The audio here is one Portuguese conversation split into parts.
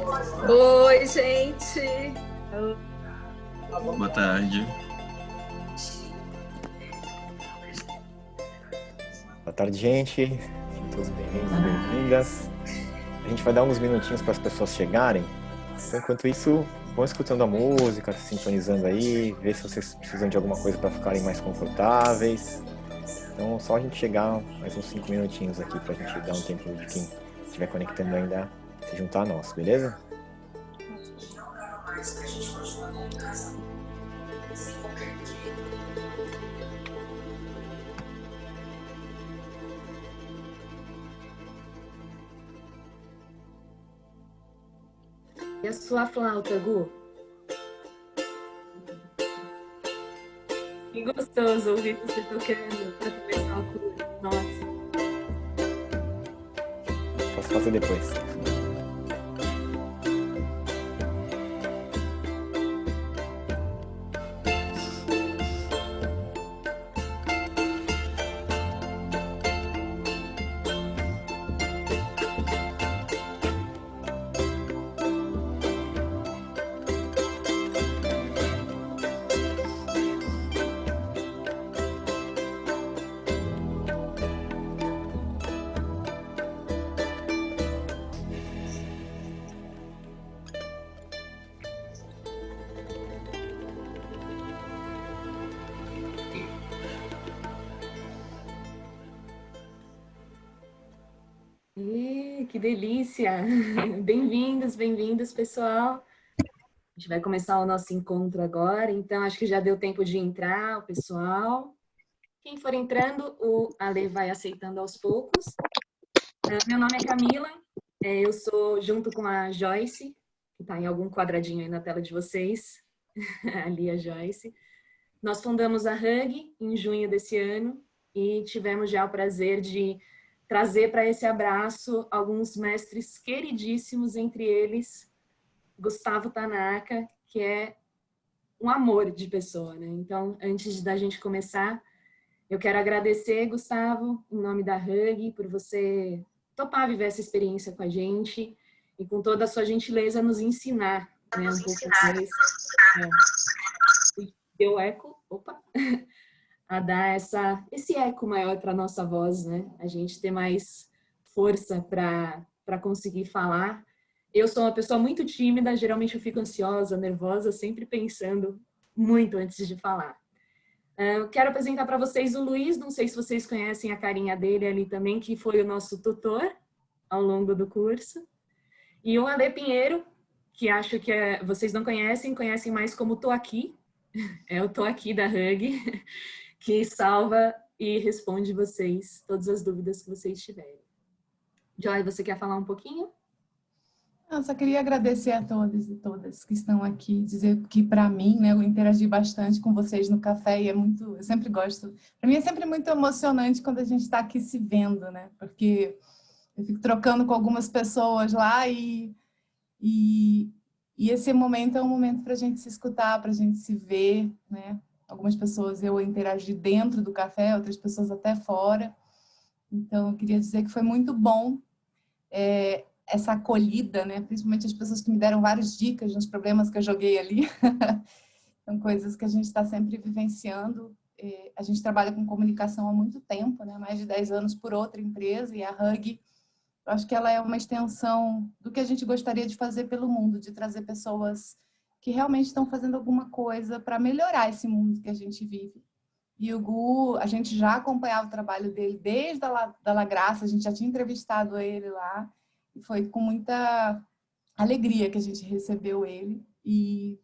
Oi, gente. Boa tarde. Boa tarde, gente. Sejam todos bem-vindos, bem-vindas. A gente vai dar uns minutinhos para as pessoas chegarem. Então, enquanto isso, vão escutando a música, se sintonizando aí, ver se vocês precisam de alguma coisa para ficarem mais confortáveis. Então, só a gente chegar mais uns 5 minutinhos aqui para a gente dar um tempo de quem estiver conectando ainda se juntar a nós, beleza? E a sua flauta, Gu? Que gostoso ouvir você tocando para começar o curso. Nossa. Posso fazer depois. Que delícia! Bem-vindos, bem-vindos, pessoal. A gente vai começar o nosso encontro agora, então acho que já deu tempo de entrar o pessoal. Quem for entrando, o Ale vai aceitando aos poucos. Meu nome é Camila, eu sou junto com a Joyce, que está em algum quadradinho aí na tela de vocês, ali a Joyce. Nós fundamos a Hug em junho desse ano e tivemos já o prazer de trazer para esse abraço alguns mestres queridíssimos, entre eles Gustavo Tanaka, que é um amor de pessoa, né? Então, antes da gente começar, eu quero agradecer, Gustavo, em nome da Hug, por você topar viver essa experiência com a gente e com toda a sua gentileza nos ensinar, né, um pouco mais. Deu eco, opa, a dar esse eco maior para a nossa voz, né? A gente ter mais força para conseguir falar. Eu sou uma pessoa muito tímida, geralmente eu fico ansiosa, nervosa, sempre pensando muito antes de falar. Eu quero apresentar para vocês o Luiz, não sei se vocês conhecem a carinha dele ali também, que foi o nosso tutor ao longo do curso. E o Ale Pinheiro, que acho que vocês não conhecem, conhecem mais como Tô Aqui, é o Tô Aqui da Hug, que salva e responde vocês, todas as dúvidas que vocês tiverem. Joy, você quer falar um pouquinho? Eu só queria agradecer a todos e todas que estão aqui, dizer que para mim, né, eu interagi bastante com vocês no café e eu sempre gosto. Para mim é sempre muito emocionante quando a gente está aqui se vendo, né? Porque eu fico trocando com algumas pessoas lá e esse momento é um momento para a gente se escutar, para a gente se ver, né? Algumas pessoas eu interagi dentro do café, outras pessoas até fora. Então, eu queria dizer que foi muito bom essa acolhida, né? Principalmente as pessoas que me deram várias dicas nos problemas que eu joguei ali. São coisas que a gente está sempre vivenciando. A gente trabalha com comunicação há muito tempo, né? Mais de 10 anos por outra empresa, e a Hug, eu acho que ela é uma extensão do que a gente gostaria de fazer pelo mundo, de trazer pessoas que realmente estão fazendo alguma coisa para melhorar esse mundo que a gente vive. E o Gu, a gente já acompanhava o trabalho dele desde da La Graça, a gente já tinha entrevistado ele lá, e foi com muita alegria que a gente recebeu ele e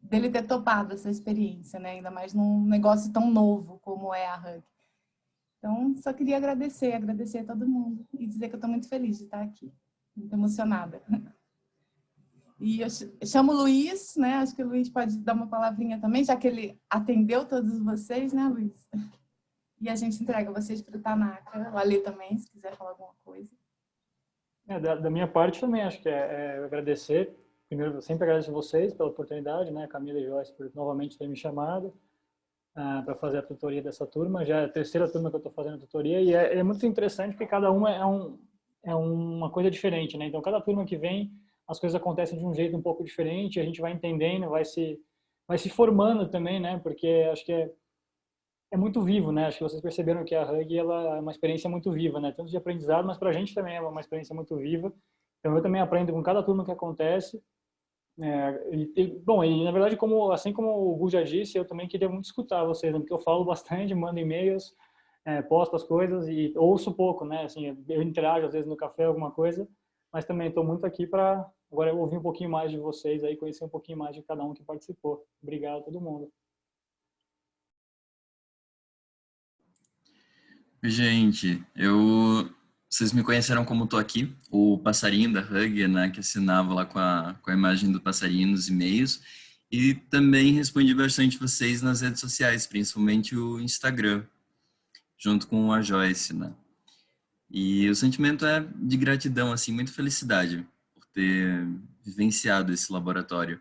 dele ter topado essa experiência, né? Ainda mais num negócio tão novo como é a Hug. Então, só queria agradecer a todo mundo e dizer que eu estou muito feliz de estar aqui, muito emocionada. E eu chamo o Luiz, né? Acho que o Luiz pode dar uma palavrinha também, já que ele atendeu todos vocês, né, Luiz? E a gente entrega vocês para o Tanaka, o Ale também, se quiser falar alguma coisa. Da minha parte também, acho que é agradecer. Primeiro, eu sempre agradeço vocês pela oportunidade, né, Camila e Joyce, por novamente terem me chamado para fazer a tutoria dessa turma. Já é a terceira turma que eu estou fazendo a tutoria e é muito interessante porque cada uma é uma coisa diferente, né? Então, cada turma que vem, as coisas acontecem de um jeito um pouco diferente, a gente vai entendendo, vai se formando também, né? Porque acho que é muito vivo, né? Acho que vocês perceberam que a Hug ela é uma experiência muito viva, né? Tanto de aprendizado, mas para a gente também é uma experiência muito viva. Então eu também aprendo com cada turma que acontece. Bom, e na verdade, assim como o Gu já disse, eu também queria muito escutar vocês, né? Porque eu falo bastante, mando e-mails, posto as coisas e ouço pouco, né? Assim, eu interajo às vezes no café, alguma coisa, mas também estou muito aqui para agora ouvir um pouquinho mais de vocês aí, conhecer um pouquinho mais de cada um que participou. Obrigado a todo mundo. Gente, vocês me conheceram como tô aqui, o passarinho da Hug, né, que assinava lá com a imagem do passarinho nos e-mails, e também respondi bastante vocês nas redes sociais, principalmente o Instagram, junto com a Joyce, né. E o sentimento é de gratidão, assim, muita felicidade por ter vivenciado esse laboratório.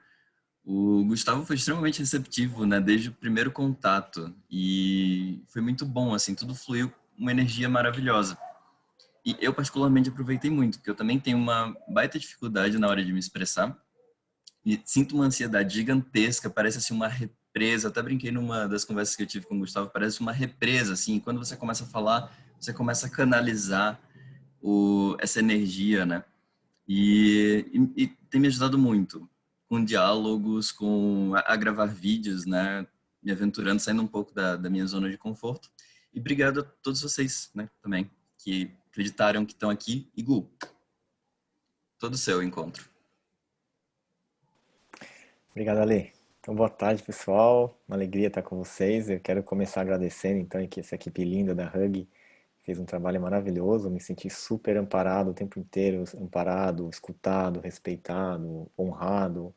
O Gustavo foi extremamente receptivo, né, desde o primeiro contato, e foi muito bom, assim, tudo fluiu com uma energia maravilhosa. E eu particularmente aproveitei muito, porque eu também tenho uma baita dificuldade na hora de me expressar, e sinto uma ansiedade gigantesca, parece assim uma represa, até brinquei numa das conversas que eu tive com o Gustavo, parece uma represa, assim, e quando você começa a falar, você começa a canalizar essa energia, né? E tem me ajudado muito com diálogos, a gravar vídeos, né? Me aventurando, saindo um pouco da minha zona de conforto. E obrigado a todos vocês, né? Também, que acreditaram que estão aqui. E Gu, todo seu encontro. Obrigado, Ale. Então, boa tarde, pessoal. Uma alegria estar com vocês. Eu quero começar agradecendo, então, que essa equipe linda da Hug fez um trabalho maravilhoso. Me senti super amparado o tempo inteiro, amparado, escutado, respeitado, honrado.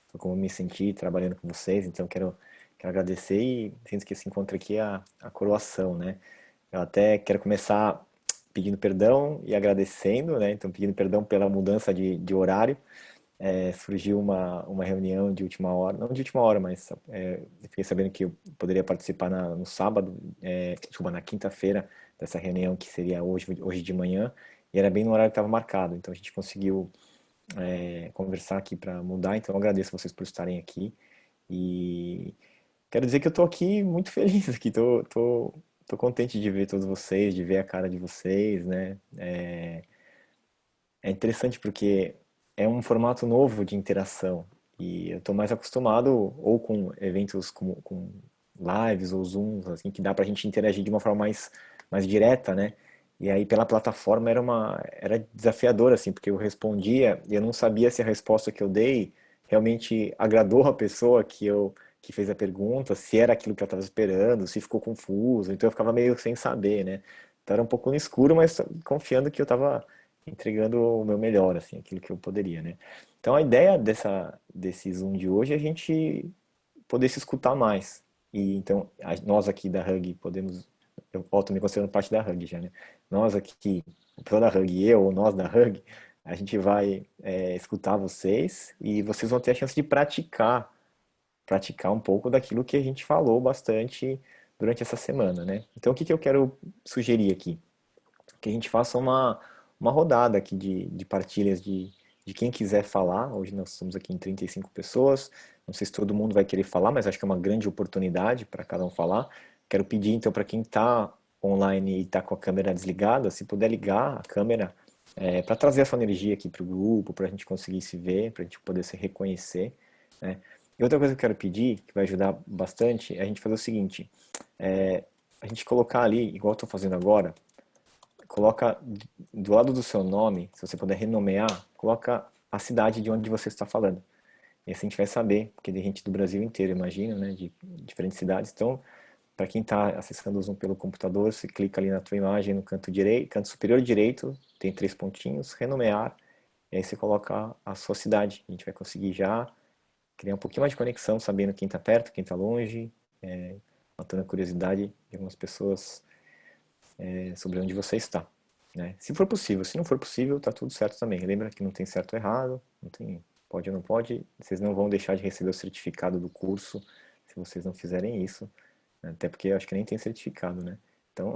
Foi como eu me senti trabalhando com vocês. Então, quero agradecer e sinto que esse encontro aqui é a coroação, né? Eu até quero começar pedindo perdão e agradecendo, né? Então, pedindo perdão pela mudança de horário. Surgiu uma reunião de última hora, não de última hora, mas eu fiquei sabendo que eu poderia participar no sábado, desculpa, na quinta-feira, dessa reunião que seria hoje de manhã, e era bem no horário que estava marcado, então a gente conseguiu conversar aqui para mudar, então eu agradeço vocês por estarem aqui, e quero dizer que eu estou aqui muito feliz, aqui, tô contente de ver todos vocês, de ver a cara de vocês, né? É interessante porque é um formato novo de interação e eu estou mais acostumado ou com eventos com lives ou Zooms, assim, que dá para a gente interagir de uma forma mais direta, né? E aí pela plataforma era desafiador, assim, porque eu respondia e eu não sabia se a resposta que eu dei realmente agradou a pessoa que fez a pergunta, se era aquilo que ela estava esperando, se ficou confuso, então eu ficava meio sem saber, né? Então era um pouco no escuro, mas confiando que eu estava entregando o meu melhor, assim, aquilo que eu poderia, né? Então a ideia desse Zoom de hoje é a gente poder se escutar mais. E então nós aqui da Hug podemos, eu volto me considerando parte da Hug já, né? Nós aqui, o pessoal da Hug, eu ou nós da Hug, a gente vai escutar vocês e vocês vão ter a chance de praticar um pouco daquilo que a gente falou bastante durante essa semana, né? Então o que eu quero sugerir aqui? Que a gente faça uma rodada aqui de partilhas de quem quiser falar. Hoje nós estamos aqui em 35 pessoas. Não sei se todo mundo vai querer falar, mas acho que é uma grande oportunidade para cada um falar. Quero pedir então para quem está online e está com a câmera desligada, se puder ligar a câmera para trazer essa energia aqui para o grupo, para a gente conseguir se ver, para a gente poder se reconhecer, né? E outra coisa que eu quero pedir, que vai ajudar bastante, é a gente fazer o seguinte, a gente colocar ali, igual eu estou fazendo agora, coloca do lado do seu nome, se você puder renomear, coloca a cidade de onde você está falando. E assim a gente vai saber, porque tem gente do Brasil inteiro, imagina, né, de diferentes cidades. Então, para quem está acessando o Zoom pelo computador, você clica ali na tua imagem no canto direito, canto superior direito, tem 3 pontinhos, renomear, e aí você coloca a sua cidade. A gente vai conseguir já criar um pouquinho mais de conexão, sabendo quem está perto, quem está longe, matando a curiosidade de algumas pessoas sobre onde você está, né? Se for possível, se não for possível, tá tudo certo também. Lembra que não tem certo ou errado, não tem pode ou não pode, vocês não vão deixar de receber o certificado do curso se vocês não fizerem isso, né? Até porque eu acho que nem tem certificado, né? Então,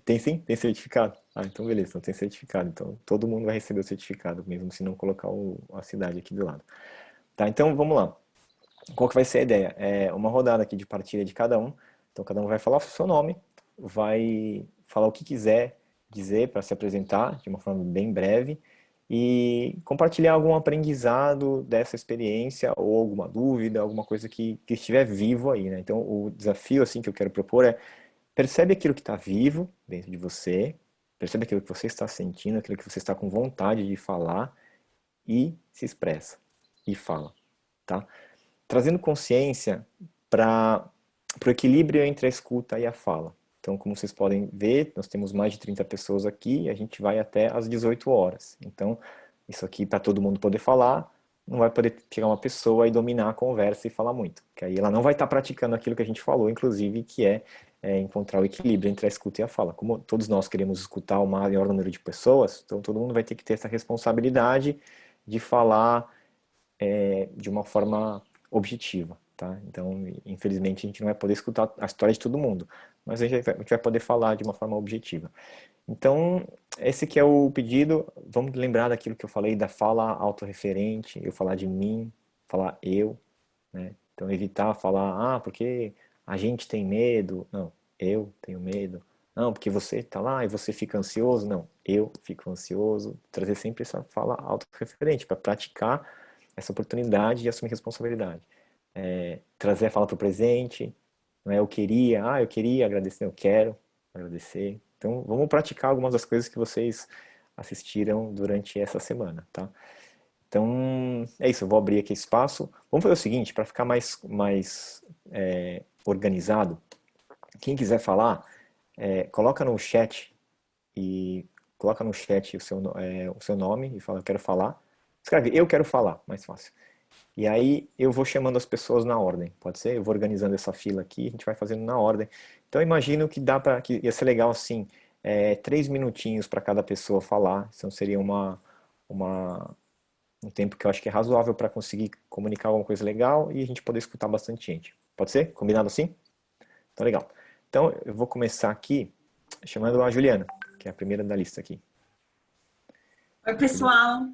tem sim, tem certificado. Ah, então beleza, então tem certificado. Então todo mundo vai receber o certificado, mesmo se não colocar a cidade aqui do lado. Tá, então vamos lá. Qual que vai ser a ideia? É uma rodada aqui de partilha de cada um. Então cada um vai falar o seu nome, vai falar o que quiser dizer para se apresentar de uma forma bem breve e compartilhar algum aprendizado dessa experiência ou alguma dúvida, alguma coisa que estiver vivo aí, né? Então o desafio assim que eu quero propor é percebe aquilo que está vivo dentro de você, percebe aquilo que você está sentindo, aquilo que você está com vontade de falar e se expressa e fala, tá? Trazendo consciência para o equilíbrio entre a escuta e a fala. Então, como vocês podem ver, nós temos mais de 30 pessoas aqui e a gente vai até às 18 horas. Então, isso aqui para todo mundo poder falar, não vai poder chegar uma pessoa e dominar a conversa e falar muito. Que aí ela não vai estar praticando aquilo que a gente falou, inclusive, que é encontrar o equilíbrio entre a escuta e a fala. Como todos nós queremos escutar o maior número de pessoas, então todo mundo vai ter que ter essa responsabilidade de falar de uma forma objetiva, tá? Então, infelizmente, a gente não vai poder escutar a história de todo mundo, mas a gente vai poder falar de uma forma objetiva. Então, esse que é o pedido. Vamos lembrar daquilo que eu falei da fala autorreferente, eu falar de mim, falar eu, né? Então, evitar falar, porque a gente tem medo. Não, eu tenho medo. Não, porque você está lá e você fica ansioso. Não, eu fico ansioso. Trazer sempre essa fala autorreferente para praticar essa oportunidade de assumir responsabilidade. Trazer a fala para o presente. Não é eu queria agradecer, eu quero agradecer. Então, vamos praticar algumas das coisas que vocês assistiram durante essa semana, tá? Então, é isso, eu vou abrir aqui espaço. Vamos fazer o seguinte, para ficar mais organizado, quem quiser falar, coloca no chat o seu nome e fala, eu quero falar. Escreve, eu quero falar, mais fácil. E aí eu vou chamando as pessoas na ordem, pode ser? Eu vou organizando essa fila aqui, a gente vai fazendo na ordem. Então eu imagino que ia ser legal assim, 3 minutinhos para cada pessoa falar. Então seria um tempo que eu acho que é razoável para conseguir comunicar alguma coisa legal e a gente poder escutar bastante gente. Pode ser? Combinado assim? Então legal. Então eu vou começar aqui chamando a Juliana, que é a primeira da lista aqui. Oi, pessoal.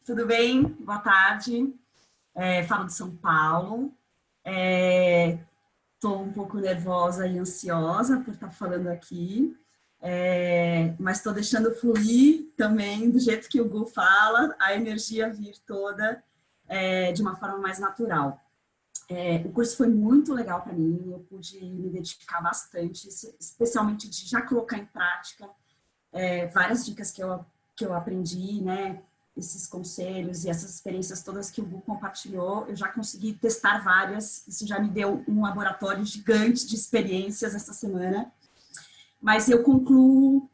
Tudo bem? Boa tarde. Falo de São Paulo. Estou um pouco nervosa e ansiosa por estar falando aqui, mas estou deixando fluir também do jeito que o Gu fala, a energia vir toda de uma forma mais natural. O curso foi muito legal para mim, eu pude me dedicar bastante, especialmente de já colocar em prática várias dicas que eu aprendi, né? Esses conselhos e essas experiências todas que o Gu compartilhou, eu já consegui testar várias, isso já me deu um laboratório gigante de experiências essa semana, mas eu concluo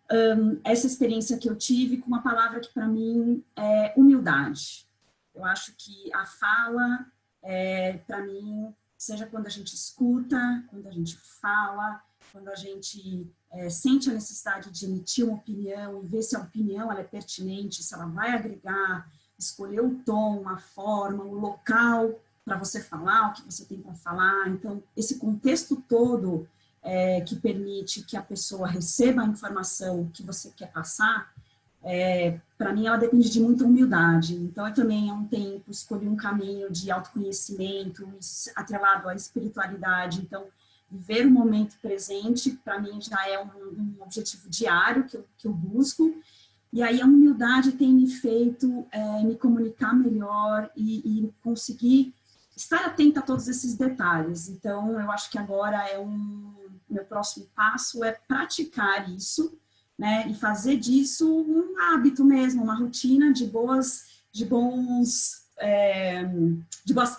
essa experiência que eu tive com uma palavra que para mim é humildade. Eu acho que a fala, para mim, seja quando a gente escuta, quando a gente fala, quando a gente sente a necessidade de emitir uma opinião e ver se a opinião ela é pertinente, se ela vai agregar, escolher o tom, a forma, o local para você falar, o que você tem para falar. Então, esse contexto todo que permite que a pessoa receba a informação que você quer passar, para mim ela depende de muita humildade. Então, eu também, há um tempo, escolhi um caminho de autoconhecimento atrelado à espiritualidade. Então, viver o momento presente, para mim, já é um objetivo diário que eu busco. E aí a humildade tem me feito me comunicar melhor e conseguir estar atenta a todos esses detalhes. Então, eu acho que agora meu próximo passo é praticar isso, né? E fazer disso um hábito mesmo, uma rotina de boas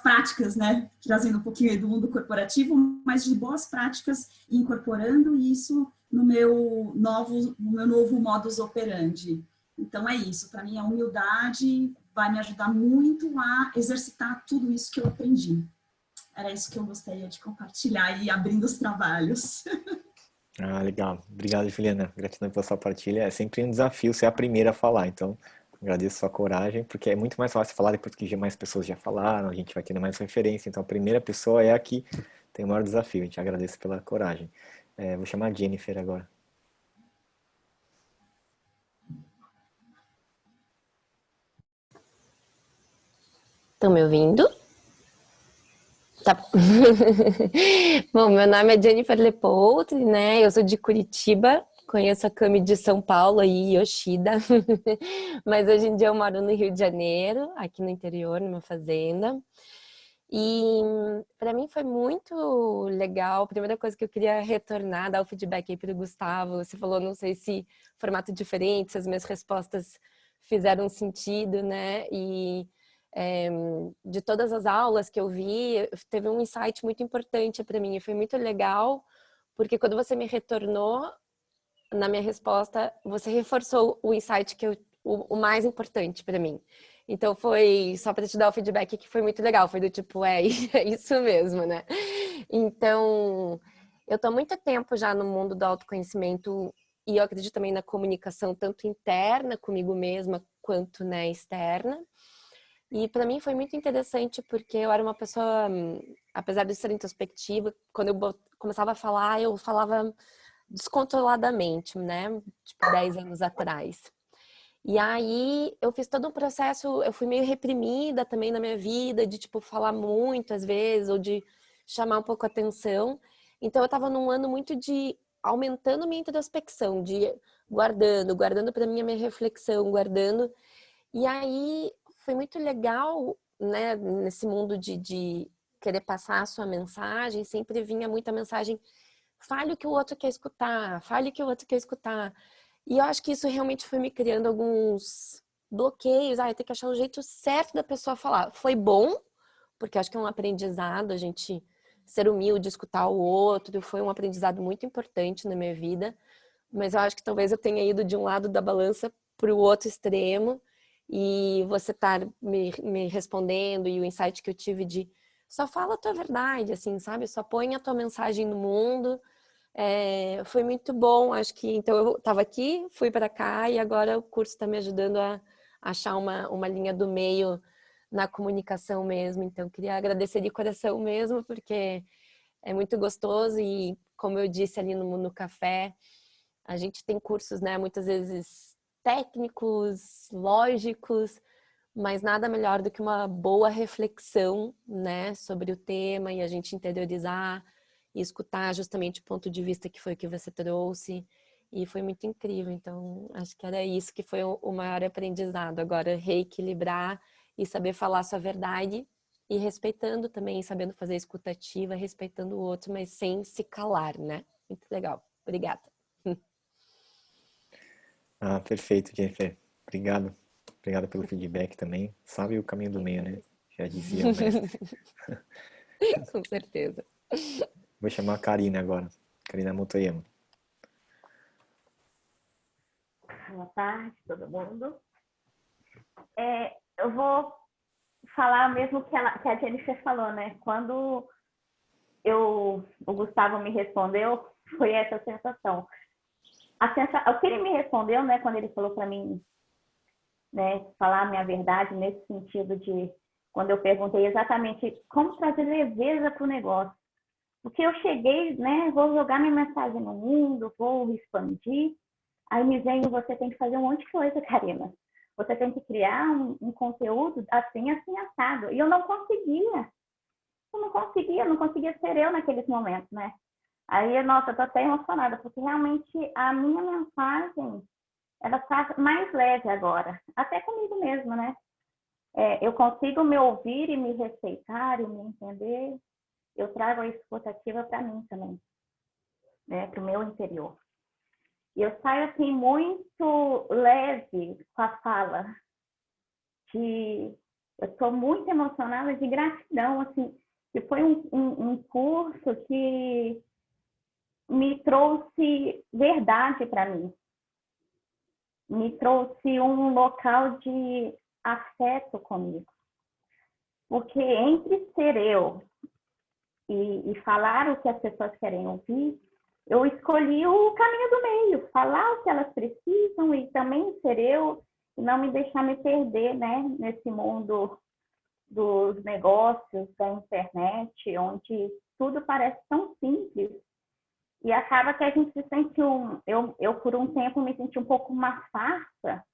práticas, né? Trazendo um pouquinho do mundo corporativo, mas de boas práticas e incorporando isso no meu novo modus operandi. Então é isso, para mim a humildade vai me ajudar muito a exercitar tudo isso que eu aprendi. Era isso que eu gostaria de compartilhar e abrindo os trabalhos. Ah, legal. Obrigado, Juliana. Gratidão pela sua partilha. É sempre um desafio ser a primeira a falar, então agradeço a sua coragem, porque é muito mais fácil falar depois que mais pessoas já falaram, a gente vai tendo mais referência, então a primeira pessoa é a que tem o maior desafio. A gente agradece pela coragem. Vou chamar a Jennifer agora. Estão me ouvindo? Tá. Bom, meu nome é Jennifer Lepoldre, né? Eu sou de Curitiba, conheço a Cami de São Paulo e Yoshida, mas hoje em dia eu moro no Rio de Janeiro, aqui no interior, numa fazenda. E para mim foi muito legal. A primeira coisa que eu queria retornar, dar o feedback aí para o Gustavo. Você falou, não sei se formato diferente, se as minhas respostas fizeram sentido, né? E de todas as aulas que eu vi, teve um insight muito importante para mim. E foi muito legal, porque quando você me retornou na minha resposta, você reforçou o insight que o mais importante para mim. Então foi, só para te dar o feedback, que foi muito legal, foi do tipo, é isso mesmo, né? Então, eu tô há muito tempo já no mundo do autoconhecimento e eu acredito também na comunicação, tanto interna comigo mesma, quanto, né, externa. E para mim foi muito interessante porque eu era uma pessoa, apesar de ser introspectiva, quando eu começava a falar, eu falava descontroladamente, né? Tipo, 10 anos atrás. E aí eu fiz todo um processo, eu fui meio reprimida também na minha vida, de tipo falar muito às vezes, ou de chamar um pouco a atenção. Então eu tava num ano muito de aumentando minha introspecção, de guardando para mim a minha reflexão, guardando. E aí foi muito legal, né, nesse mundo de querer passar a sua mensagem, sempre vinha muita mensagem, fale o que o outro quer escutar, fale o que o outro quer escutar. E eu acho que isso realmente foi me criando alguns bloqueios. Eu tenho que achar o jeito certo da pessoa falar. Foi bom, porque eu acho que é um aprendizado, a gente ser humilde, escutar o outro, foi um aprendizado muito importante na minha vida. Mas eu acho que talvez eu tenha ido de um lado da balança para o outro extremo. E você estar me respondendo e o insight que eu tive de só fala a tua verdade, assim, sabe? Só põe a tua mensagem no mundo. Foi muito bom, acho que então eu estava aqui, fui para cá e agora o curso está me ajudando a achar uma linha do meio na comunicação mesmo, então queria agradecer de coração mesmo, porque é muito gostoso e como eu disse ali no café, a gente tem cursos, né, muitas vezes técnicos, lógicos, mas nada melhor do que uma boa reflexão, né, sobre o tema e a gente interiorizar e escutar justamente o ponto de vista que foi que você trouxe. E foi muito incrível. Então, acho que era isso que foi o maior aprendizado. Agora, reequilibrar e saber falar a sua verdade e respeitando também, sabendo fazer escuta ativa, respeitando o outro, mas sem se calar, né? Muito legal. Obrigada. Ah, perfeito, Jennifer. Obrigado. Obrigado pelo feedback também. Sabe o caminho do meio, né? Já dizia o mestre. Com certeza. Vou chamar a Karina agora. Karina Motoyama. Boa tarde, todo mundo. Eu vou falar o mesmo que a Jennifer falou, né? Quando o Gustavo me respondeu, foi essa sensação. O que ele me respondeu, né, quando ele falou para mim, né, falar a minha verdade, nesse sentido de, quando eu perguntei exatamente como trazer leveza para o negócio. Porque eu cheguei, né, vou jogar minha mensagem no mundo, vou expandir, aí me vem, você tem que fazer um monte de coisa, Karina. Você tem que criar um conteúdo assim, assado. E eu não conseguia. Não conseguia ser eu naqueles momentos, né? Aí, nossa, eu tô até emocionada, porque realmente a minha mensagem, ela tá mais leve agora. Até comigo mesma, né? Eu consigo me ouvir e me respeitar e me entender. Eu trago a escuta ativa para mim também, né? Para o meu interior. E eu saio, assim, muito leve com a fala. Eu estou muito emocionada de gratidão, assim, que foi um curso que me trouxe verdade para mim. Me trouxe um local de afeto comigo. Porque entre ser eu e falar o que as pessoas querem ouvir, eu escolhi o caminho do meio, falar o que elas precisam e também ser eu e não me deixar me perder, né, nesse mundo dos negócios, da internet, onde tudo parece tão simples e acaba que a gente se sente eu por um tempo me senti um pouco uma farsa,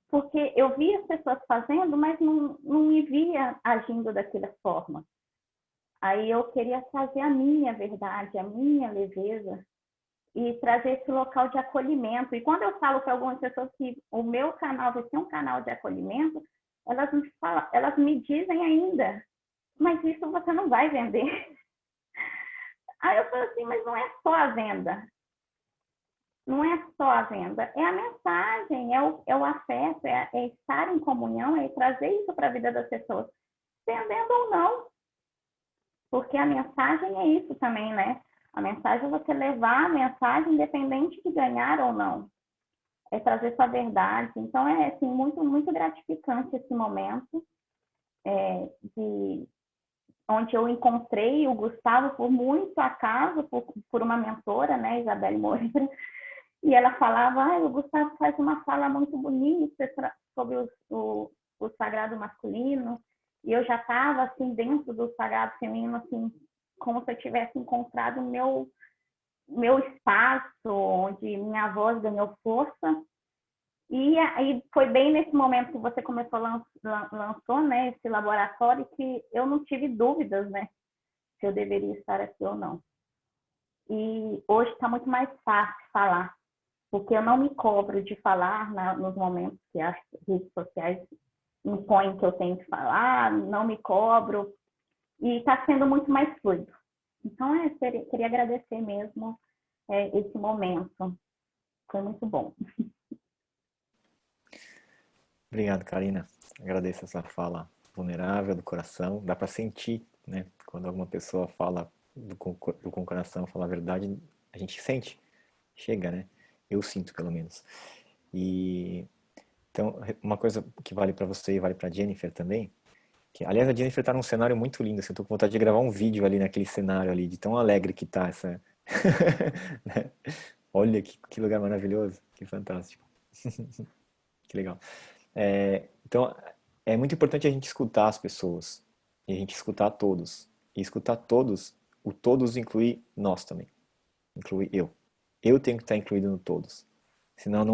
porque eu via as pessoas fazendo, mas não me via agindo daquela forma. Aí eu queria trazer a minha verdade, a minha leveza, e trazer esse local de acolhimento. E quando eu falo para algumas pessoas que o meu canal vai ser um canal de acolhimento, elas me dizem ainda, mas isso você não vai vender. Aí eu falo assim, mas não é só a venda. Não é só a venda, é a mensagem, é o afeto, é estar em comunhão, é trazer isso para a vida das pessoas, vendendo ou não. Porque a mensagem é isso também, né? A mensagem é você levar a mensagem independente de ganhar ou não. É trazer sua verdade. Então, é assim, muito, muito gratificante esse momento onde eu encontrei o Gustavo por muito acaso, por uma mentora, né, Isabelle Moreira, e ela falava, o Gustavo faz uma fala muito bonita sobre o sagrado masculino, e eu já estava, assim, dentro do sagrado feminino, assim, como se eu tivesse encontrado o meu espaço, onde minha voz ganhou força. E aí foi bem nesse momento que você começou, lançou, né, esse laboratório, que eu não tive dúvidas, né, se eu deveria estar aqui ou não. E hoje está muito mais fácil falar, porque eu não me cobro de falar nos momentos que as redes sociais impõem que eu tenho que falar, não me cobro, e está sendo muito mais fluido. Então, queria agradecer mesmo esse momento. Foi muito bom. Obrigado, Karina. Agradeço essa fala vulnerável do coração. Dá para sentir, né? Quando alguma pessoa fala com o coração, fala a verdade, a gente sente. Chega, né? Eu sinto, pelo menos. E então, uma coisa que vale para você e vale para Jennifer também, que, aliás, a Jennifer tá num cenário muito lindo, assim, eu tô com vontade de gravar um vídeo ali naquele cenário ali, de tão alegre que tá essa... né? Olha que lugar maravilhoso, que fantástico. Que legal. Então, é muito importante a gente escutar as pessoas, e a gente escutar todos. E escutar todos, o todos inclui nós também, inclui eu. Eu tenho que estar incluído no todos, senão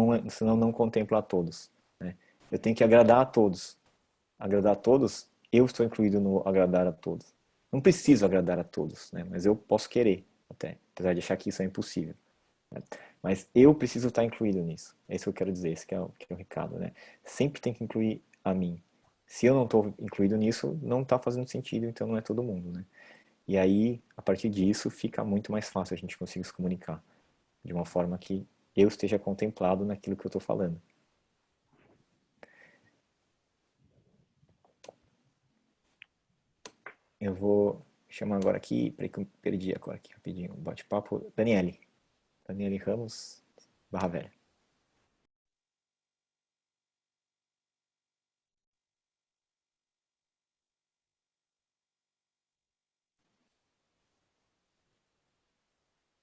não contemplo a todos, né? Eu tenho que agradar a todos. Agradar a todos, eu estou incluído no agradar a todos. Não preciso agradar a todos, né? Mas eu posso querer, até, apesar de achar que isso é impossível, né? Mas eu preciso estar incluído nisso. É isso que eu quero dizer, esse que é o recado, né? Sempre tem que incluir a mim. Se eu não estou incluído nisso, não está fazendo sentido, então não é todo mundo, né? E aí, a partir disso, fica muito mais fácil a gente conseguir se comunicar de uma forma que eu esteja contemplado naquilo que eu estou falando. Eu vou chamar agora aqui, peraí que eu perdi agora aqui rapidinho, bate-papo, Daniele Ramos, Barra Velha.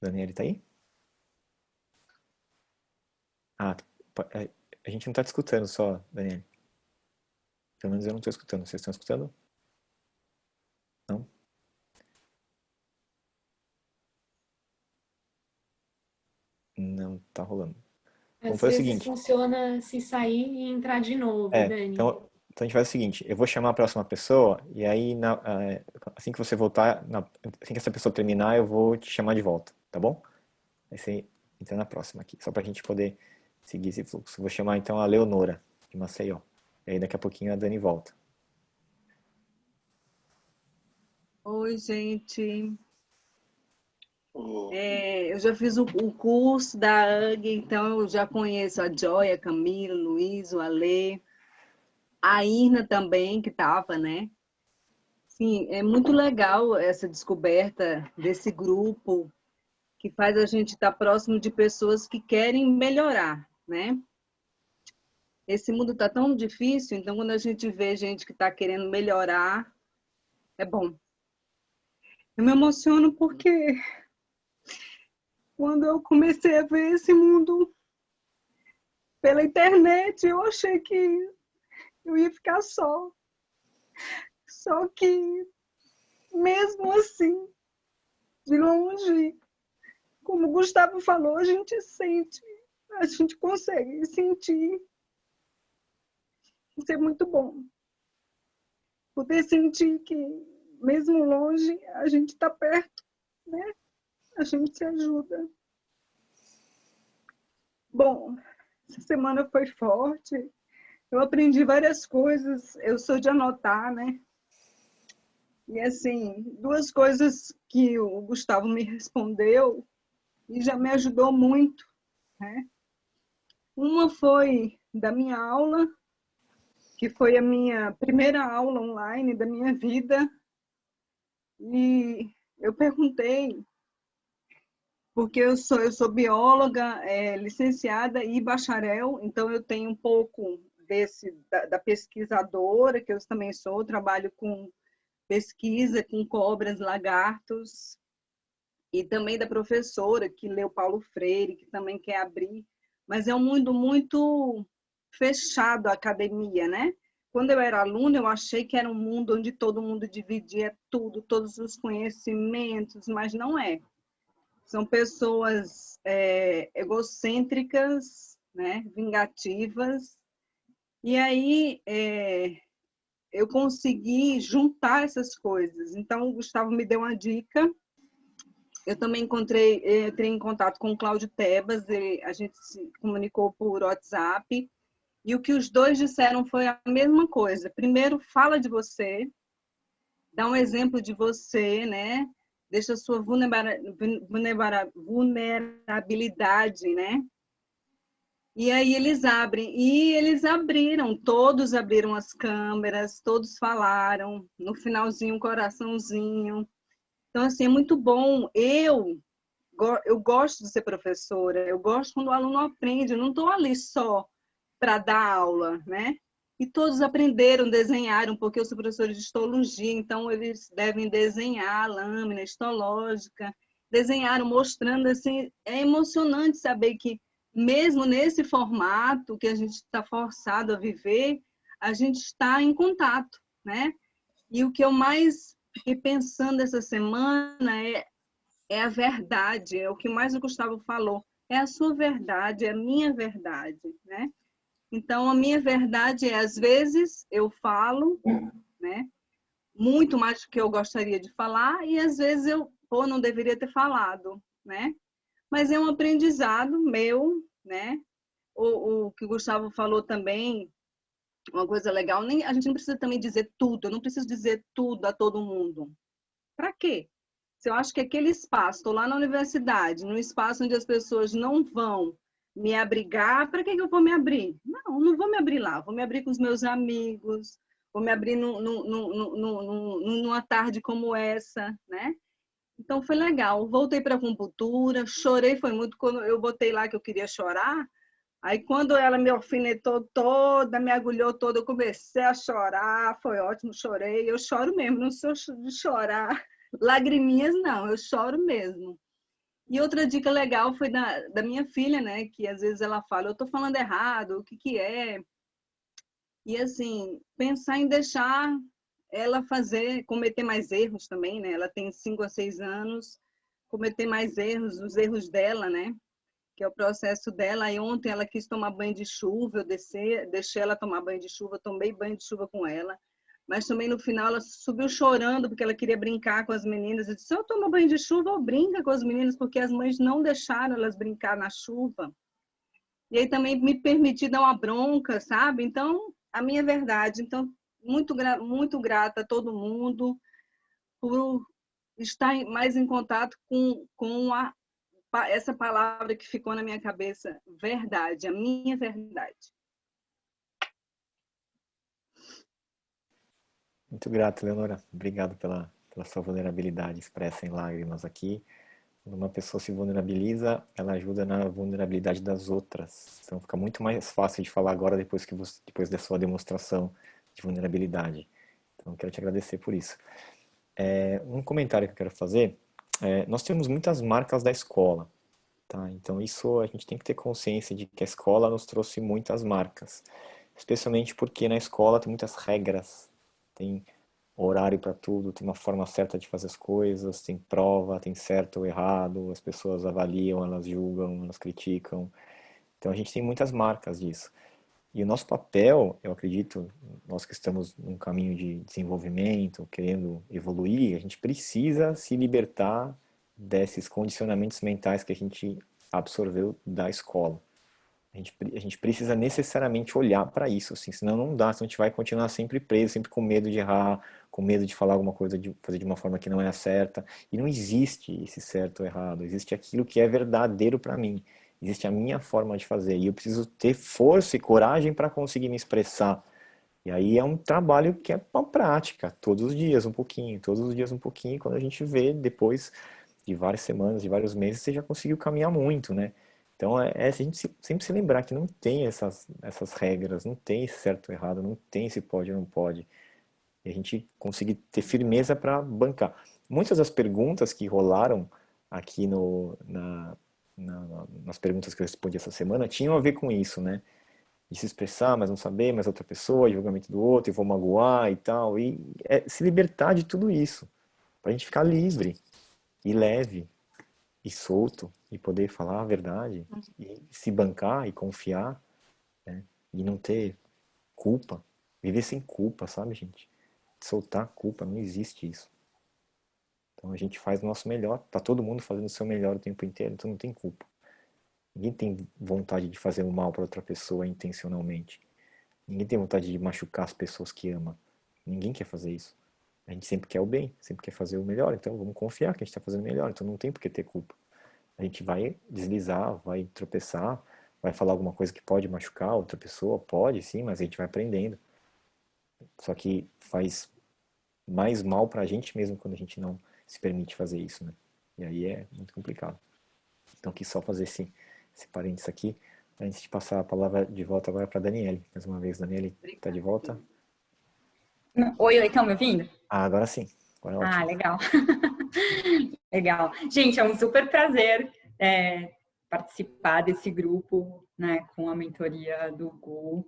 Daniele tá aí? Ah, a gente não tá te escutando só, Daniele. Pelo menos eu não tô escutando. Vocês estão escutando? Não? Não tá rolando. Vamos Às fazer o vezes seguinte. funciona se sair e entrar de novo, Dani. Então a gente faz o seguinte. Eu vou chamar a próxima pessoa e aí assim que você voltar, assim que essa pessoa terminar, eu vou te chamar de volta, tá bom? Aí você entra na próxima aqui, só pra gente poder seguir esse fluxo. Vou chamar então a Leonora, de Maceió. E aí daqui a pouquinho a Dani volta. Oi, gente. Eu já fiz o curso da AG, então eu já conheço a Joy, a Camila, o Luiz, o Alê, a Irna também, que estava, né? Sim, é muito legal essa descoberta desse grupo que faz a gente estar próximo de pessoas que querem melhorar, né? Esse mundo está tão difícil, então quando a gente vê gente que está querendo melhorar, é bom. Eu me emociono porque quando eu comecei a ver esse mundo pela internet, eu achei que eu ia ficar só. Só que, mesmo assim, de longe, como o Gustavo falou, a gente sente, a gente consegue sentir Isso é muito bom. Poder sentir que, mesmo longe, a gente está perto, né? A gente se ajuda. Bom, essa semana foi forte. Eu aprendi várias coisas. Eu sou de anotar, né? E, assim, duas coisas que o Gustavo me respondeu e já me ajudou muito, né? Uma foi da minha aula, que foi a minha primeira aula online da minha vida. E eu perguntei, porque eu sou bióloga, licenciada e bacharel, então eu tenho um pouco da pesquisadora, que eu também sou, trabalho com pesquisa, com cobras, lagartos, e também da professora, que leu Paulo Freire, que também quer abrir, mas é um mundo muito fechado a academia, né? Quando eu era aluna, eu achei que era um mundo onde todo mundo dividia tudo, todos os conhecimentos, mas não é. São pessoas egocêntricas, né? Vingativas, e aí eu consegui juntar essas coisas. Então, o Gustavo me deu uma dica. Eu também entrei em contato com o Cláudio Tebas, a gente se comunicou por WhatsApp, e o que os dois disseram foi a mesma coisa. Primeiro, fala de você, dá um exemplo de você, né? Deixa a sua vulnerabilidade, né? E aí eles abrem. E eles abriram, todos abriram as câmeras, todos falaram. No finalzinho, um coraçãozinho. Então, assim, é muito bom. Eu gosto de ser professora, eu gosto quando o aluno aprende, eu não estou ali só para dar aula, né? E todos aprenderam, desenharam, porque eu sou professora de histologia, então eles devem desenhar a lâmina histológica, desenharam, mostrando, assim, é emocionante saber que mesmo nesse formato que a gente está forçado a viver, a gente está em contato, né? E o que eu mais fiquei pensando essa semana é a verdade, é o que mais o Gustavo falou, é a sua verdade, é a minha verdade, né? Então, a minha verdade é, às vezes, eu falo, né? Muito mais do que eu gostaria de falar, e às vezes eu, não deveria ter falado, né? Mas é um aprendizado meu, né? O que o Gustavo falou também, uma coisa legal, a gente não precisa também dizer tudo, eu não preciso dizer tudo a todo mundo. Para quê? Se eu acho que aquele espaço, estou lá na universidade, num espaço onde as pessoas não vão me abrigar, para que eu vou me abrir? Não vou me abrir lá, vou me abrir com os meus amigos, vou me abrir numa tarde como essa, né? Então foi legal. Voltei para a acupuntura, chorei, foi muito quando eu botei lá que eu queria chorar. Aí quando ela me alfinetou toda, me agulhou toda, eu comecei a chorar, foi ótimo, chorei. Eu choro mesmo, não sou de chorar lagriminhas, não, eu choro mesmo. E outra dica legal foi da minha filha, né? Que às vezes ela fala, eu tô falando errado, o que que é? E assim, pensar em deixar ela cometer mais erros também, né? Ela tem 5 a 6 anos, cometer mais erros, os erros dela, né? Que é o processo dela. E ontem ela quis tomar banho de chuva, eu deixei ela tomar banho de chuva, tomei banho de chuva com ela. Mas também no final ela subiu chorando porque ela queria brincar com as meninas. Eu disse, eu tomo banho de chuva ou brinca com as meninas, porque as mães não deixaram elas brincar na chuva. E aí também me permiti dar uma bronca, sabe? Então, a minha verdade. Então, muito grata a todo mundo por estar mais em contato com essa palavra que ficou na minha cabeça, verdade, a minha verdade. Muito grato, Leonora. Obrigado pela sua vulnerabilidade expressa em lágrimas aqui. Quando uma pessoa se vulnerabiliza, ela ajuda na vulnerabilidade das outras. Então fica muito mais fácil de falar agora depois da sua demonstração de vulnerabilidade. Então quero te agradecer por isso. Um comentário que eu quero fazer, nós temos muitas marcas da escola, tá? Então isso a gente tem que ter consciência de que a escola nos trouxe muitas marcas, especialmente porque na escola tem muitas regras, tem horário para tudo, tem uma forma certa de fazer as coisas, tem prova, tem certo ou errado, as pessoas avaliam, elas julgam, elas criticam. Então a gente tem muitas marcas disso. E o nosso papel, eu acredito, nós que estamos num caminho de desenvolvimento, querendo evoluir, a gente precisa se libertar desses condicionamentos mentais que a gente absorveu da escola. A gente precisa necessariamente olhar para isso, assim, senão não dá, senão a gente vai continuar sempre preso, sempre com medo de errar, com medo de falar alguma coisa, de fazer de uma forma que não é a certa. E não existe esse certo ou errado, existe aquilo que é verdadeiro para mim. Existe a minha forma de fazer e eu preciso ter força e coragem para conseguir me expressar. E aí é um trabalho que é uma prática, todos os dias um pouquinho, todos os dias um pouquinho. Quando a gente vê depois de várias semanas, de vários meses, você já conseguiu caminhar muito, né? Então a gente sempre se lembrar que não tem essas regras, não tem esse certo ou errado, não tem esse pode ou não pode. E a gente conseguir ter firmeza para bancar. Muitas das perguntas que rolaram aqui nas perguntas que eu respondi essa semana tinham a ver com isso, né? De se expressar, mas não saber, mas outra pessoa, julgamento do outro, e vou magoar e tal. E se libertar de tudo isso, para a gente ficar livre e leve e solto e poder falar a verdade e se bancar e confiar, né? E não ter culpa, viver sem culpa, sabe, gente? Soltar a culpa, não existe isso. Então a gente faz o nosso melhor, tá todo mundo fazendo o seu melhor o tempo inteiro, então não tem culpa. Ninguém tem vontade de fazer o mal para outra pessoa intencionalmente. Ninguém tem vontade de machucar as pessoas que ama. Ninguém quer fazer isso. A gente sempre quer o bem, sempre quer fazer o melhor, então vamos confiar que a gente está fazendo o melhor, então não tem por que ter culpa. A gente vai deslizar, vai tropeçar, vai falar alguma coisa que pode machucar outra pessoa, pode sim, mas a gente vai aprendendo. Só que faz mais mal pra gente mesmo quando a gente não se permite fazer isso, né? E aí é muito complicado. Então, quis só fazer esse parênteses aqui, antes de passar a palavra de volta agora para Daniele. Mais uma vez, Daniele, está de volta? Oi, estão me ouvindo? Ah, agora sim. Agora é ótimo. Legal. Legal. Gente, é um super prazer participar desse grupo, né, com a mentoria do Gu.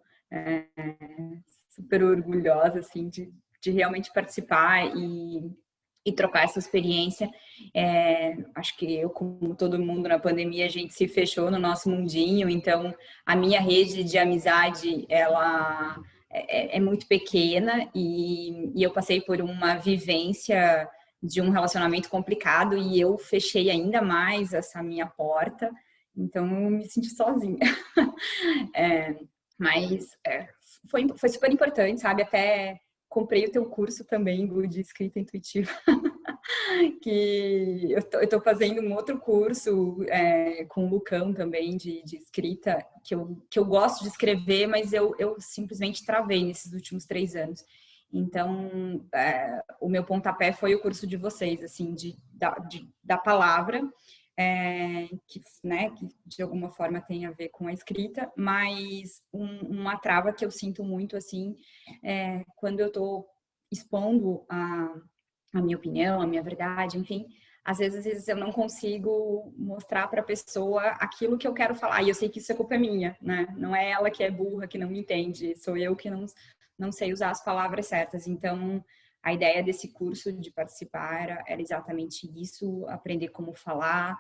Super orgulhosa, assim, de realmente participar e trocar essa experiência. Acho que eu, como todo mundo na pandemia, a gente se fechou no nosso mundinho, então a minha rede de amizade, ela é muito pequena e eu passei por uma vivência de um relacionamento complicado e eu fechei ainda mais essa minha porta, então eu me senti sozinha. Mas foi super importante, sabe? Até comprei o teu curso também, Gu, de escrita intuitiva, que eu tô fazendo um outro curso com o Lucão também, de escrita, que eu gosto de escrever, mas eu simplesmente travei nesses últimos 3 anos. Então, o meu pontapé foi o curso de vocês, assim, da palavra, que de alguma forma tem a ver com a escrita, mas uma trava que eu sinto muito, assim, quando eu estou expondo a minha opinião, a minha verdade, enfim, às vezes eu não consigo mostrar para a pessoa aquilo que eu quero falar, e eu sei que isso é culpa minha, né? Não é ela que é burra, que não me entende, sou eu que não sei usar as palavras certas. Então, a ideia desse curso de participar era exatamente isso, aprender como falar,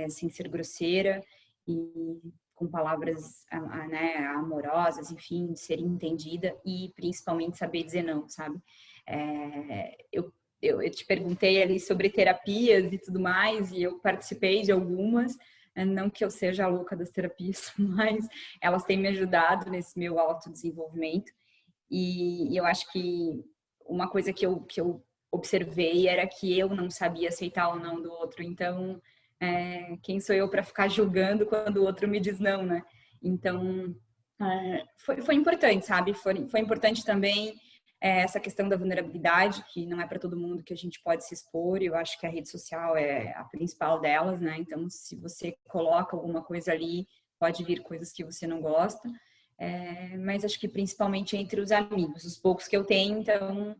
sem ser grosseira e com palavras amorosas, enfim, de ser entendida e principalmente saber dizer não, sabe? Eu te perguntei ali sobre terapias e tudo mais, e eu participei de algumas, não que eu seja a louca das terapias, mas elas têm me ajudado nesse meu autodesenvolvimento. E eu acho que uma coisa que eu observei era que eu não sabia aceitar o não do outro. Então, quem sou eu para ficar julgando quando o outro me diz não, né? Então, foi importante, sabe? Foi importante também essa questão da vulnerabilidade, que não é para todo mundo que a gente pode se expor. Eu acho que a rede social é a principal delas, né? Então, se você coloca alguma coisa ali, pode vir coisas que você não gosta. Mas acho que principalmente entre os amigos, os poucos que eu tenho, então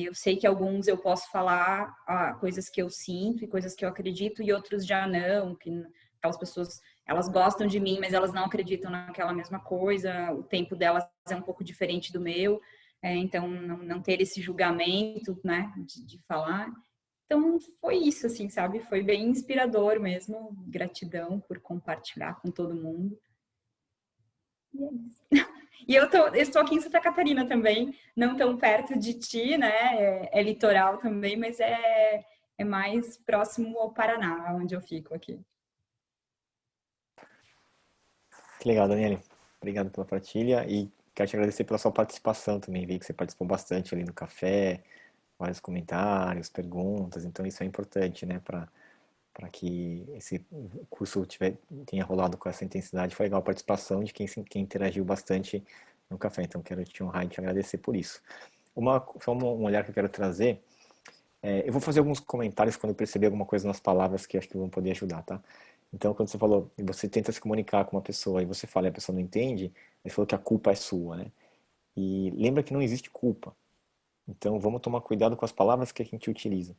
eu sei que alguns eu posso falar coisas que eu sinto e coisas que eu acredito e outros já não, que aquelas pessoas, elas gostam de mim, mas elas não acreditam naquela mesma coisa, o tempo delas é um pouco diferente do meu, então não ter esse julgamento, né, de falar. Então foi isso, assim, sabe? Foi bem inspirador mesmo, gratidão por compartilhar com todo mundo. E é isso. E eu estou aqui em Santa Catarina também, não tão perto de ti, né? É litoral também, mas é mais próximo ao Paraná, onde eu fico aqui. Que legal, Daniele. Obrigado pela partilha e quero te agradecer pela sua participação também. Vi que você participou bastante ali no café, vários comentários, perguntas, então isso é importante, né, para que esse curso tenha rolado com essa intensidade. Foi legal a participação de quem interagiu bastante no café, então quero te honrar e te agradecer por isso. Só um olhar que eu quero trazer, eu vou fazer alguns comentários quando eu perceber alguma coisa nas palavras que acho que vão poder ajudar, tá? Então, quando você falou, e você tenta se comunicar com uma pessoa e você fala e a pessoa não entende, você falou que a culpa é sua, né? E lembra que não existe culpa. Então, vamos tomar cuidado com as palavras que a gente utiliza.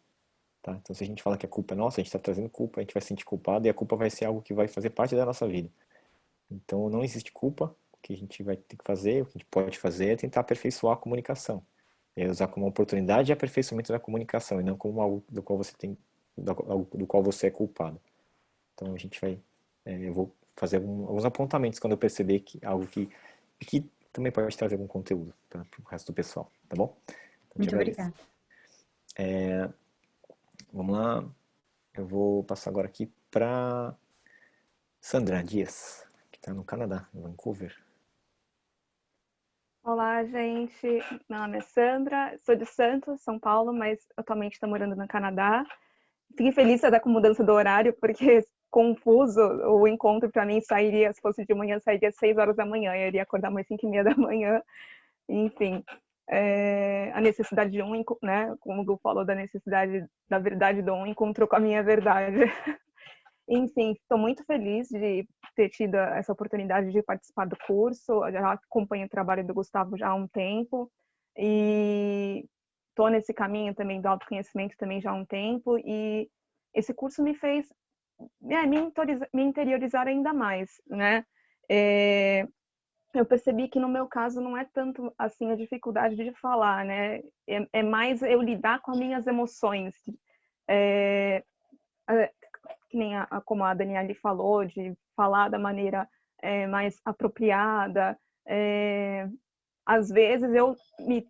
Tá? Então, se a gente fala que a culpa é nossa, a gente está trazendo culpa, a gente vai se sentir culpado e a culpa vai ser algo que vai fazer parte da nossa vida. Então, não existe culpa. O que a gente vai ter que fazer, o que a gente pode fazer é tentar aperfeiçoar a comunicação. É usar como uma oportunidade de aperfeiçoamento da comunicação e não como algo do qual você é culpado. Então, eu vou fazer alguns apontamentos quando eu perceber que algo que também pode trazer algum conteúdo para o resto do pessoal, tá bom? Então, Muito obrigada. Vamos lá. Eu vou passar agora aqui para Sandra Dias, que está no Canadá, em Vancouver. Olá, gente. Meu nome é Sandra, sou de Santos, São Paulo, mas atualmente estou morando no Canadá. Fiquei feliz até com a mudança do horário, porque confuso o encontro para mim sairia, se fosse de manhã, sairia às 6 horas da manhã, eu iria acordar mais 5:30 da manhã. Enfim, a necessidade de né, como o Gu falou, da necessidade da verdade do encontrou com a minha verdade. Enfim, estou muito feliz de ter tido essa oportunidade de participar do curso. Eu já acompanho o trabalho do Gustavo já há um tempo e estou nesse caminho também do autoconhecimento também já há um tempo, e esse curso me fez me interiorizar ainda mais, né? Eu percebi que no meu caso não é tanto assim a dificuldade de falar, né? É mais eu lidar com as minhas emoções. Que nem como a Daniele falou, de falar da maneira mais apropriada. Às vezes eu me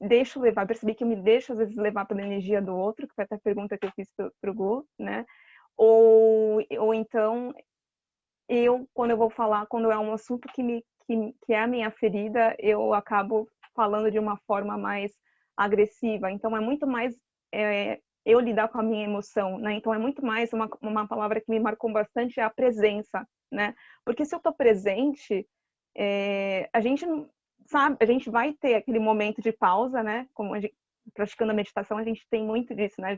deixo levar, percebi que eu me deixo às vezes levar pela energia do outro, que foi até a pergunta que eu fiz pro Gu, né? Ou então quando eu vou falar, quando é um assunto que é a minha ferida, eu acabo falando de uma forma mais agressiva. Então é muito mais eu lidar com a minha emoção, né? Então é muito mais uma palavra que me marcou bastante, é a presença, né? Porque se eu tô presente, a gente sabe, a gente vai ter aquele momento de pausa, né? Como a gente, praticando a meditação, a gente tem muito disso, né?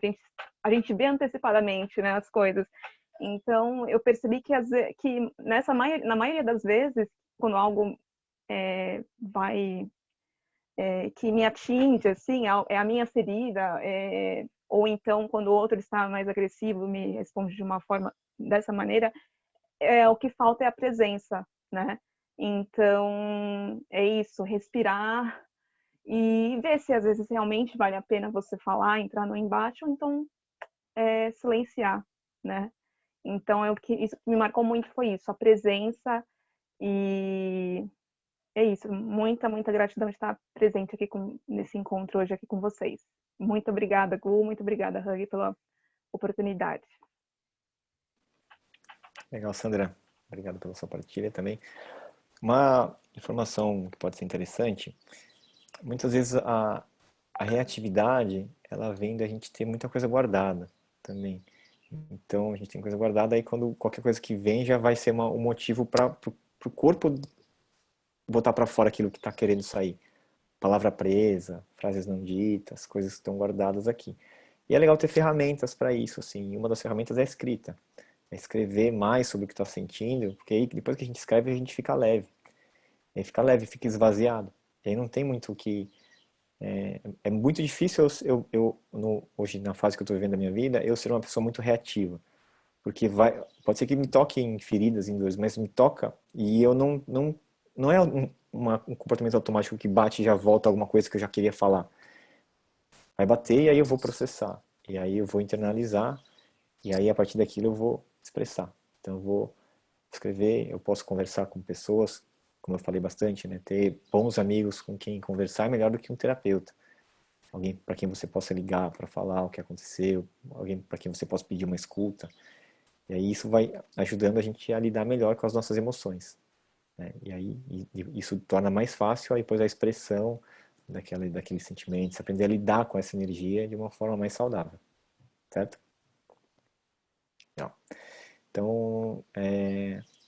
A gente vê antecipadamente, né, as coisas. Então eu percebi que na maioria das vezes, quando algo que me atinge, assim, é a minha ferida, ou então quando o outro está mais agressivo, me responde de uma forma dessa maneira, o que falta é a presença, né? Então é isso, respirar e ver se às vezes realmente vale a pena você falar, entrar no embate, ou então silenciar, né? Então isso que me marcou muito foi isso, a presença. E é isso, muita gratidão de estar presente aqui nesse encontro hoje aqui com vocês. Muito obrigada, Gu, muito obrigada, Hug, pela oportunidade. Legal, Sandra. Obrigado pela sua partilha também. Uma informação que pode ser interessante, muitas vezes a reatividade, ela vem da gente ter muita coisa guardada também. Então, a gente tem coisa guardada, aí quando qualquer coisa que vem já vai ser um motivo para o corpo botar para fora aquilo que está querendo sair. Palavra presa, frases não ditas, coisas que estão guardadas aqui. E é legal ter ferramentas para isso, assim. Uma das ferramentas é a escrita. É escrever mais sobre o que está sentindo, porque aí depois que a gente escreve, a gente fica leve. Aí fica leve, fica esvaziado. E aí não tem muito o que... É muito difícil hoje, na fase que eu estou vivendo da minha vida, eu ser uma pessoa muito reativa. Porque pode ser que me toque em feridas, em dores, mas me toca e eu não é um comportamento automático que bate e já volta alguma coisa que eu já queria falar. Vai bater e aí eu vou processar. E aí eu vou internalizar. E aí a partir daquilo eu vou expressar. Então eu vou escrever, eu posso conversar com pessoas como eu falei bastante, né? Ter bons amigos com quem conversar é melhor do que um terapeuta. Alguém para quem você possa ligar para falar o que aconteceu, alguém para quem você possa pedir uma escuta. E aí isso vai ajudando a gente a lidar melhor com as nossas emoções, né? E aí isso torna mais fácil aí, depois a expressão daqueles sentimentos, aprender a lidar com essa energia de uma forma mais saudável, certo? Não. Então,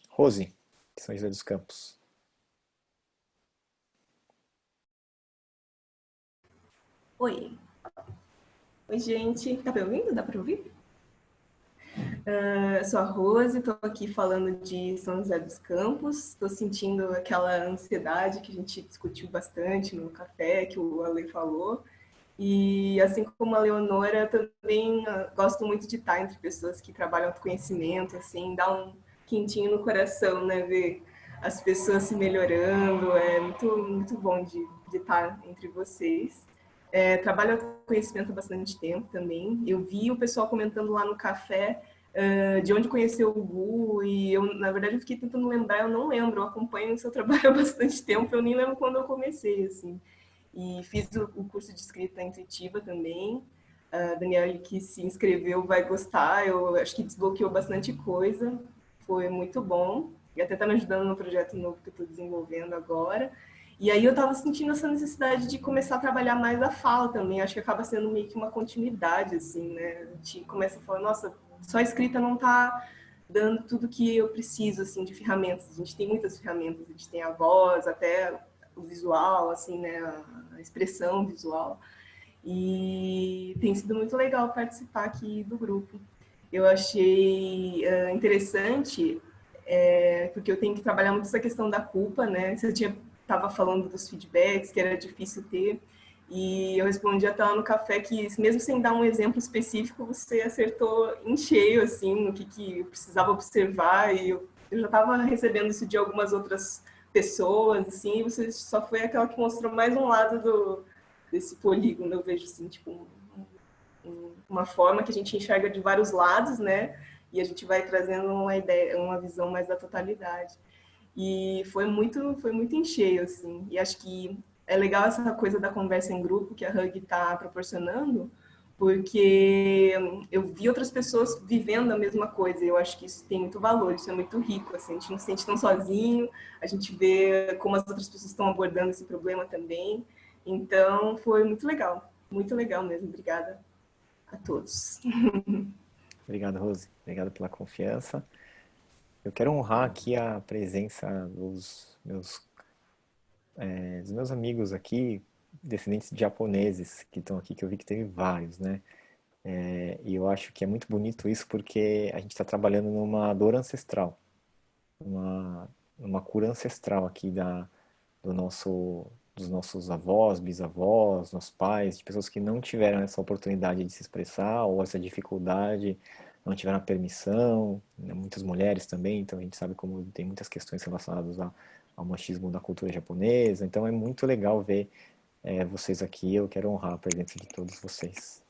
Rose, São José dos Campos. Oi. Oi, gente. Tá me ouvindo? Dá para ouvir? Eu sou a Rose, estou aqui falando de São José dos Campos. Estou sentindo aquela ansiedade que a gente discutiu bastante no café, que o Ale falou. E assim como a Leonora, também gosto muito de estar entre pessoas que trabalham autoconhecimento, assim, dá um quentinho no coração, né? Ver as pessoas se melhorando, é muito, muito bom de estar entre vocês. Trabalho autoconhecimento há bastante tempo também. Eu vi o pessoal comentando lá no café de onde conheceu o Gu, e eu, na verdade, eu fiquei tentando lembrar, eu não lembro, eu acompanho o seu trabalho há bastante tempo, eu nem lembro quando eu comecei, assim. E fiz o curso de escrita intuitiva também. A Daniela, que se inscreveu, vai gostar, eu acho que desbloqueou bastante coisa, foi muito bom, e até está me ajudando no projeto novo que eu estou desenvolvendo agora. E aí eu estava sentindo essa necessidade de começar a trabalhar mais a fala também. Acho que acaba sendo meio que uma continuidade, assim, né? A gente começa a falar, nossa, só a escrita não está dando tudo que eu preciso, assim, de ferramentas. A gente tem muitas ferramentas, a gente tem a voz, até o visual, assim, né? A expressão visual. E tem sido muito legal participar aqui do grupo. Eu achei interessante, porque eu tenho que trabalhar muito essa questão da culpa, né? Você estava falando dos feedbacks, que era difícil ter, e eu respondi até lá no café que, mesmo sem dar um exemplo específico, você acertou em cheio, assim, no que eu precisava observar, e eu já estava recebendo isso de algumas outras pessoas, assim, e você só foi aquela que mostrou mais um lado desse polígono, eu vejo, assim, tipo, uma forma que a gente enxerga de vários lados, né, e a gente vai trazendo uma ideia, uma visão mais da totalidade. E foi muito em cheio, assim. E acho que é legal essa coisa da conversa em grupo que a Hug está proporcionando, porque eu vi outras pessoas vivendo a mesma coisa. E eu acho que isso tem muito valor, isso é muito rico. Assim, a gente não se sente tão sozinho, a gente vê como as outras pessoas estão abordando esse problema também. Então, foi muito legal mesmo. Obrigada a todos. Obrigado, Rose. Obrigado pela confiança. Eu quero honrar aqui a presença dos meus amigos aqui, descendentes de japoneses que estão aqui, que eu vi que teve vários, né? E eu acho que é muito bonito isso porque a gente está trabalhando numa dor ancestral, numa cura ancestral aqui dos nossos avós, bisavós, nossos pais, de pessoas que não tiveram essa oportunidade de se expressar ou essa dificuldade, não tiveram a permissão, né? Muitas mulheres também, então a gente sabe como tem muitas questões relacionadas ao machismo da cultura japonesa, então é muito legal ver vocês aqui, eu quero honrar a presença de todos vocês.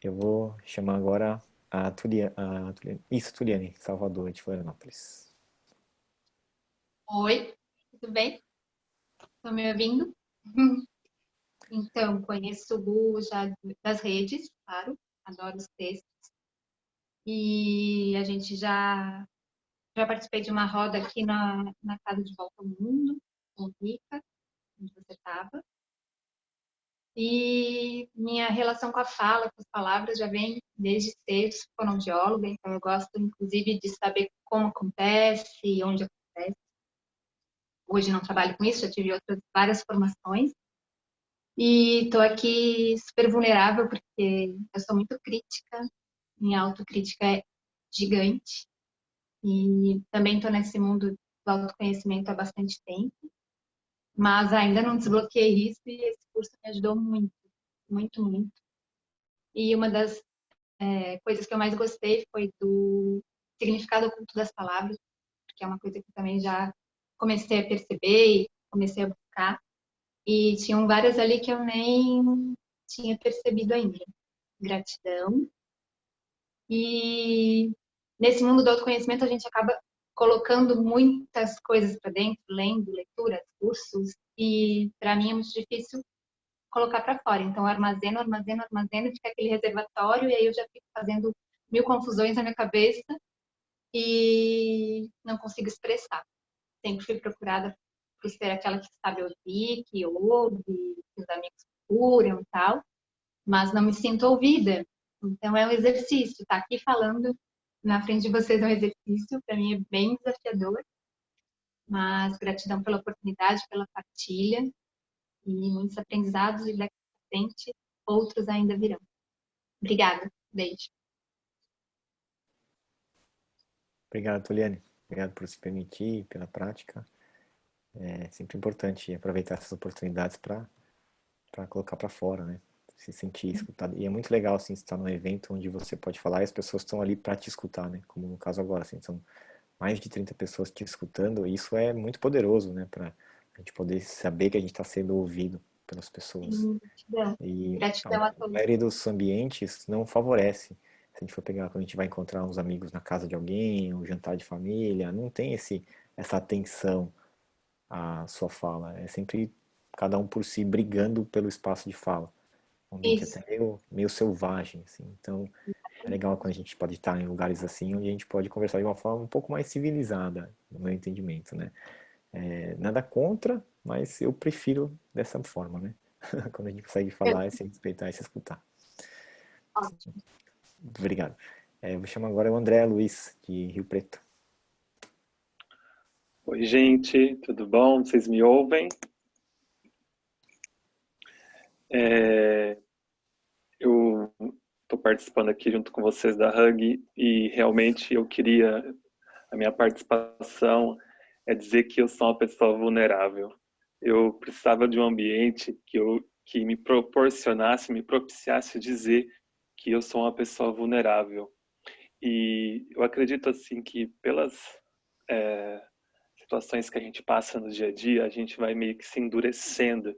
Eu vou chamar agora a Tuliane, Salvador, de Florianópolis. Oi, tudo bem? Estão me ouvindo? Então, conheço o Gu já das redes, claro, adoro os textos. E a gente já participei de uma roda aqui na Casa de Volta ao Mundo, com Rica, onde você estava. E minha relação com a fala, com as palavras, já vem desde cedo, sou fonoaudióloga, então eu gosto, inclusive, de saber como acontece, onde acontece. Hoje não trabalho com isso, já tive várias formações. E estou aqui super vulnerável, porque eu sou muito crítica, minha autocrítica é gigante. E também estou nesse mundo do autoconhecimento há bastante tempo. Mas ainda não desbloqueei isso e esse curso me ajudou muito, muito, muito. E uma das coisas que eu mais gostei foi do significado oculto das palavras, porque é uma coisa que eu também já comecei a perceber e comecei a buscar. E tinham várias ali que eu nem tinha percebido ainda. Gratidão. E nesse mundo do autoconhecimento a gente acaba colocando muitas coisas para dentro, lendo, leituras, cursos, e para mim é muito difícil colocar para fora. Então, eu armazeno, armazeno, armazeno, fica aquele reservatório, e aí eu já fico fazendo mil confusões na minha cabeça e não consigo expressar. Sempre fui procurada por ser aquela que sabe ouvir, que ouve, que os amigos procuram e tal, mas não me sinto ouvida. Então, é um exercício. Estar aqui falando na frente de vocês é um exercício, para mim é bem desafiador, mas gratidão pela oportunidade, pela partilha, e muitos aprendizados, e daqui para frente outros ainda virão. Obrigada. Beijo. Obrigado, Tuliane. Obrigado por se permitir, pela prática. É sempre importante aproveitar essas oportunidades para colocar para fora, né? Se sentir escutado. E é muito legal, assim, estar num evento onde você pode falar e as pessoas estão ali para te escutar, né? Como no caso agora, assim, são mais de 30 pessoas te escutando, e isso é muito poderoso, né? Para a gente poder saber que a gente está sendo ouvido pelas pessoas. Gratidão. E Gratidão a a todos. maioria dos ambientes não favorece. Se a gente for pegar, quando a gente vai encontrar uns amigos na casa de alguém, um jantar de família, não tem essa atenção à sua fala. É sempre cada um por si brigando pelo espaço de fala. Um ambiente Isso. até meio selvagem, assim. Então, é legal quando a gente pode estar em lugares assim, onde a gente pode conversar de uma forma um pouco mais civilizada, no meu entendimento, né? Nada contra, mas eu prefiro dessa forma, né? Quando a gente consegue falar, se respeitar e se escutar. Ótimo. Obrigado. Eu vou chamar agora o André Luiz, de Rio Preto. Oi, gente, tudo bom? Vocês me ouvem? Eu estou participando aqui junto com vocês da Hug e realmente a minha participação é dizer que eu sou uma pessoa vulnerável. Eu precisava de um ambiente que me proporcionasse, me propiciasse dizer que eu sou uma pessoa vulnerável. E eu acredito assim que pelas situações que a gente passa no dia a dia, a gente vai meio que se endurecendo.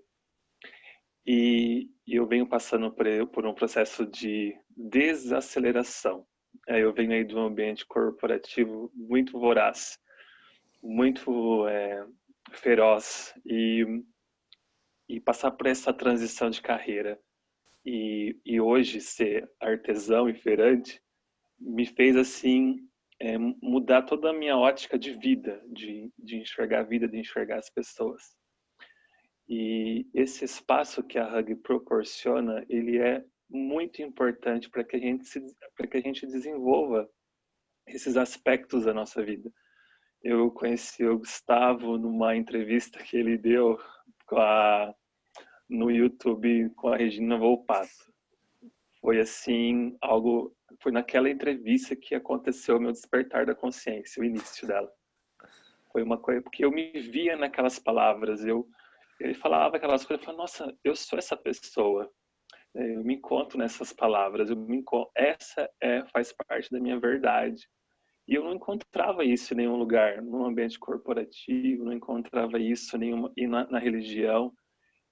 E eu venho passando por um processo de desaceleração. Eu venho aí de um ambiente corporativo muito voraz, muito feroz, e passar por essa transição de carreira. E hoje ser artesão e feirante me fez assim mudar toda a minha ótica de vida, de enxergar a vida, de enxergar as pessoas. E esse espaço que a Hug proporciona, ele é muito importante para que a gente desenvolva esses aspectos da nossa vida. Eu conheci o Gustavo numa entrevista que ele deu no YouTube com a Regina Volpato. Foi assim, foi naquela entrevista que aconteceu o meu despertar da consciência, o início dela. Foi uma coisa, porque eu me via naquelas palavras, ele falava aquelas coisas, eu falava, nossa, eu sou essa pessoa, eu me encontro nessas palavras, faz parte da minha verdade. E eu não encontrava isso em nenhum lugar, num ambiente corporativo, não encontrava isso na religião.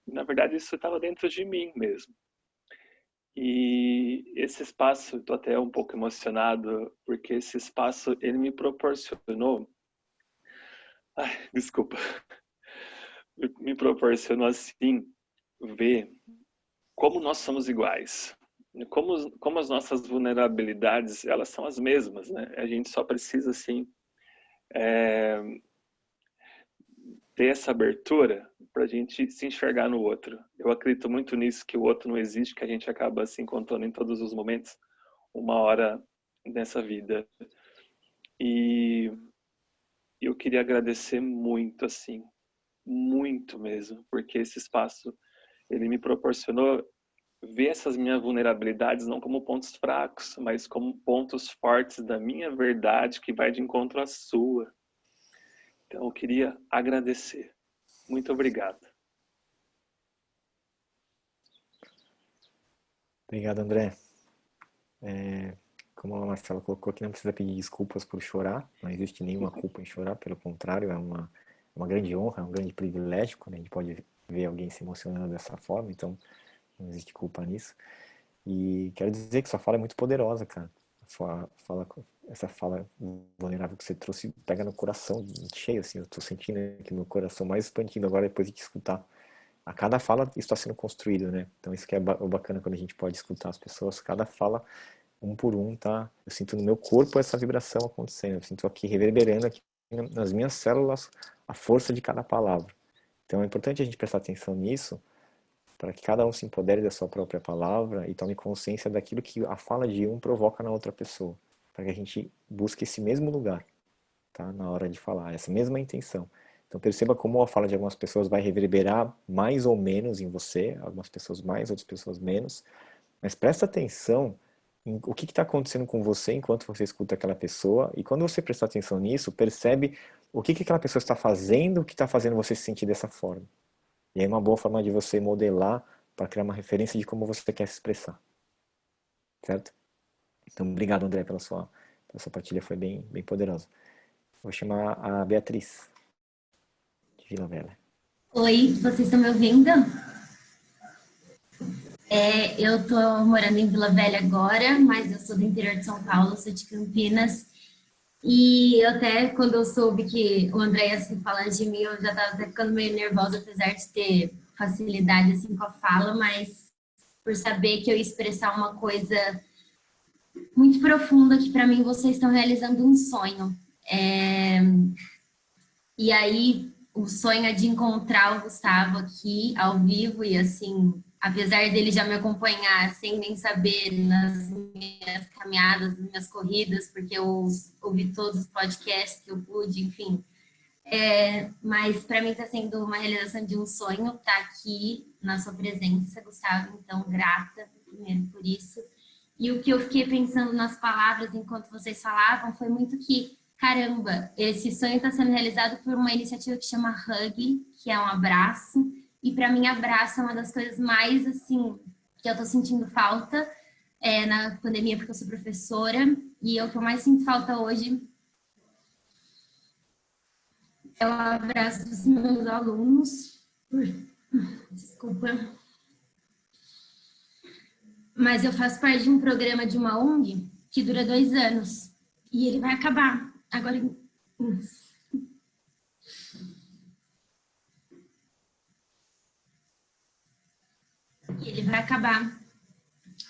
E, na verdade, isso estava dentro de mim mesmo. E esse espaço, estou até um pouco emocionado, porque esse espaço, ele me proporcionou... desculpa. Me proporcionou, assim, ver como nós somos iguais. Como as nossas vulnerabilidades, elas são as mesmas, né? A gente só precisa, assim, ter essa abertura para a gente se enxergar no outro. Eu acredito muito nisso, que o outro não existe, que a gente acaba se encontrando em todos os momentos, uma hora nessa vida. E eu queria agradecer muito, assim, muito mesmo, porque esse espaço, ele me proporcionou ver essas minhas vulnerabilidades não como pontos fracos, mas como pontos fortes da minha verdade que vai de encontro à sua. Então, eu queria agradecer. Muito obrigado. Obrigado, André. Como a Marcela colocou aqui, não precisa pedir desculpas por chorar, não existe nenhuma culpa em chorar, pelo contrário, é uma grande honra, é um grande privilégio quando a gente pode ver alguém se emocionando dessa forma, então não existe culpa nisso. E quero dizer que sua fala é muito poderosa, cara. essa fala vulnerável que você trouxe pega no coração cheio, assim, eu tô sentindo aqui meu coração mais expandido agora depois de te escutar. A cada fala isso está sendo construído, né? Então isso que é o bacana quando a gente pode escutar as pessoas, cada fala, um por um, tá? Eu sinto no meu corpo essa vibração acontecendo, eu sinto aqui reverberando aqui nas minhas células a força de cada palavra. Então é importante a gente prestar atenção nisso, para que cada um se empodere da sua própria palavra e tome consciência daquilo que a fala de um provoca na outra pessoa, para que a gente busque esse mesmo lugar, tá? Na hora de falar, essa mesma intenção. Então perceba como a fala de algumas pessoas vai reverberar mais ou menos em você, algumas pessoas mais, outras pessoas menos, mas presta atenção em o que está acontecendo com você enquanto você escuta aquela pessoa, e quando você prestar atenção nisso, percebe o que aquela pessoa está fazendo, que está fazendo você se sentir dessa forma. E aí é uma boa forma de você modelar para criar uma referência de como você quer se expressar. Certo? Então, obrigado, André, pela sua partilha, foi bem poderosa. Vou chamar a Beatriz, de Vila Velha. Oi, vocês estão me ouvindo? Eu tô morando em Vila Velha agora, mas eu sou do interior de São Paulo, sou de Campinas. E eu até, quando eu soube que o André ia assim, falar de mim, eu já estava até ficando meio nervosa, apesar de ter facilidade assim, com a fala, mas por saber que eu ia expressar uma coisa muito profunda, que para mim vocês estão realizando um sonho. E aí, o sonho é de encontrar o Gustavo aqui, ao vivo, e assim, apesar dele já me acompanhar sem nem saber nas minhas caminhadas, nas minhas corridas, porque eu ouvi todos os podcasts que eu pude, enfim. Mas para mim está sendo uma realização de um sonho estar aqui na sua presença, Gustavo, então grata primeiro por isso. E o que eu fiquei pensando nas palavras enquanto vocês falavam foi muito que, caramba, esse sonho está sendo realizado por uma iniciativa que chama Hug, que é um abraço. E para mim, abraço é uma das coisas mais, assim, que eu tô sentindo falta na pandemia, porque eu sou professora. E o que eu mais sinto falta hoje é o abraço dos meus alunos. Desculpa. Mas eu faço parte de um programa de uma ONG que dura 2 anos. E ele vai acabar agora. Ele vai acabar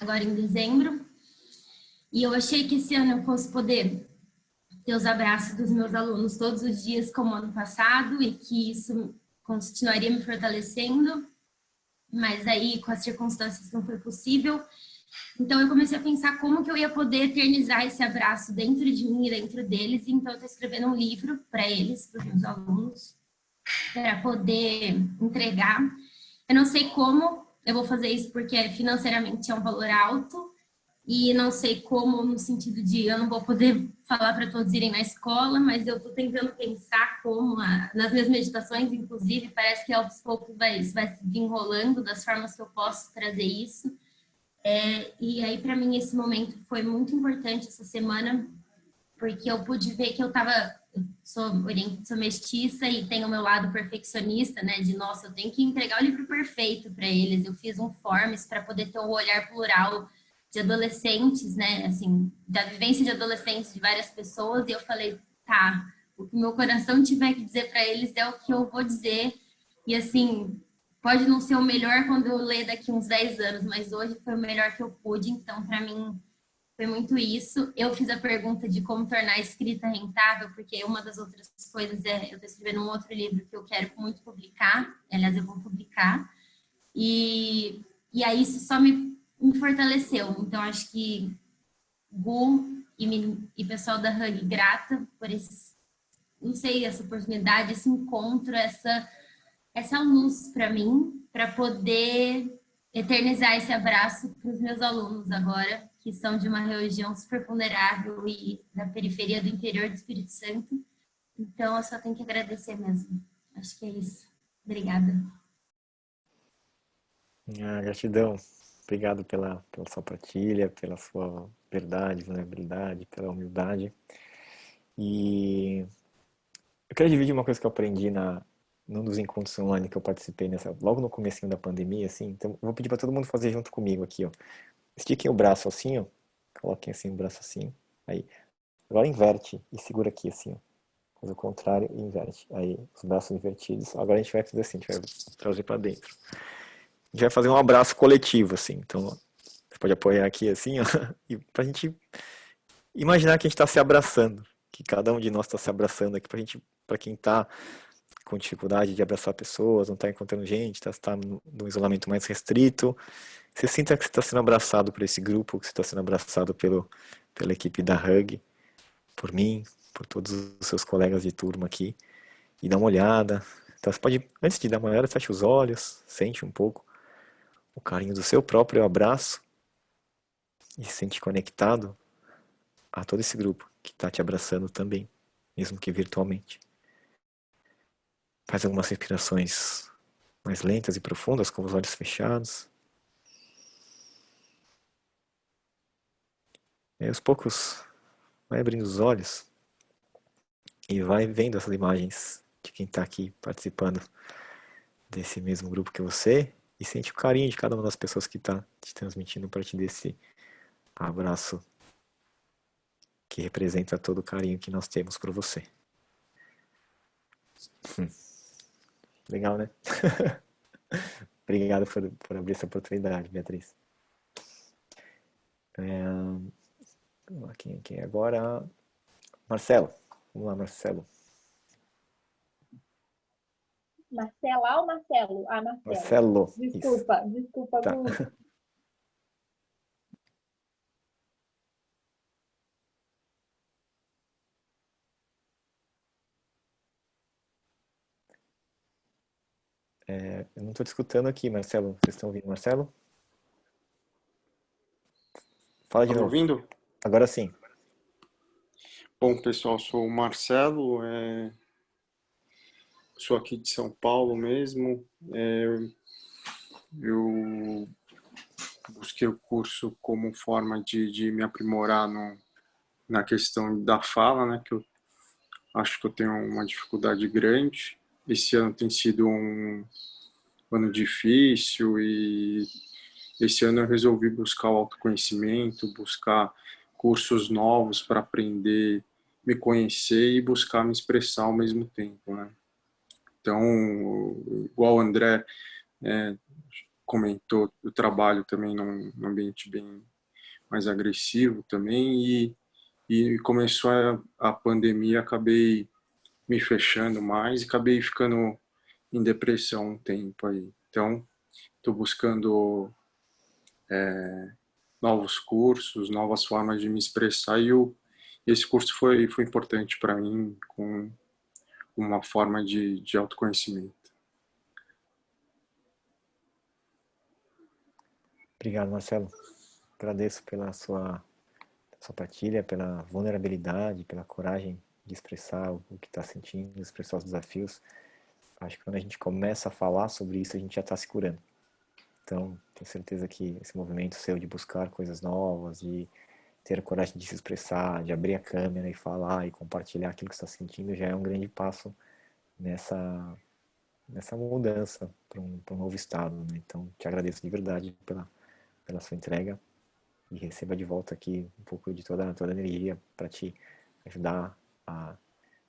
agora em dezembro. E eu achei que esse ano eu fosse poder ter os abraços dos meus alunos todos os dias, como ano passado, e que isso continuaria me fortalecendo. Mas aí, com as circunstâncias, não foi possível. Então, eu comecei a pensar como que eu ia poder eternizar esse abraço dentro de mim e dentro deles. Então, eu estou escrevendo um livro para eles, para os meus alunos, para poder entregar. Eu não sei como eu vou fazer isso, porque financeiramente é um valor alto. E não sei como, no sentido de eu não vou poder falar para todos irem na escola, mas eu estou tentando pensar como, nas minhas meditações, inclusive, parece que aos poucos vai se desenrolando das formas que eu posso trazer isso. E aí, para mim, esse momento foi muito importante essa semana, porque eu pude ver que eu sou mestiça e tenho o meu lado perfeccionista, né? De, nossa, eu tenho que entregar o livro perfeito para eles. Eu fiz um forms para poder ter um olhar plural de adolescentes, né, assim, da vivência de adolescentes de várias pessoas, e eu falei, tá, o que meu coração tiver que dizer para eles é o que eu vou dizer, e assim, pode não ser o melhor quando eu ler daqui uns 10 anos, mas hoje foi o melhor que eu pude, então para mim foi muito isso. Eu fiz a pergunta de como tornar a escrita rentável, porque uma das outras coisas eu estou escrevendo um outro livro que eu quero muito publicar, aliás, eu vou publicar, e aí isso só me fortaleceu. Então, acho que Gu e pessoal da Hug, grata por essa oportunidade, esse encontro, essa luz para mim, para poder eternizar esse abraço para os meus alunos agora, que são de uma região super vulnerável e da periferia do interior do Espírito Santo. Então, eu só tenho que agradecer mesmo. Acho que é isso. Obrigada. Gratidão. Obrigado pela sua partilha, pela sua verdade, vulnerabilidade, pela humildade. E eu quero dividir uma coisa que eu aprendi num dos encontros online que eu participei logo no comecinho da pandemia, assim. Então, eu vou pedir para todo mundo fazer junto comigo aqui, ó. Estiquem o braço assim, ó, Coloquem assim o braço assim. Aí. Agora inverte e segura aqui assim, ó. Faz o contrário e inverte. Aí, os braços invertidos. Agora a gente vai fazer assim, a gente vai trazer para dentro. A gente vai fazer um abraço coletivo, assim. Então, você pode apoiar aqui assim, ó. E pra gente imaginar que a gente está se abraçando. Que cada um de nós está se abraçando aqui para quem está com dificuldade de abraçar pessoas, não está encontrando gente, está num isolamento mais restrito. Você sinta que você está sendo abraçado por esse grupo, que você está sendo abraçado pela equipe da Hug, por mim, por todos os seus colegas de turma aqui. E dá uma olhada. Então você pode, antes de dar uma olhada, fecha os olhos, sente um pouco o carinho do seu próprio abraço e se sente conectado a todo esse grupo que está te abraçando também, mesmo que virtualmente. Faz algumas respirações mais lentas e profundas, com os olhos fechados. E aos poucos, vai abrindo os olhos e vai vendo essas imagens de quem está aqui participando desse mesmo grupo que você e sente o carinho de cada uma das pessoas que está te transmitindo a partir desse abraço que representa todo o carinho que nós temos por você. Legal, né? Obrigado por abrir essa oportunidade, Beatriz. Quem é agora? Marcelo. Vamos lá, Marcelo. Marcela ou Marcelo? Ah, Marcelo. Marcelo. Desculpa, isso. Desculpa, tá. Eu não estou te escutando aqui, Marcelo. Vocês estão ouvindo, Marcelo? Fala de Tá me novo. ouvindo? Agora sim. Bom, pessoal, sou o Marcelo, sou aqui de São Paulo mesmo. Eu busquei o curso como forma de me aprimorar na questão da fala, né, que eu acho que eu tenho uma dificuldade grande. Esse ano tem sido um ano difícil e esse ano eu resolvi buscar o autoconhecimento, buscar cursos novos para aprender, me conhecer e buscar me expressar ao mesmo tempo, né? Então, igual o André comentou, eu trabalho também num ambiente bem mais agressivo também e começou a pandemia, acabei me fechando mais e acabei ficando em depressão um tempo aí. Então, estou buscando novos cursos, novas formas de me expressar e esse curso foi importante para mim com uma forma de autoconhecimento. Obrigado, Marcelo. Agradeço pela sua partilha, pela vulnerabilidade, pela coragem de expressar o que está sentindo, expressar os desafios. Acho que quando a gente começa a falar sobre isso, a gente já está se curando. Então, tenho certeza que esse movimento seu de buscar coisas novas, de ter a coragem de se expressar, de abrir a câmera e falar e compartilhar aquilo que você está sentindo, já é um grande passo nessa mudança para um novo estado, né? Então, te agradeço de verdade pela sua entrega e receba de volta aqui um pouco de toda a energia para te ajudar a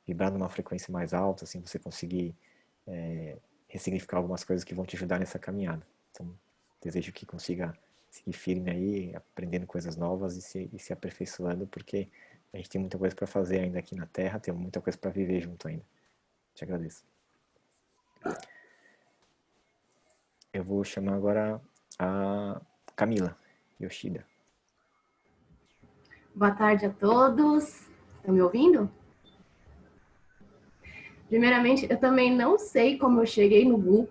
vibrar numa frequência mais alta, assim você conseguir ressignificar algumas coisas que vão te ajudar nessa caminhada. Então, desejo que consiga seguir firme aí, aprendendo coisas novas e se aperfeiçoando, porque a gente tem muita coisa para fazer ainda aqui na Terra, tem muita coisa para viver junto ainda. Te agradeço. Eu vou chamar agora a Camila Yoshida. Boa tarde a todos. Estão me ouvindo? Primeiramente, eu também não sei como eu cheguei no Gu.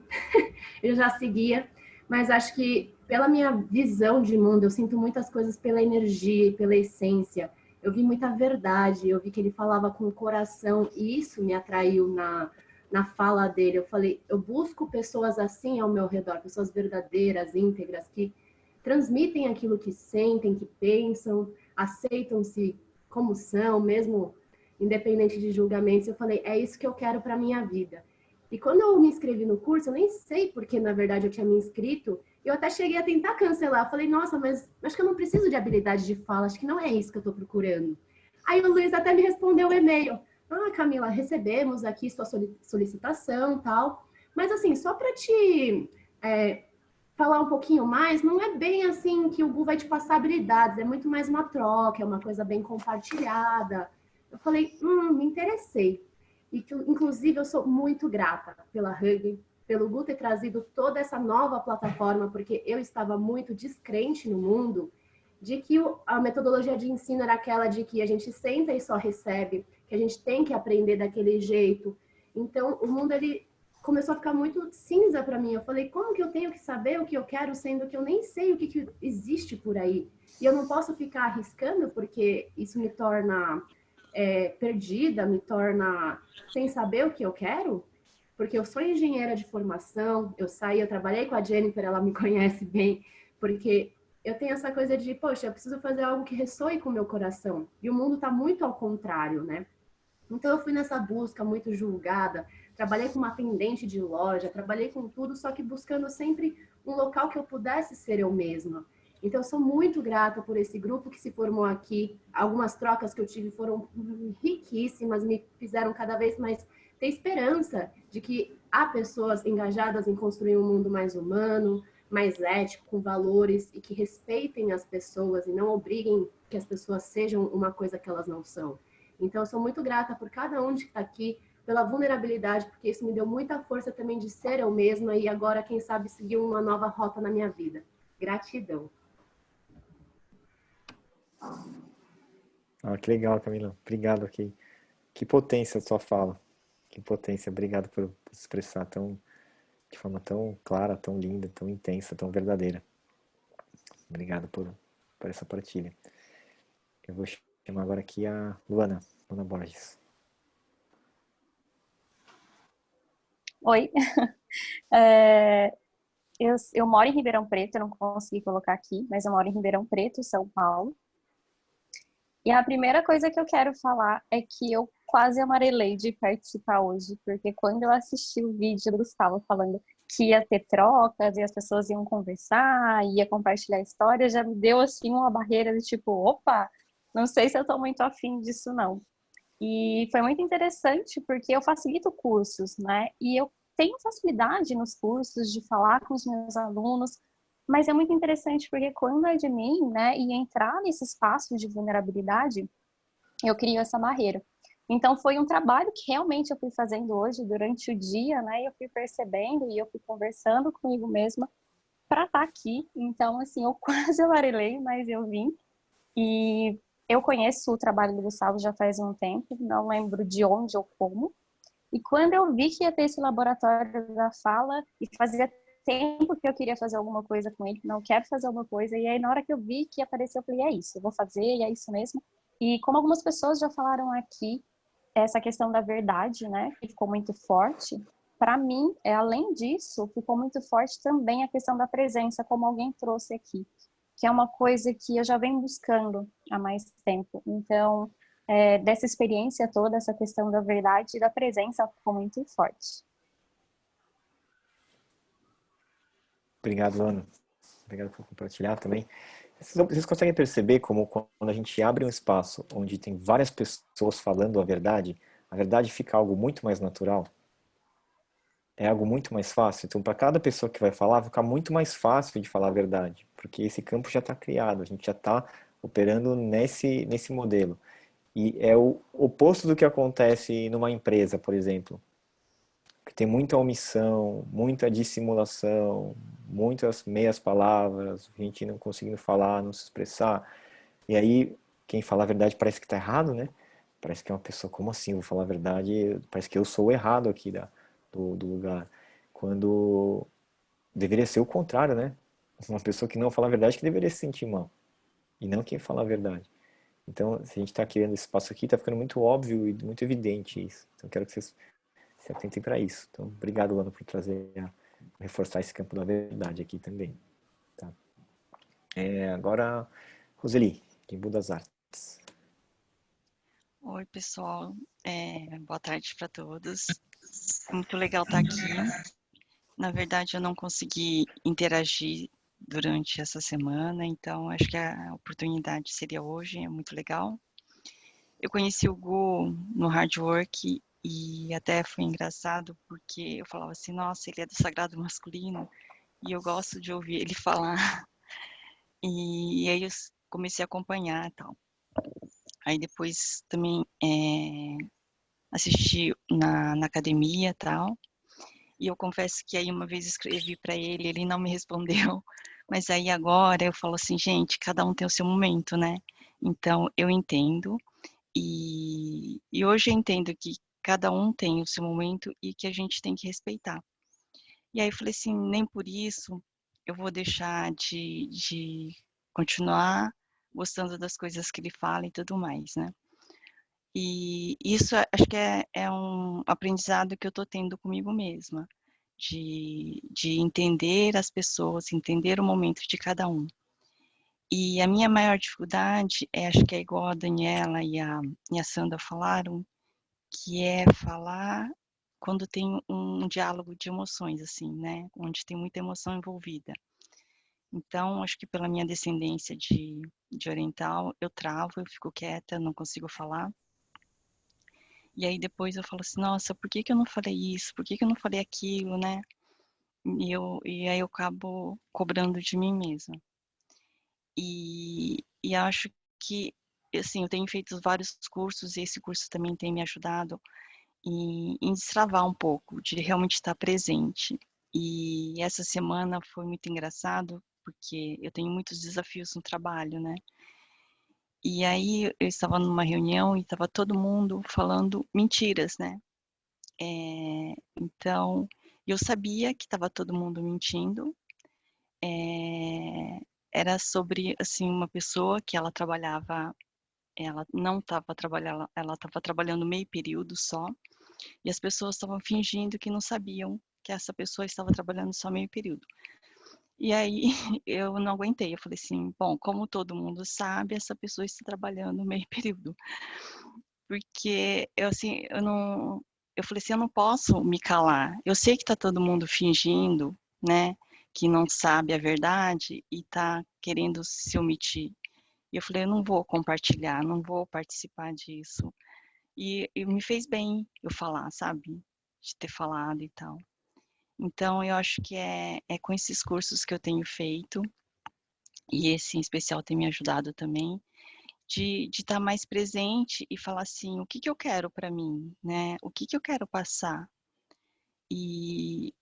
Eu já seguia, mas acho que pela minha visão de mundo, eu sinto muitas coisas pela energia e pela essência. Eu vi muita verdade, eu vi que ele falava com o coração e isso me atraiu na fala dele. Eu falei, eu busco pessoas assim ao meu redor, pessoas verdadeiras, íntegras, que transmitem aquilo que sentem, que pensam, aceitam-se como são, mesmo independente de julgamentos. Eu falei, é isso que eu quero para minha vida. E quando eu me inscrevi no curso, eu nem sei porque, na verdade, eu tinha me inscrito, Eu até cheguei a tentar cancelar. Falei, nossa, mas acho que eu não preciso de habilidade de fala, acho que não é isso que eu estou procurando. Aí o Luiz até me respondeu o e-mail. Ah, Camila, recebemos aqui sua solicitação e tal. Mas assim, só para te falar um pouquinho mais, não é bem assim que o Gu vai te passar habilidades, é muito mais uma troca, é uma coisa bem compartilhada. Eu falei, me interessei. E que, inclusive, eu sou muito grata pela Hug, pelo Gu ter trazido toda essa nova plataforma, porque eu estava muito descrente no mundo de que a metodologia de ensino era aquela de que a gente senta e só recebe, que a gente tem que aprender daquele jeito. Então, o mundo, ele começou a ficar muito cinza para mim. Eu falei, como que eu tenho que saber o que eu quero, sendo que eu nem sei o que existe por aí? E eu não posso ficar arriscando, porque isso me torna perdida, me torna sem saber o que eu quero, porque eu sou engenheira de formação, eu trabalhei com a Jennifer, ela me conhece bem, porque eu tenho essa coisa de, poxa, eu preciso fazer algo que ressoe com o meu coração. E o mundo está muito ao contrário, né? Então eu fui nessa busca muito julgada, trabalhei com uma atendente de loja, trabalhei com tudo, só que buscando sempre um local que eu pudesse ser eu mesma. Então eu sou muito grata por esse grupo que se formou aqui. Algumas trocas que eu tive foram riquíssimas, me fizeram cada vez mais ter esperança de que há pessoas engajadas em construir um mundo mais humano, mais ético, com valores e que respeitem as pessoas e não obriguem que as pessoas sejam uma coisa que elas não são. Então, eu sou muito grata por cada um que está aqui, pela vulnerabilidade, porque isso me deu muita força também de ser eu mesma e agora, quem sabe, seguir uma nova rota na minha vida. Gratidão. Que legal, Camila. Obrigado aqui. Que potência a sua fala. Que potência. Obrigado por se expressar de forma tão clara, tão linda, tão intensa, tão verdadeira. Obrigado por essa partilha. Eu vou chamar agora aqui a Luana Borges. Oi, eu moro em Ribeirão Preto, eu não consegui colocar aqui, mas eu moro em Ribeirão Preto, São Paulo. E a primeira coisa que eu quero falar é que eu quase amarelei de participar hoje, porque quando eu assisti o vídeo do Gustavo falando que ia ter trocas e as pessoas iam conversar, ia compartilhar histórias, já me deu assim uma barreira de tipo, opa, não sei se eu tô muito afim disso não. E foi muito interessante porque eu facilito cursos, né? E eu tenho facilidade nos cursos de falar com os meus alunos, mas é muito interessante porque quando é de mim, né, e entrar nesse espaço de vulnerabilidade, eu crio essa barreira. Então foi um trabalho que realmente eu fui fazendo hoje durante o dia, né? E eu fui percebendo e eu fui conversando comigo mesma para estar aqui. Então, assim, eu quase amarelei, mas eu vim. E eu conheço o trabalho do Gustavo já faz um tempo, não lembro de onde ou como. E quando eu vi que ia ter esse laboratório da fala, e fazia tempo que eu queria fazer alguma coisa com ele, não quero fazer alguma coisa, e aí na hora que eu vi que apareceu, eu falei, é isso, eu vou fazer, e é isso mesmo. E como algumas pessoas já falaram aqui, essa questão da verdade, né, que ficou muito forte, para mim, além disso, ficou muito forte também a questão da presença, como alguém trouxe aqui, que é uma coisa que eu já venho buscando há mais tempo. Então, dessa experiência toda, essa questão da verdade e da presença ficou muito forte. Obrigado, Luana. Obrigado por compartilhar também. Vocês conseguem perceber como quando a gente abre um espaço onde tem várias pessoas falando a verdade fica algo muito mais natural? É algo muito mais fácil. Então, para cada pessoa que vai falar, fica muito mais fácil de falar a verdade, porque esse campo já está criado, a gente já está operando nesse modelo. E é o oposto do que acontece numa empresa, por exemplo, que tem muita omissão, muita dissimulação, muitas meias palavras, a gente não conseguindo falar, não se expressar. E aí, quem fala a verdade parece que está errado, né? Parece que é uma pessoa, como assim, vou falar a verdade? Parece que eu sou o errado aqui do lugar. Quando deveria ser o contrário, né? Uma pessoa que não fala a verdade que deveria se sentir mal. E não quem fala a verdade. Então, se a gente está criando esse espaço aqui, está ficando muito óbvio e muito evidente isso. Então, quero que vocês se atentem para isso. Então, obrigado, Ana, por reforçar esse campo da verdade aqui também. Tá? Agora, Roseli, de Budas Artes. Oi, pessoal. Boa tarde para todos. É muito legal estar aqui. Na verdade, eu não consegui interagir durante essa semana, então acho que a oportunidade seria hoje, é muito legal. Eu conheci o Gu no Hard Work e até foi engraçado porque eu falava assim, nossa, ele é do sagrado masculino e eu gosto de ouvir ele falar. E aí eu comecei a acompanhar e tal. Aí depois também assisti na academia e tal. E eu confesso que aí uma vez escrevi para ele, ele não me respondeu. Mas aí agora eu falo assim, gente, cada um tem o seu momento, né? Então eu entendo. E hoje eu entendo que cada um tem o seu momento e que a gente tem que respeitar. E aí eu falei assim, nem por isso eu vou deixar de continuar gostando das coisas que ele fala e tudo mais, né? E isso acho que é um aprendizado que eu estou tendo comigo mesma, de entender as pessoas, entender o momento de cada um. E a minha maior dificuldade acho que é igual a Daniela e a Sandra falaram, que é falar quando tem um diálogo de emoções, assim, né? Onde tem muita emoção envolvida. Então, acho que pela minha descendência de oriental, eu travo, eu fico quieta, não consigo falar. E aí depois eu falo assim, nossa, por que que eu não falei isso? Por que que eu não falei aquilo, né? E aí eu acabo cobrando de mim mesma. E acho que, assim, eu tenho feito vários cursos e esse curso também tem me ajudado em destravar um pouco, de realmente estar presente. E essa semana foi muito engraçado, porque eu tenho muitos desafios no trabalho, né? E aí eu estava numa reunião e estava todo mundo falando mentiras, né? Então, eu sabia que estava todo mundo mentindo. Era sobre, assim, uma pessoa que ela trabalhava, ela não estava trabalhando, ela estava trabalhando meio período só, e as pessoas estavam fingindo que não sabiam que essa pessoa estava trabalhando só meio período. E aí eu não aguentei, eu falei assim, bom, como todo mundo sabe, essa pessoa está trabalhando meio período. Porque eu assim, eu falei assim, eu não posso me calar. Eu sei que está todo mundo fingindo, né, que não sabe a verdade e está querendo se omitir. E eu falei, eu não vou compartilhar, não vou participar disso. E me fez bem eu falar, sabe? De ter falado e tal. Então, eu acho que é com esses cursos que eu tenho feito, e esse em especial tem me ajudado também, de estar mais presente e falar assim, o que que eu quero para mim, né? O que que eu quero passar? E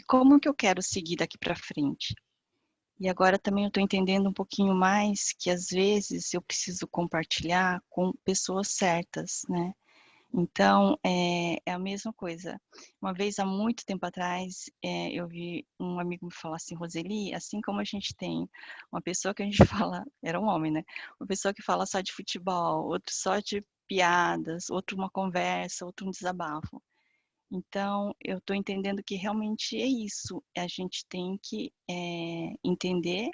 como que eu quero seguir daqui para frente? E agora também eu estou entendendo um pouquinho mais que às vezes eu preciso compartilhar com pessoas certas, né? Então, é a mesma coisa. Uma vez, há muito tempo atrás, eu vi um amigo me falar assim, Roseli, assim como a gente tem uma pessoa que a gente fala, era um homem, né? Uma pessoa que fala só de futebol, outro só de piadas, outro uma conversa, outro um desabafo. Então, eu estou entendendo que realmente é isso. A gente tem que entender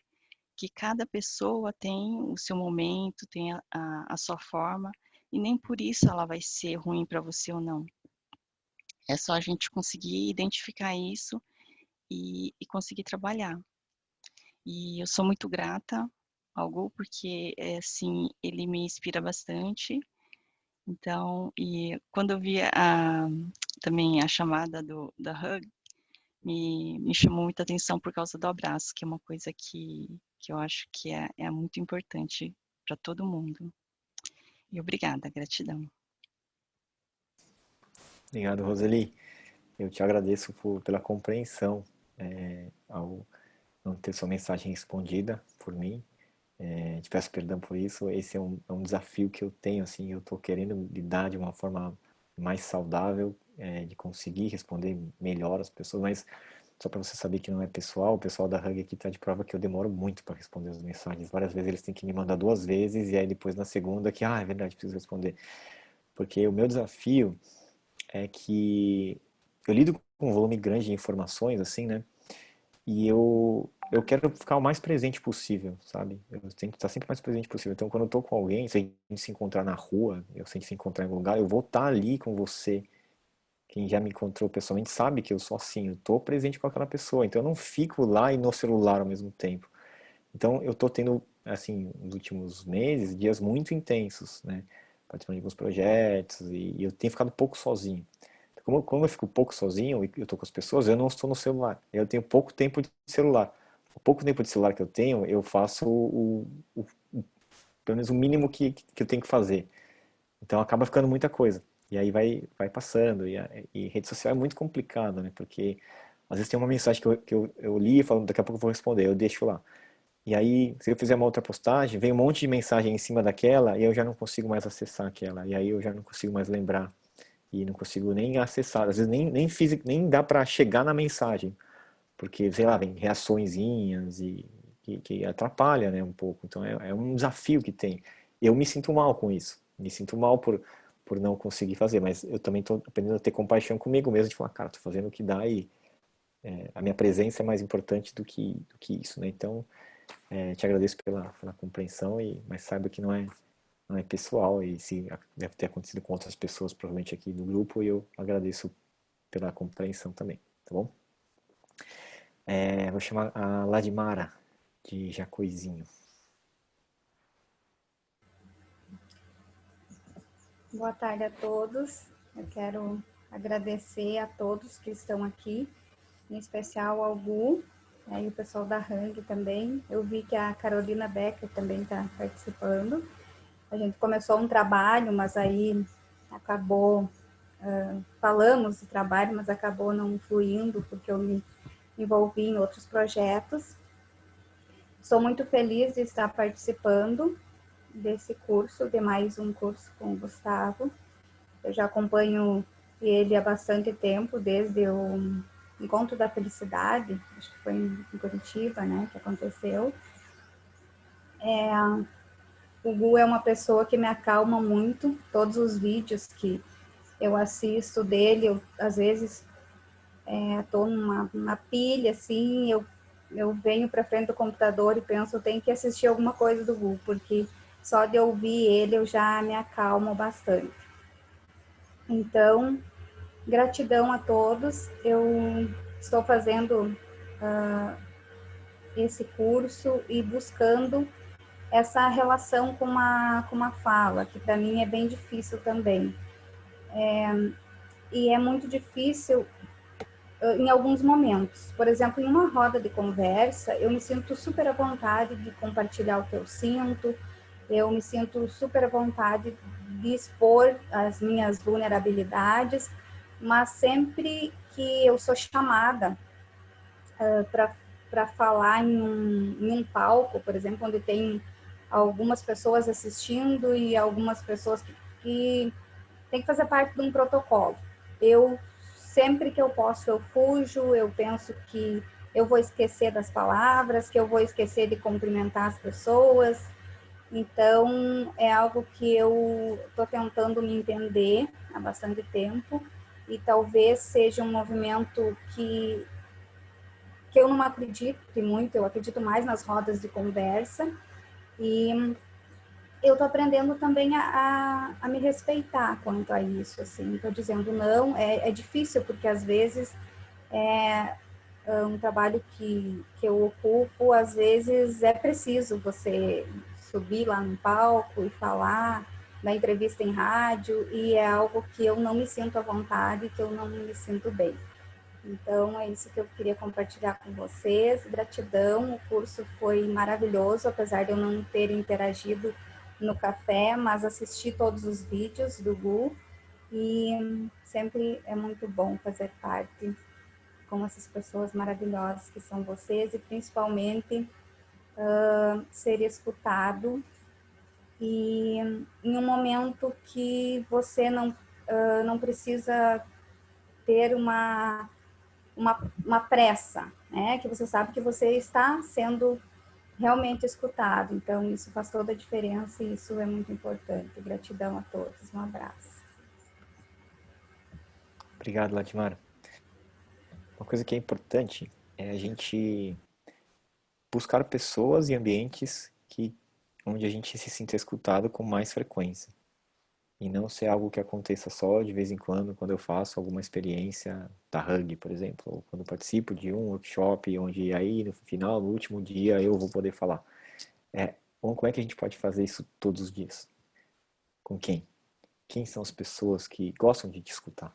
que cada pessoa tem o seu momento, tem a sua forma, e nem por isso ela vai ser ruim para você ou não. É só a gente conseguir identificar isso e conseguir trabalhar. E eu sou muito grata ao Gu, porque, assim, ele me inspira bastante. Então, e quando eu vi também a chamada da Hug, me chamou muita atenção por causa do abraço, que é uma coisa que eu acho que é muito importante para todo mundo. E obrigada, gratidão. Obrigado, Roseli. Eu te agradeço pela compreensão ao não ter sua mensagem respondida por mim. Te peço perdão por isso. Esse é um desafio que eu tenho, assim, eu estou querendo lidar de uma forma mais saudável, de conseguir responder melhor as pessoas, mas só para você saber que não é pessoal, o pessoal da Hug aqui está de prova que eu demoro muito para responder as mensagens. Várias vezes eles têm que me mandar 2 vezes e aí depois na segunda que, é verdade, preciso responder. Porque o meu desafio é que eu lido com um volume grande de informações, assim, né? E eu quero ficar o mais presente possível, sabe? Eu tenho que estar sempre o mais presente possível. Então, quando eu tô com alguém, se a gente se encontrar na rua, se a gente se encontrar em algum lugar, eu vou estar ali com você quem já me encontrou pessoalmente sabe que eu sou assim, eu tô presente com aquela pessoa, então eu não fico lá e no celular ao mesmo tempo. Então eu tô tendo, assim, nos últimos meses, dias muito intensos, né? Participando de alguns projetos e eu tenho ficado pouco sozinho. Como eu fico pouco sozinho e eu tô com as pessoas, eu não estou no celular. Eu tenho pouco tempo de celular. O pouco tempo de celular que eu tenho, eu faço pelo menos o mínimo que eu tenho que fazer. Então acaba ficando muita coisa. E aí vai passando. E rede social é muito complicado, né? Porque às vezes tem uma mensagem que eu li e falo, daqui a pouco eu vou responder, eu deixo lá. E aí, se eu fizer uma outra postagem, vem um monte de mensagem em cima daquela e eu já não consigo mais acessar aquela. E aí eu já não consigo mais lembrar. E não consigo nem acessar. Às vezes nem dá para chegar na mensagem. Porque, sei lá, vem reaçõezinhas e que atrapalha, né, um pouco. Então é um desafio que tem. Eu me sinto mal com isso. Me sinto mal por não conseguir fazer. Mas eu também estou aprendendo a ter compaixão comigo mesmo. De falar, cara, tô fazendo o que dá e a minha presença é mais importante do que isso, né? Então, te agradeço pela compreensão, mas saiba que não é pessoal e se deve ter acontecido com outras pessoas, provavelmente aqui do grupo, e eu agradeço pela compreensão também, tá bom? Vou chamar a Ladimara, de Jacuizinho. Boa tarde a todos. Eu quero agradecer a todos que estão aqui, em especial ao Gu, e o pessoal da Hang também. Eu vi que a Carolina Becker também está participando. A gente começou um trabalho, mas aí acabou, falamos do trabalho, mas acabou não fluindo, porque eu me envolvi em outros projetos. Sou muito feliz de estar participando desse curso, de mais um curso com o Gustavo. Eu já acompanho ele há bastante tempo, desde o Encontro da Felicidade, acho que foi em Curitiba, né, que aconteceu. O Gu é uma pessoa que me acalma muito. Todos os vídeos que eu assisto dele, eu, às vezes, estou numa pilha, assim, eu venho para frente do computador e penso, eu tenho que assistir alguma coisa do Gu, porque só de ouvir ele eu já me acalmo bastante. Então, gratidão a todos. Eu estou fazendo esse curso e buscando essa relação com uma fala, que para mim é bem difícil também. E é muito difícil em alguns momentos. Por exemplo, em uma roda de conversa, eu me sinto super à vontade de compartilhar o que eu sinto, eu me sinto super à vontade de expor as minhas vulnerabilidades, mas sempre que eu sou chamada para falar em um palco, por exemplo, onde tem algumas pessoas assistindo e algumas pessoas que têm que fazer parte de um protocolo. Sempre que eu posso, eu fujo, eu penso que eu vou esquecer das palavras, que eu vou esquecer de cumprimentar as pessoas. Então, é algo que eu estou tentando me entender há bastante tempo e talvez seja um movimento que eu não acredito muito, eu acredito mais nas rodas de conversa e eu tô aprendendo também a me respeitar quanto a isso, assim, tô dizendo não, é difícil porque às vezes é um trabalho que eu ocupo, às vezes é preciso você subir lá no palco e falar, dar entrevista em rádio, e é algo que eu não me sinto à vontade, que eu não me sinto bem. Então, é isso que eu queria compartilhar com vocês. Gratidão, o curso foi maravilhoso, apesar de eu não ter interagido no café, mas assisti todos os vídeos do Gu e sempre é muito bom fazer parte com essas pessoas maravilhosas que são vocês e principalmente ser escutado e em um momento que você não precisa ter uma pressa, né? Que você sabe que você está sendo realmente escutado. Então, isso faz toda a diferença e isso é muito importante. Gratidão a todos. Um abraço. Obrigado, Ladimara. Uma coisa que é importante é a gente buscar pessoas e ambientes onde a gente se sinta escutado com mais frequência. e não ser algo que aconteça só de vez em quando eu faço alguma experiência da Hug, por exemplo, ou quando eu participo de um workshop, onde aí no final, no último dia, eu vou poder falar. Bom, como é que a gente pode fazer isso todos os dias? Com quem? Quem são as pessoas que gostam de te escutar?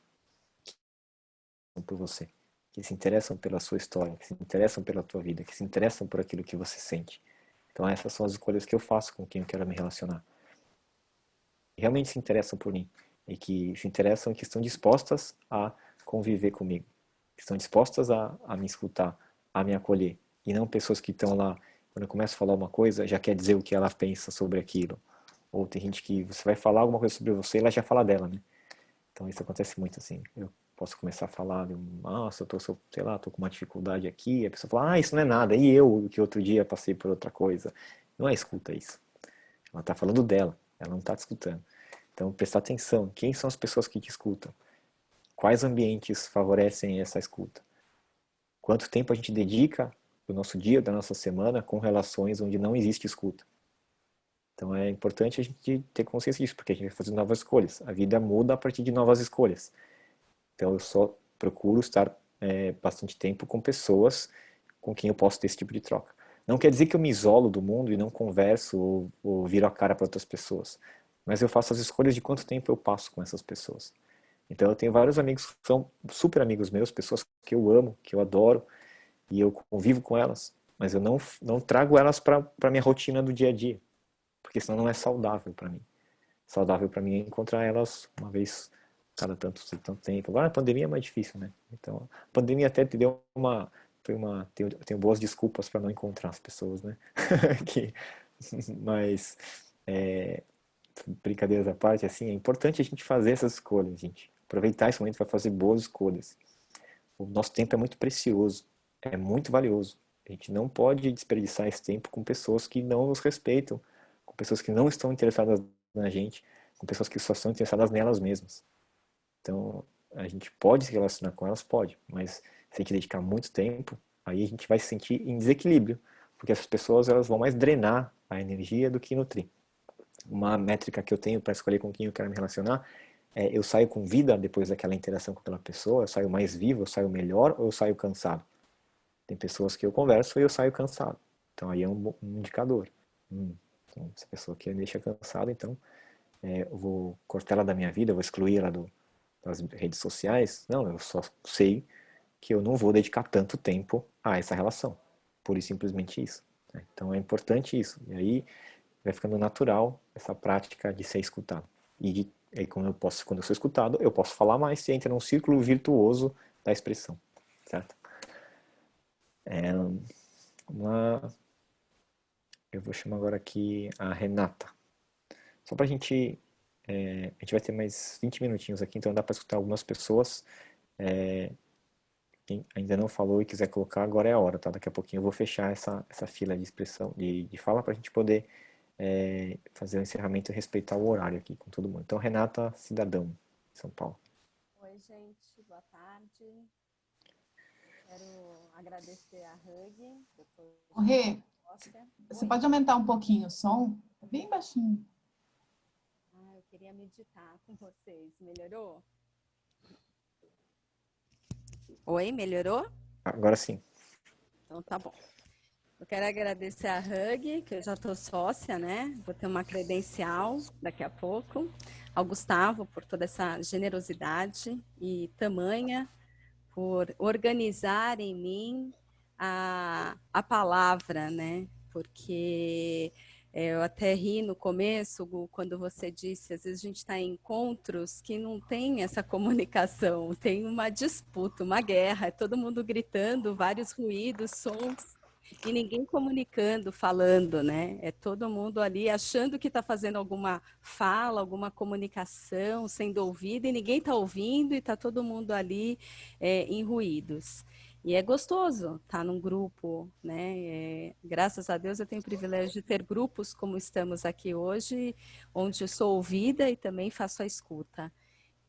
Por você, que se interessam pela sua história, que se interessam pela tua vida, que se interessam por aquilo que você sente. Então essas são as escolhas que eu faço com quem eu quero me relacionar. Realmente se interessam por mim e que se interessam e que estão dispostas a conviver comigo, que estão dispostas a me escutar, a me acolher, e não pessoas que estão lá, quando eu começo a falar uma coisa, já quer dizer o que ela pensa sobre aquilo. Ou tem gente que você vai falar alguma coisa sobre você e ela já fala dela, né? Então isso acontece muito assim. Eu posso começar a falar, nossa, eu tô, sei lá, tô com uma dificuldade aqui, e a pessoa fala, isso não é nada, e eu, que outro dia passei por outra coisa. Não é escuta isso. Ela tá falando dela, ela não tá te escutando. Então, prestar atenção, quem são as pessoas que te escutam? Quais ambientes favorecem essa escuta? Quanto tempo a gente dedica do nosso dia, da nossa semana, com relações onde não existe escuta? Então é importante a gente ter consciência disso, porque a gente vai fazer novas escolhas. A vida muda a partir de novas escolhas. Então eu só procuro estar bastante tempo com pessoas com quem eu posso ter esse tipo de troca. Não quer dizer que eu me isolo do mundo e não converso ou viro a cara para outras pessoas. Mas eu faço as escolhas de quanto tempo eu passo com essas pessoas. Então eu tenho vários amigos que são super amigos meus, pessoas que eu amo, que eu adoro, e eu convivo com elas. Mas eu não trago elas para a minha rotina do dia a dia. Porque senão não é saudável para mim. Saudável para mim é encontrar elas uma vez cada tanto tempo. Agora a pandemia é mais difícil, né? Então, a pandemia até te deu tenho boas desculpas para não encontrar as pessoas, né? Mas, brincadeiras à parte, assim, é importante a gente fazer essas escolhas, gente. Aproveitar esse momento para fazer boas escolhas. O nosso tempo é muito precioso, é muito valioso. A gente não pode desperdiçar esse tempo com pessoas que não nos respeitam, com pessoas que não estão interessadas na gente, com pessoas que só estão interessadas nelas mesmas. Então, a gente pode se relacionar com elas? Pode, mas se a gente dedicar muito tempo, aí a gente vai se sentir em desequilíbrio, porque essas pessoas elas vão mais drenar a energia do que nutrir. Uma métrica que eu tenho para escolher com quem eu quero me relacionar é: eu saio com vida depois daquela interação com aquela pessoa, eu saio mais vivo, eu saio melhor ou eu saio cansado? Tem pessoas que eu converso e eu saio cansado. Então aí é um indicador. Então, essa pessoa aqui me deixa cansado, então eu vou cortar ela da minha vida, eu vou excluir ela das redes sociais. Não, eu só sei que eu não vou dedicar tanto tempo a essa relação. Pura e simplesmente isso. Então é importante isso. E aí vai ficando natural essa prática de ser escutado. E aí, quando eu sou escutado, eu posso falar mais, se entra num círculo virtuoso da expressão. Certo? Eu vou chamar agora aqui a Renata. Só pra gente... a gente vai ter mais 20 minutinhos aqui, então dá para escutar algumas pessoas. Quem ainda não falou e quiser colocar, agora é a hora, tá? Daqui a pouquinho eu vou fechar essa fila de expressão, de fala, pra gente poder fazer o encerramento e respeitar o horário aqui com todo mundo. Então, Renata Cidadão, São Paulo. Oi, gente, boa tarde. Quero agradecer a Hug. Rê, você pode aumentar um pouquinho o som? Tá bem baixinho. Eu queria meditar com vocês. Melhorou? Oi, melhorou? Agora sim. Então tá bom. Eu quero agradecer a Hug, que eu já estou sócia, né? Vou ter uma credencial daqui a pouco. Ao Gustavo, por toda essa generosidade e tamanha, por organizar em mim a palavra, né? Porque eu até ri no começo, Gu, quando você disse, às vezes a gente está em encontros que não tem essa comunicação, tem uma disputa, uma guerra, é todo mundo gritando, vários ruídos, sons, e ninguém comunicando, falando, né? É todo mundo ali achando que está fazendo alguma fala, alguma comunicação, sendo ouvido, e ninguém está ouvindo, e está todo mundo ali em ruídos. E é gostoso estar num grupo, né? Graças a Deus eu tenho o privilégio de ter grupos como estamos aqui hoje, onde eu sou ouvida e também faço a escuta.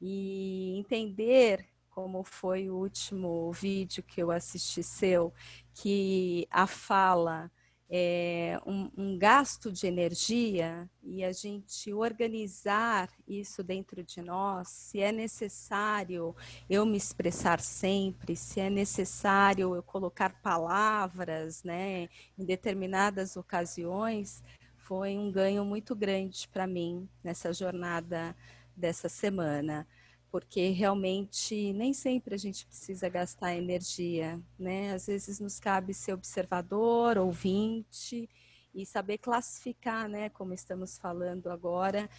E entender, como foi o último vídeo que eu assisti seu, que a fala é um gasto de energia, e a gente organizar isso dentro de nós, se é necessário eu me expressar sempre, se é necessário eu colocar palavras, né, em determinadas ocasiões, foi um ganho muito grande para mim nessa jornada dessa semana, porque realmente nem sempre a gente precisa gastar energia, né? Às vezes nos cabe ser observador, ouvinte, e saber classificar, né, como estamos falando agora,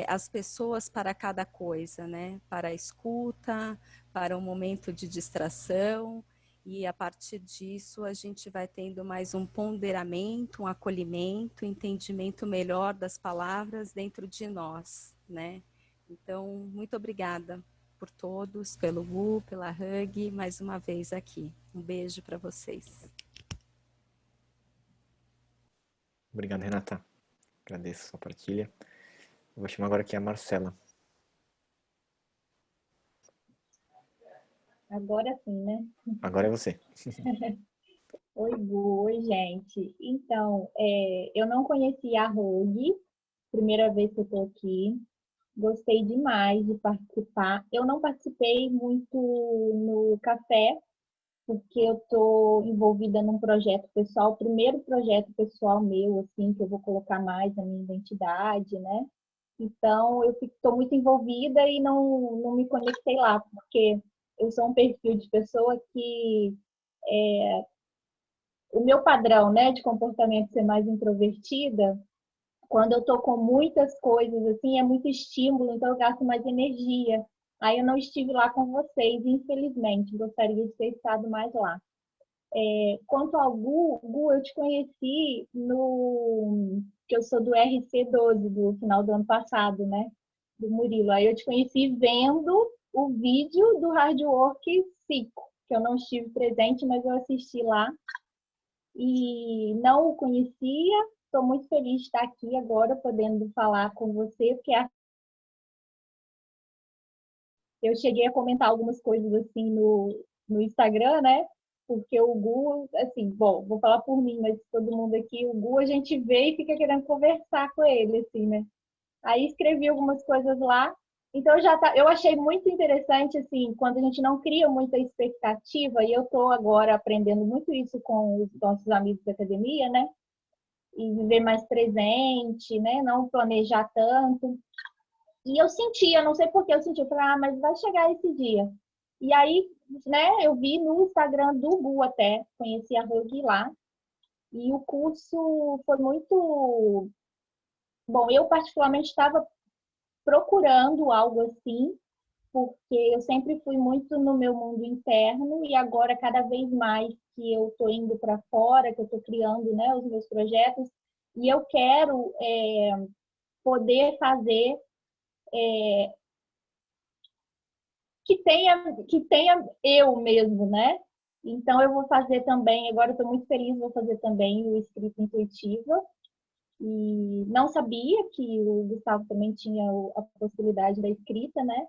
as pessoas para cada coisa, né, para a escuta, para um momento de distração, e a partir disso a gente vai tendo mais um ponderamento, um acolhimento, um entendimento melhor das palavras dentro de nós, né. Então, muito obrigada por todos, pelo Gu, pela Hug, mais uma vez aqui. Um beijo para vocês. Obrigado, Renata. Agradeço a sua partilha. Eu vou chamar agora aqui a Marcela. Agora sim, né? Agora é você. Oi, Gu, oi, gente. Então, eu não conhecia a Rogue, primeira vez que eu tô aqui. Gostei demais de participar. Eu não participei muito no café, porque eu tô envolvida num projeto pessoal, o primeiro projeto pessoal meu, assim, que eu vou colocar mais a minha identidade, né? Então, eu estou muito envolvida e não me conectei lá, porque eu sou um perfil de pessoa que o meu padrão, né, de comportamento ser mais introvertida, quando eu tô com muitas coisas, assim, é muito estímulo, então eu gasto mais energia. Aí eu não estive lá com vocês, infelizmente, gostaria de ter estado mais lá. Quanto ao Gu, eu te conheci que eu sou do RC12, do final do ano passado, né? Do Murilo. Aí eu te conheci vendo o vídeo do Hard Work 5, que eu não estive presente, mas eu assisti lá. E não o conhecia. Estou muito feliz de estar aqui agora, podendo falar com você, porque eu cheguei a comentar algumas coisas assim no Instagram, né? Porque o Gu, assim, bom, vou falar por mim, mas todo mundo aqui, o Gu a gente vê e fica querendo conversar com ele, assim, né? Aí escrevi algumas coisas lá. Então eu achei muito interessante, assim, quando a gente não cria muita expectativa, e eu estou agora aprendendo muito isso com os nossos amigos da academia, né? E viver mais presente, né? Não planejar tanto. E eu sentia, não sei por que eu sentia, eu falei, mas vai chegar esse dia. E aí, né, eu vi no Instagram do Gu até, conheci a Hug lá. E o curso foi muito... Bom, eu particularmente estava procurando algo assim, porque eu sempre fui muito no meu mundo interno e agora cada vez mais que eu estou indo para fora, que eu estou criando, né, os meus projetos, e eu quero poder fazer que tenha eu mesmo, né? Então eu vou fazer também, agora eu estou muito feliz, vou fazer também o escrita intuitiva. E não sabia que o Gustavo também tinha a possibilidade da escrita, né?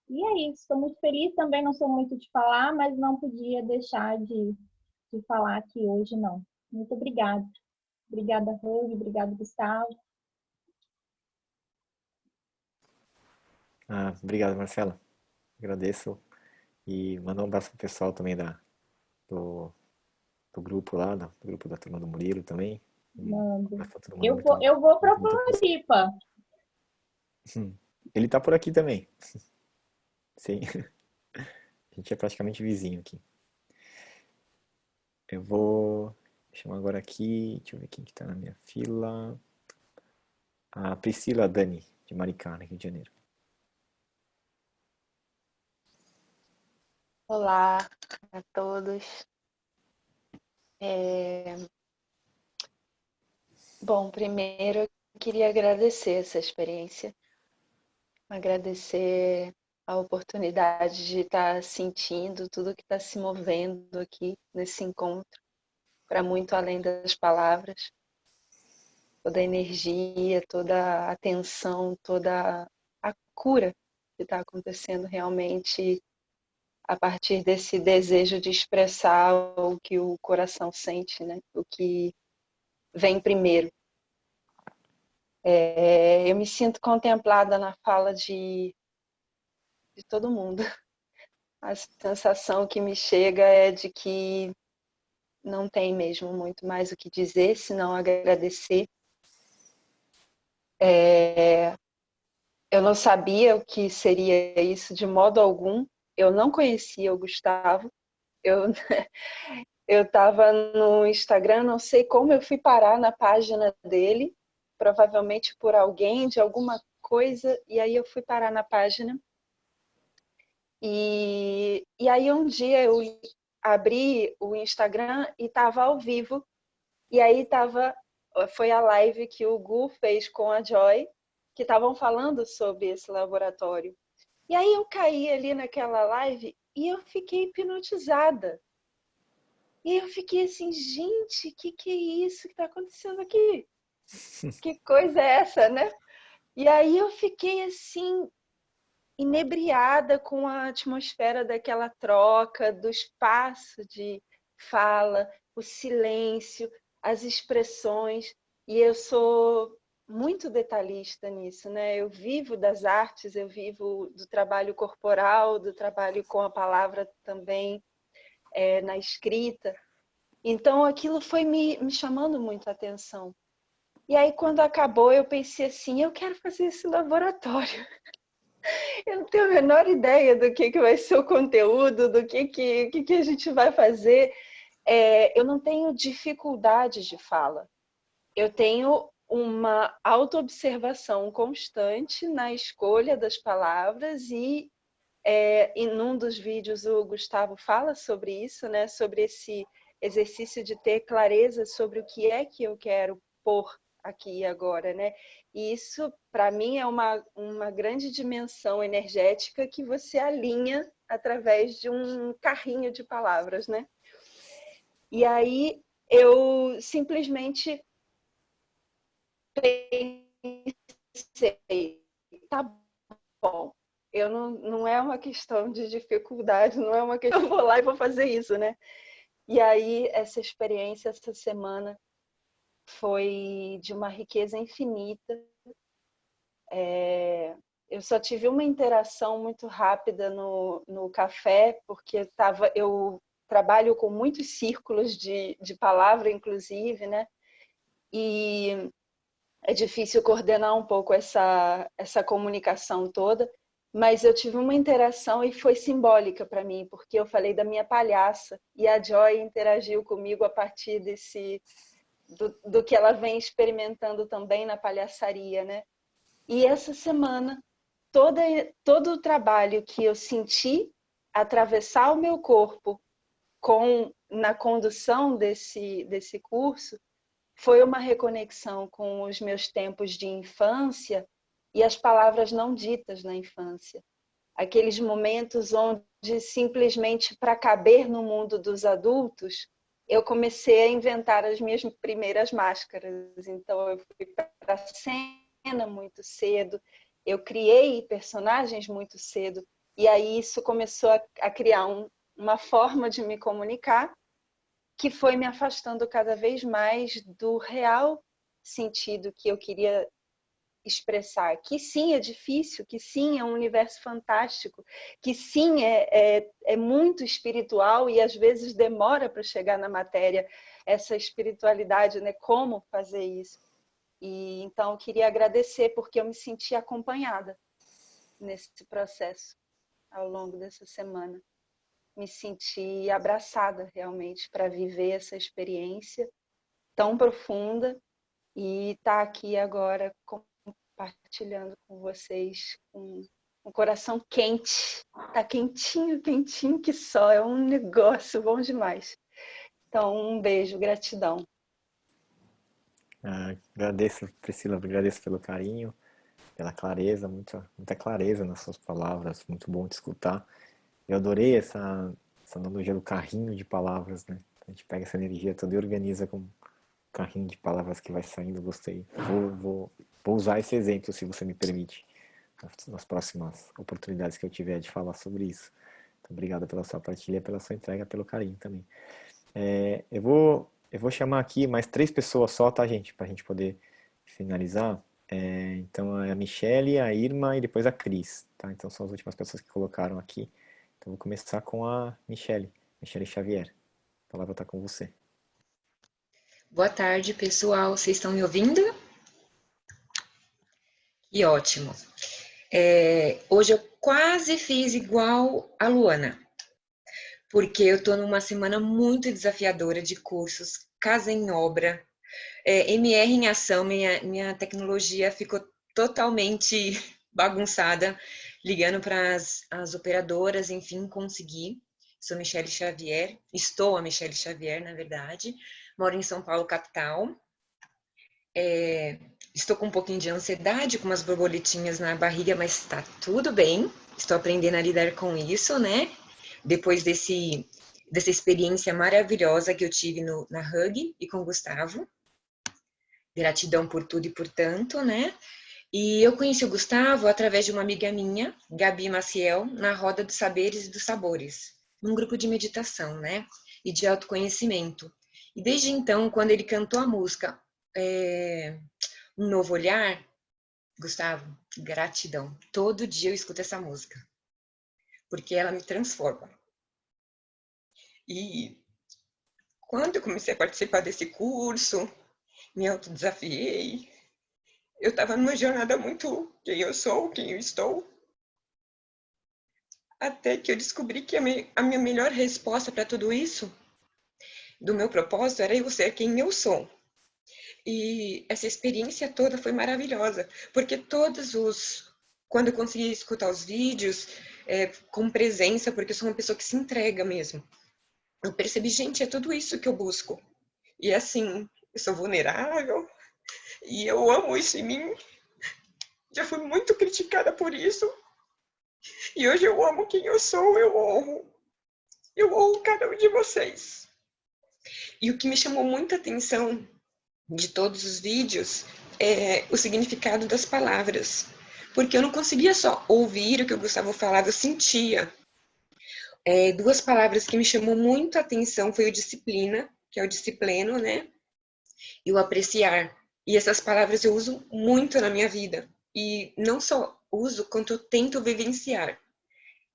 E é isso, estou muito feliz, também não sou muito de falar, mas não podia deixar de falar aqui hoje, não. Muito obrigada. Obrigada, Rose, obrigada, Gustavo. Obrigado, Marcela. Agradeço. E mandar um abraço pro pessoal também do grupo lá, do grupo da turma do Murilo também. Mando. Eu vou para Floripa. Ele tá por aqui também. Sim. A gente é praticamente vizinho aqui. Eu vou chamar agora aqui, deixa eu ver quem que tá na minha fila. A Priscila Dani, de Maricá, Rio de Janeiro. Olá a todos. Bom, primeiro eu queria agradecer essa experiência, agradecer a oportunidade de estar sentindo tudo que está se movendo aqui nesse encontro, para muito além das palavras, toda a energia, toda a atenção, toda a cura que está acontecendo realmente a partir desse desejo de expressar o que o coração sente, né? O que vem primeiro. Eu me sinto contemplada na fala de todo mundo. A sensação que me chega é de que não tem mesmo muito mais o que dizer, senão agradecer. Eu não sabia o que seria isso de modo algum. Eu não conhecia o Gustavo. Eu estava no Instagram, não sei como eu fui parar na página dele, provavelmente por alguém, de alguma coisa, e aí eu fui parar na página. E aí um dia eu abri o Instagram e estava ao vivo, e aí foi a live que o Gu fez com a Joy, que estavam falando sobre esse laboratório. E aí eu caí ali naquela live e eu fiquei hipnotizada. E eu fiquei assim, gente, que é isso que está acontecendo aqui? Que coisa é essa, né? E aí eu fiquei assim, inebriada com a atmosfera daquela troca, do espaço de fala, o silêncio, as expressões. E eu sou muito detalhista nisso, né? Eu vivo das artes, eu vivo do trabalho corporal, do trabalho com a palavra também, na escrita. Então aquilo foi me chamando muito a atenção. E aí quando acabou eu pensei assim, eu quero fazer esse laboratório. Eu não tenho a menor ideia do que vai ser o conteúdo, do que a gente vai fazer. Eu não tenho dificuldade de fala. Eu tenho uma autoobservação constante na escolha das palavras e em um dos vídeos o Gustavo fala sobre isso, né? Sobre esse exercício de ter clareza sobre o que é que eu quero pôr aqui e agora, né? E isso, para mim, é uma grande dimensão energética que você alinha através de um carrinho de palavras, né? E aí eu simplesmente pensei, tá bom, não é uma questão de dificuldade, não é uma questão, eu vou lá e vou fazer isso, né? E aí essa experiência, essa semana, foi de uma riqueza infinita. Eu só tive uma interação muito rápida no café, porque eu trabalho com muitos círculos de palavra, inclusive, né? E é difícil coordenar um pouco essa comunicação toda, mas eu tive uma interação e foi simbólica para mim, porque eu falei da minha palhaça e a Joy interagiu comigo a partir do que ela vem experimentando também na palhaçaria, né? E essa semana, todo o trabalho que eu senti atravessar o meu corpo na condução desse curso foi uma reconexão com os meus tempos de infância e as palavras não ditas na infância. Aqueles momentos onde simplesmente para caber no mundo dos adultos, eu comecei a inventar as minhas primeiras máscaras. Então eu fui para a cena muito cedo, eu criei personagens muito cedo, e aí isso começou a criar uma forma de me comunicar que foi me afastando cada vez mais do real sentido que eu queria expressar. Que sim, é difícil, que sim, é um universo fantástico, que sim, é muito espiritual e às vezes demora para chegar na matéria essa espiritualidade, né? Como fazer isso? E então eu queria agradecer porque eu me senti acompanhada nesse processo ao longo dessa semana. Me senti abraçada realmente para viver essa experiência tão profunda e estar aqui agora compartilhando com vocês com um coração quente. Tá quentinho, quentinho que só, é um negócio bom demais. Então, um beijo, gratidão. Agradeço, Priscila, agradeço pelo carinho, pela clareza, muita clareza nas suas palavras, muito bom te escutar. Eu adorei essa analogia do carrinho de palavras, né? A gente pega essa energia toda e organiza com um carrinho de palavras que vai saindo, gostei. Vou usar esse exemplo, se você me permite, nas próximas oportunidades que eu tiver de falar sobre isso. Então, obrigado pela sua partilha, pela sua entrega, pelo carinho também. Eu vou chamar aqui mais 3 pessoas só, tá, gente? Pra gente poder finalizar. Então é a Michele, a Irma e depois a Cris, tá? Então são as últimas pessoas que colocaram aqui. Então vou começar com a Michele Xavier. A palavra está com você. Boa tarde, pessoal. Vocês estão me ouvindo? Que ótimo. Hoje eu quase fiz igual a Luana, porque eu estou numa semana muito desafiadora de cursos, Casa em Obra, MR em Ação. Minha tecnologia ficou totalmente bagunçada, ligando para as operadoras, enfim, consegui. Sou Michele Xavier, estou a Michele Xavier, na verdade, moro em São Paulo, capital. Estou com um pouquinho de ansiedade, com umas borboletinhas na barriga, mas está tudo bem. Estou aprendendo a lidar com isso, né? Depois dessa experiência maravilhosa que eu tive na Hug e com o Gustavo. Gratidão por tudo e por tanto, né? E eu conheci o Gustavo através de uma amiga minha, Gabi Maciel, na Roda dos Saberes e dos Sabores, num grupo de meditação, né? E de autoconhecimento. E desde então, quando ele cantou a música Um Novo Olhar, Gustavo, gratidão. Todo dia eu escuto essa música, porque ela me transforma. E quando eu comecei a participar desse curso, me autodesafiei, eu estava numa jornada muito quem eu sou, quem eu estou, até que eu descobri que a minha melhor resposta para tudo isso, do meu propósito, era eu ser quem eu sou. E essa experiência toda foi maravilhosa, porque quando eu consegui escutar os vídeos com presença, porque eu sou uma pessoa que se entrega mesmo, eu percebi, gente, é tudo isso que eu busco. E assim, eu sou vulnerável, e eu amo isso em mim. Já fui muito criticada por isso, e hoje eu amo quem eu sou, eu honro cada um de vocês. E o que me chamou muita atenção de todos os vídeos é o significado das palavras, porque eu não conseguia só ouvir o que o Gustavo falava, eu sentia. Duas palavras que me chamou muito a atenção foi o disciplina, que é o discipleno, né? E o apreciar. E essas palavras eu uso muito na minha vida. E não só uso, quanto eu tento vivenciar.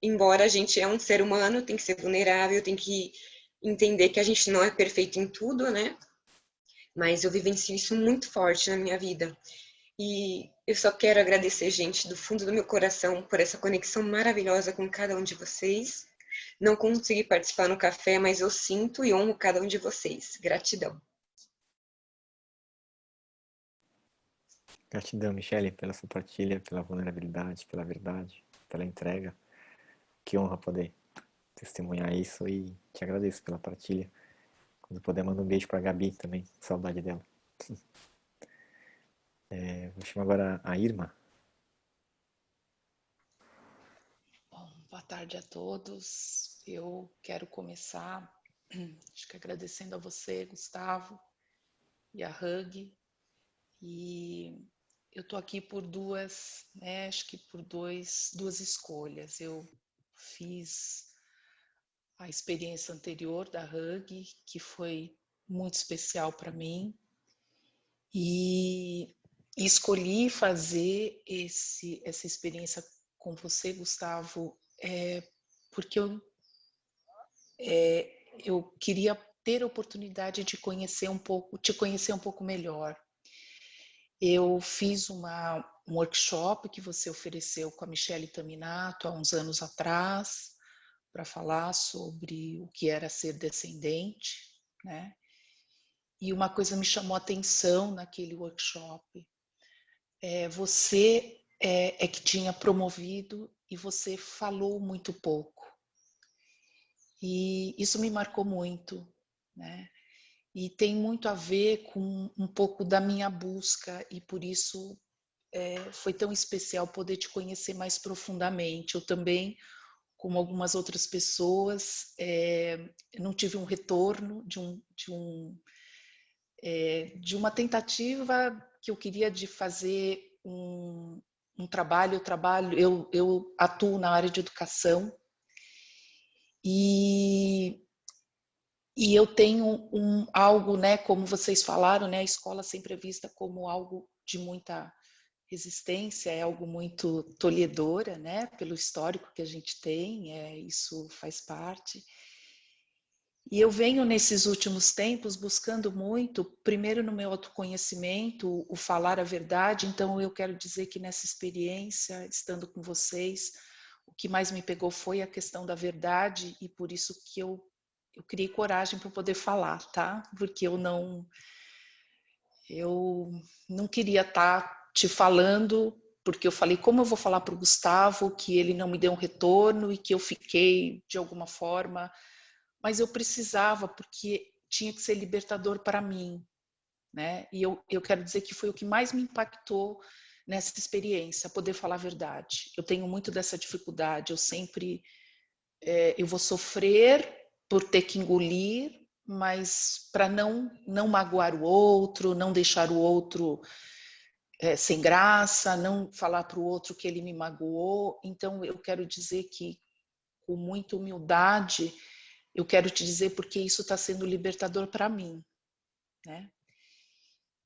Embora a gente é um ser humano, tem que ser vulnerável, tem que entender que a gente não é perfeito em tudo, né? Mas eu vivencio isso muito forte na minha vida. E eu só quero agradecer, gente, do fundo do meu coração, por essa conexão maravilhosa com cada um de vocês. Não consegui participar no café, mas eu sinto e honro cada um de vocês. Gratidão. Gratidão, Michele, pela sua partilha, pela vulnerabilidade, pela verdade, pela entrega. Que honra poder testemunhar isso e te agradeço pela partilha. Quando puder, manda um beijo para a Gabi também, saudade dela. Vou chamar agora a Irma. Bom, boa tarde a todos. Eu quero começar, acho que agradecendo a você, Gustavo, e a Hug. E eu estou aqui por duas escolhas. Eu fiz a experiência anterior da Hug, que foi muito especial para mim, e escolhi fazer essa experiência com você, Gustavo, porque eu queria ter a oportunidade de te conhecer um pouco melhor. Eu fiz um workshop que você ofereceu com a Michele Taminato há uns anos atrás, para falar sobre o que era ser descendente, né? E uma coisa me chamou a atenção naquele workshop. Você que tinha promovido e você falou muito pouco. E isso me marcou muito, né? E tem muito a ver com um pouco da minha busca e por isso foi tão especial poder te conhecer mais profundamente. Eu também, como algumas outras pessoas, não tive um retorno de uma tentativa que eu queria de fazer um trabalho. Eu atuo na área de educação e eu tenho algo, né, como vocês falaram, né, a escola sempre é vista como algo de muita resistência é algo muito tolhedora, né? Pelo histórico que a gente tem, isso faz parte. E eu venho nesses últimos tempos buscando muito, primeiro no meu autoconhecimento, o falar a verdade. Então eu quero dizer que nessa experiência, estando com vocês, o que mais me pegou foi a questão da verdade, e por isso que eu criei coragem para poder falar, tá? Porque eu não queria estar te falando, porque eu falei, como eu vou falar para o Gustavo que ele não me deu um retorno e que eu fiquei de alguma forma, mas eu precisava, porque tinha que ser libertador para mim, né? E eu quero dizer que foi o que mais me impactou nessa experiência, poder falar a verdade. Eu tenho muito dessa dificuldade, eu vou sofrer por ter que engolir, mas para não magoar o outro, não deixar o outro sem graça, não falar para o outro que ele me magoou. Então eu quero dizer que, com muita humildade, eu quero te dizer porque isso está sendo libertador para mim, né?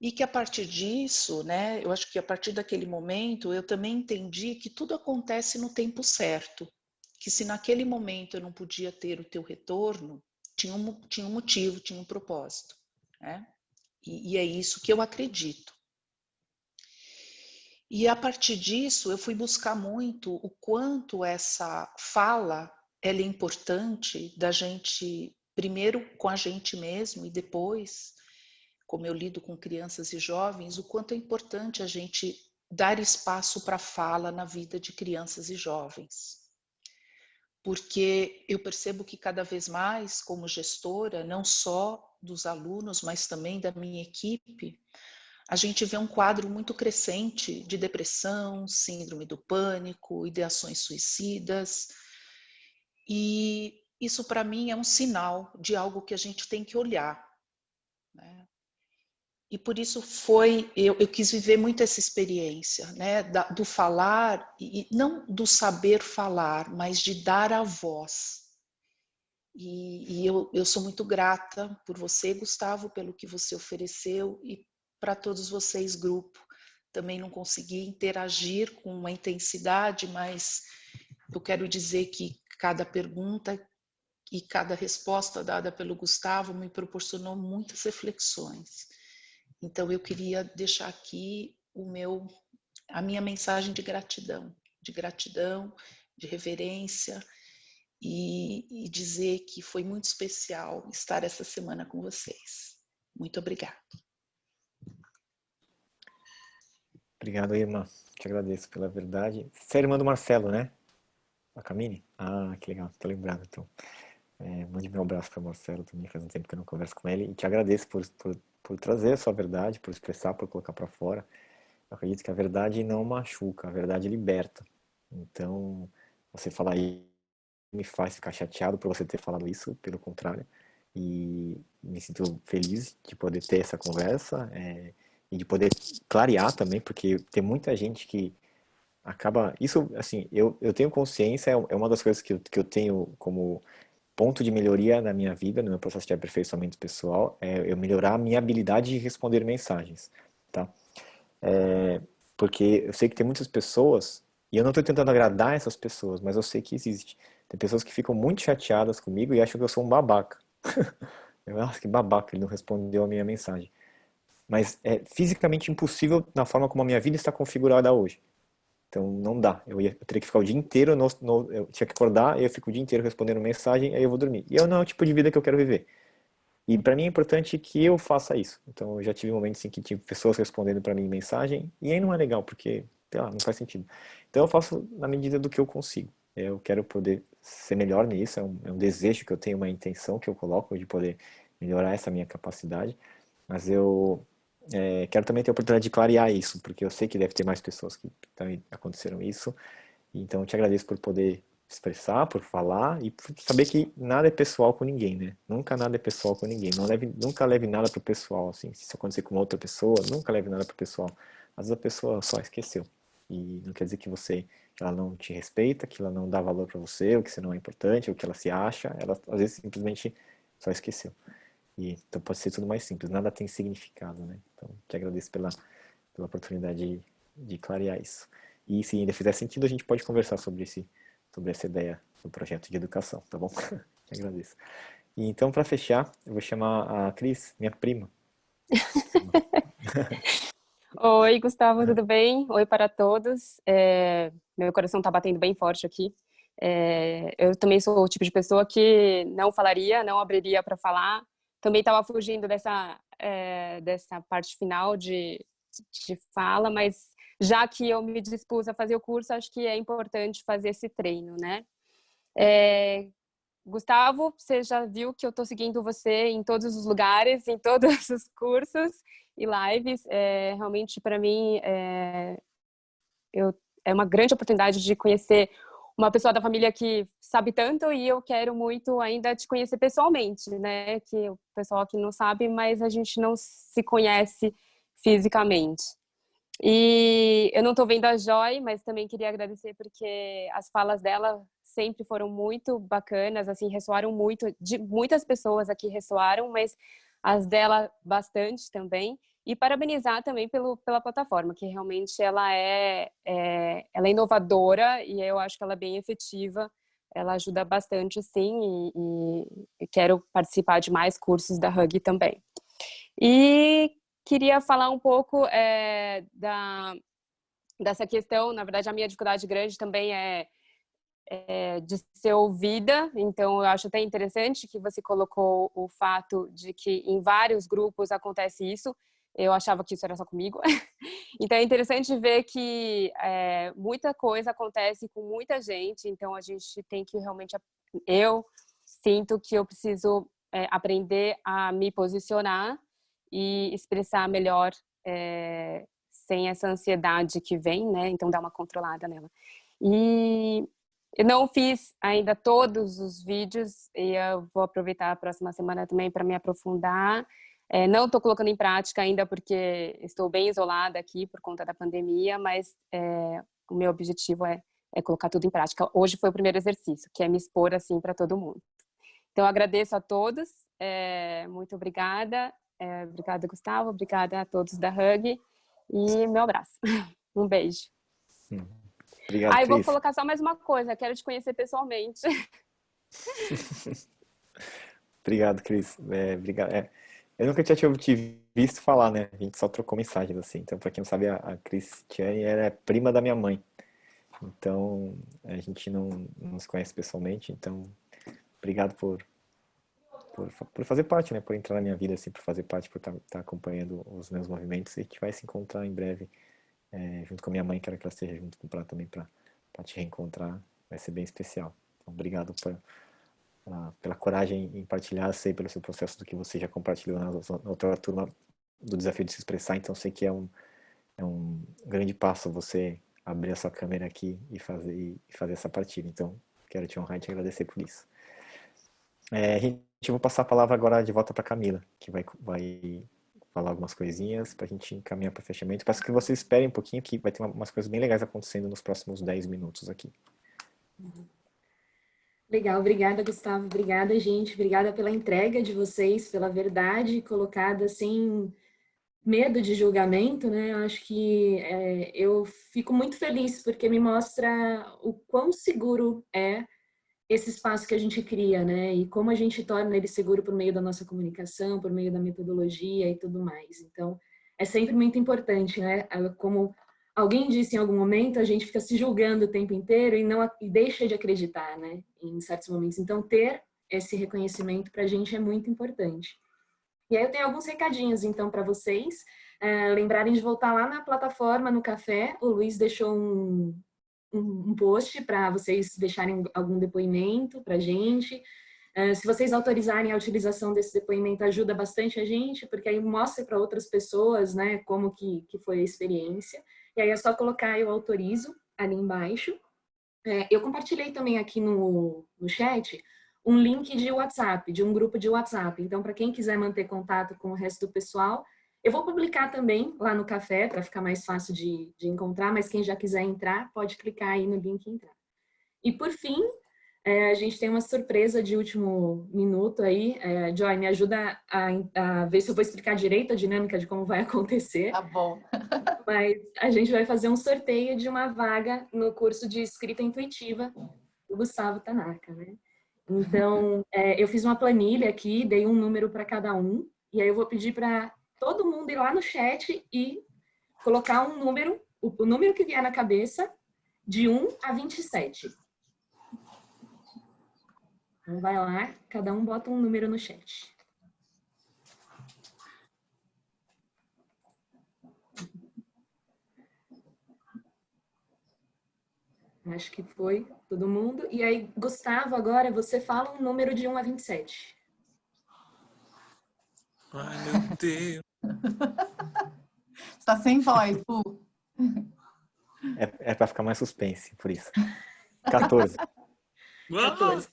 E que a partir disso, né, eu acho que a partir daquele momento, eu também entendi que tudo acontece no tempo certo. Que se naquele momento eu não podia ter o teu retorno, tinha um motivo, tinha um propósito, né? E é isso que eu acredito. E a partir disso, eu fui buscar muito o quanto essa fala ela é importante da gente, primeiro com a gente mesmo e depois, como eu lido com crianças e jovens, o quanto é importante a gente dar espaço para a fala na vida de crianças e jovens. Porque eu percebo que cada vez mais, como gestora, não só dos alunos, mas também da minha equipe, a gente vê um quadro muito crescente de depressão, síndrome do pânico, ideações suicidas. E isso, para mim, é um sinal de algo que a gente tem que olhar, né? E por isso eu quis viver muito essa experiência, né, do falar, e não do saber falar, mas de dar a voz. E eu sou muito grata por você, Gustavo, pelo que você ofereceu, e para todos vocês, grupo. Também não consegui interagir com uma intensidade, mas eu quero dizer que cada pergunta e cada resposta dada pelo Gustavo me proporcionou muitas reflexões. Então eu queria deixar aqui a minha mensagem de gratidão, de reverência, e dizer que foi muito especial estar essa semana com vocês. Muito obrigada. Obrigado, irmã. Te agradeço pela verdade. Você é irmã do Marcelo, né? A Camille? Ah, que legal, tô lembrado, então. Mande meu abraço para o Marcelo também, faz um tempo que eu não converso com ele. E te agradeço por trazer a sua verdade, por expressar, por colocar para fora. Eu acredito que a verdade não machuca, a verdade liberta. Então, você falar aí me faz ficar chateado por você ter falado isso, pelo contrário. E me sinto feliz de poder ter essa conversa e de poder clarear também, porque tem muita gente que acaba... Isso, assim, eu tenho consciência, é uma das coisas que eu tenho como ponto de melhoria na minha vida, no meu processo de aperfeiçoamento pessoal, é eu melhorar a minha habilidade de responder mensagens, tá? Porque eu sei que tem muitas pessoas, e eu não estou tentando agradar essas pessoas, mas eu sei que existe. Tem pessoas que ficam muito chateadas comigo e acham que eu sou um babaca. Nossa, que babaca, ele não respondeu a minha mensagem. Mas é fisicamente impossível na forma como a minha vida está configurada hoje. Então não dá. Eu teria que ficar o dia inteiro, eu tinha que acordar, eu fico o dia inteiro respondendo mensagem, aí eu vou dormir. E eu não é o tipo de vida que eu quero viver. E para mim é importante que eu faça isso. Então eu já tive momentos em que tive pessoas respondendo para mim mensagem, e aí não é legal, porque, sei lá, não faz sentido. Então eu faço na medida do que eu consigo. Eu quero poder ser melhor nisso, é um desejo que eu tenho, uma intenção que eu coloco de poder melhorar essa minha capacidade, mas eu quero também ter a oportunidade de clarear isso, porque eu sei que deve ter mais pessoas que também aconteceram isso, então eu te agradeço por poder expressar, por falar e por saber que nada é pessoal com ninguém, né? Nunca nada é pessoal com ninguém, nunca leve nada pro pessoal, assim, se isso acontecer com outra pessoa, nunca leve nada pro pessoal, às vezes a pessoa só esqueceu, e não quer dizer que ela não te respeita, que ela não dá valor para você, ou que você não é importante, ou que ela se acha, ela às vezes simplesmente só esqueceu. Então pode ser tudo mais simples, nada tem significado, né? Então te agradeço pela oportunidade de clarear isso. E se ainda fizer sentido, a gente pode conversar sobre essa ideia do projeto de educação, tá bom? Te agradeço. E então, para fechar, eu vou chamar a Cris, minha prima. Oi, Gustavo, tudo bem? Oi para todos. Meu coração está batendo bem forte aqui. Eu também sou o tipo de pessoa que não falaria, não abriria para falar. Também estava fugindo dessa parte final de fala, mas já que eu me dispus a fazer o curso, acho que é importante fazer esse treino, né? Gustavo, você já viu que eu estou seguindo você em todos os lugares, em todos os cursos e lives. Realmente, para mim, é uma grande oportunidade de conhecer uma pessoa da família que sabe tanto, e eu quero muito ainda te conhecer pessoalmente, né? Que o pessoal aqui não sabe, mas a gente não se conhece fisicamente. E eu não estou vendo a Joy, mas também queria agradecer porque as falas dela sempre foram muito bacanas, assim, ressoaram muito, muitas pessoas aqui ressoaram, mas as dela bastante também. E parabenizar também pela plataforma, que realmente ela é inovadora e eu acho que ela é bem efetiva. Ela ajuda bastante, sim, e quero participar de mais cursos da Hug também. E queria falar um pouco dessa questão. Na verdade, a minha dificuldade grande também é de ser ouvida, então eu acho até interessante que você colocou o fato de que em vários grupos acontece isso. Eu achava que isso era só comigo. Então é interessante ver que muita coisa acontece com muita gente, então a gente tem que realmente... Eu sinto que eu preciso aprender a me posicionar e expressar melhor sem essa ansiedade que vem, né? Então dar uma controlada nela. E eu não fiz ainda todos os vídeos e eu vou aproveitar a próxima semana também para me aprofundar. Não estou colocando em prática ainda porque estou bem isolada aqui por conta da pandemia, mas o meu objetivo é colocar tudo em prática. Hoje foi o primeiro exercício, que é me expor assim para todo mundo. Então, eu agradeço a todos. Muito obrigada. Obrigada, Gustavo. Obrigada a todos da Hug. E meu abraço. Um beijo. Obrigado, eu vou Cris. colocar só mais uma coisa. Quero te conhecer pessoalmente. Obrigado, Cris. Obrigado. Eu nunca tinha te visto falar, né? A gente só trocou mensagens assim. Então, para quem não sabe, a Cristiane é prima da minha mãe. Então, a gente não se conhece pessoalmente. Então, obrigado por fazer parte, né? Por entrar na minha vida, assim, por fazer parte, por estar acompanhando os meus movimentos. E a gente vai se encontrar em breve, junto com a minha mãe. Quero que ela esteja junto com ela também para te reencontrar. Vai ser bem especial. Então, obrigado pela coragem em partilhar. Sei pelo seu processo do que você já compartilhou na outra turma do desafio de se expressar. Então, sei que é um grande passo você abrir a sua câmera aqui e fazer essa partilha. Então, quero te honrar e te agradecer por isso. Eu vou passar a palavra agora de volta para Camila, que vai falar algumas coisinhas para a gente encaminhar para o fechamento. Peço que vocês esperem um pouquinho, que vai ter umas coisas bem legais acontecendo nos próximos 10 minutos aqui. Legal, obrigada, Gustavo. Obrigada, gente. Obrigada pela entrega de vocês, pela verdade colocada sem medo de julgamento, né? Eu acho que eu fico muito feliz porque me mostra o quão seguro é esse espaço que a gente cria, né? E como a gente torna ele seguro por meio da nossa comunicação, por meio da metodologia e tudo mais. Então, é sempre muito importante, né? Como alguém disse em algum momento, a gente fica se julgando o tempo inteiro e deixa de acreditar, né? Em certos momentos. Então, ter esse reconhecimento para a gente é muito importante. E aí eu tenho alguns recadinhos, então, para vocês. Lembrarem de voltar lá na plataforma, no café. O Luiz deixou um post para vocês deixarem algum depoimento para a gente. Se vocês autorizarem a utilização desse depoimento, ajuda bastante a gente, porque aí mostra para outras pessoas, né, como que foi a experiência. E aí é só colocar "eu autorizo" ali embaixo. Eu compartilhei também aqui no chat um link de WhatsApp, de um grupo de WhatsApp. Então, para quem quiser manter contato com o resto do pessoal, eu vou publicar também lá no café, para ficar mais fácil de encontrar, mas quem já quiser entrar, pode clicar aí no link e entrar. E, por fim, a gente tem uma surpresa de último minuto aí. Joy, me ajuda a ver se eu vou explicar direito a dinâmica de como vai acontecer. Tá bom. Mas a gente vai fazer um sorteio de uma vaga no curso de escrita intuitiva do Gustavo Tanaka, né? Então, eu fiz uma planilha aqui, dei um número para cada um, e aí eu vou pedir para todo mundo ir lá no chat e colocar um número, o número que vier na cabeça, de 1 a 27. Então, vai lá, cada um bota um número no chat. Acho que foi todo mundo. E aí, Gustavo, agora você fala um número de 1 a 27. Ai, meu Deus. Você tá sem voz, Gu. É para ficar mais suspense, por isso. 14. 14.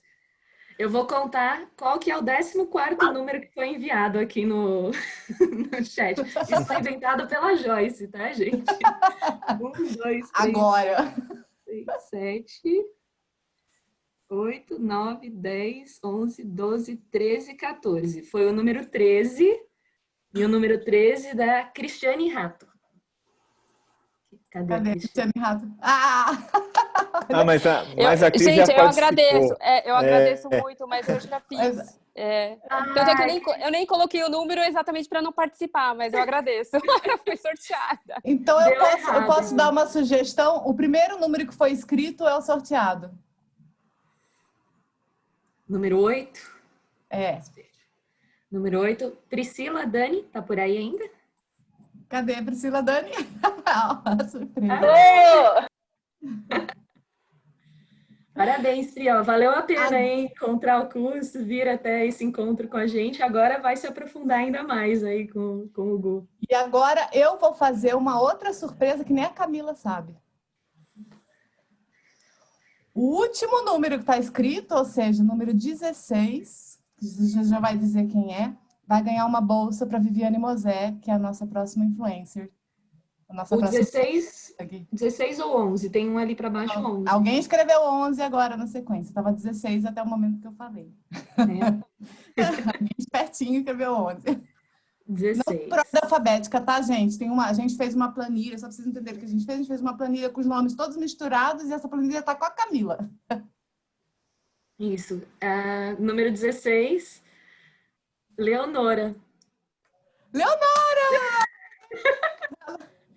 Eu vou contar qual que é o 14º número que foi enviado aqui no chat. Isso foi inventado pela Joyce, tá, gente? 1, 2, 3, agora. 6, 7, 8, 9, 10, 11, 12, 13, 14. Foi o número 13 e o número 13 da Cristiane Rato. Cadê a Cristiane Rato? Mas a Cris gente, já eu agradeço. Eu agradeço muito, mas eu já fiz. Tanto é que eu nem coloquei o número exatamente para não participar, mas eu agradeço. Eu fui sorteada. Então eu posso dar uma sugestão? O primeiro número que foi escrito é o sorteado. Número 8? É. Número 8. Priscila, Dani, tá por aí ainda? Cadê a Priscila, Dani? Surpresa. Parabéns, Pri. Valeu a pena, hein? Encontrar o curso, vir até esse encontro com a gente. Agora vai se aprofundar ainda mais aí com o Gu. E agora eu vou fazer uma outra surpresa que nem a Camila sabe. O último número que está escrito, ou seja, o número 16, você já vai dizer quem é, vai ganhar uma bolsa para Viviane Mosé, que é a nossa próxima influencer. O 16 ou 11? Tem um ali para baixo, 11. Alguém escreveu 11 agora na sequência. Estava 16 até o momento que eu falei. Alguém espertinho escreveu 11. 16. Não por ordem alfabética, tá, gente? A gente fez uma planilha, só para vocês entenderem o que a gente fez uma planilha com os nomes todos misturados e essa planilha está com a Camila. Isso. Número 16, Leonora. Leonora!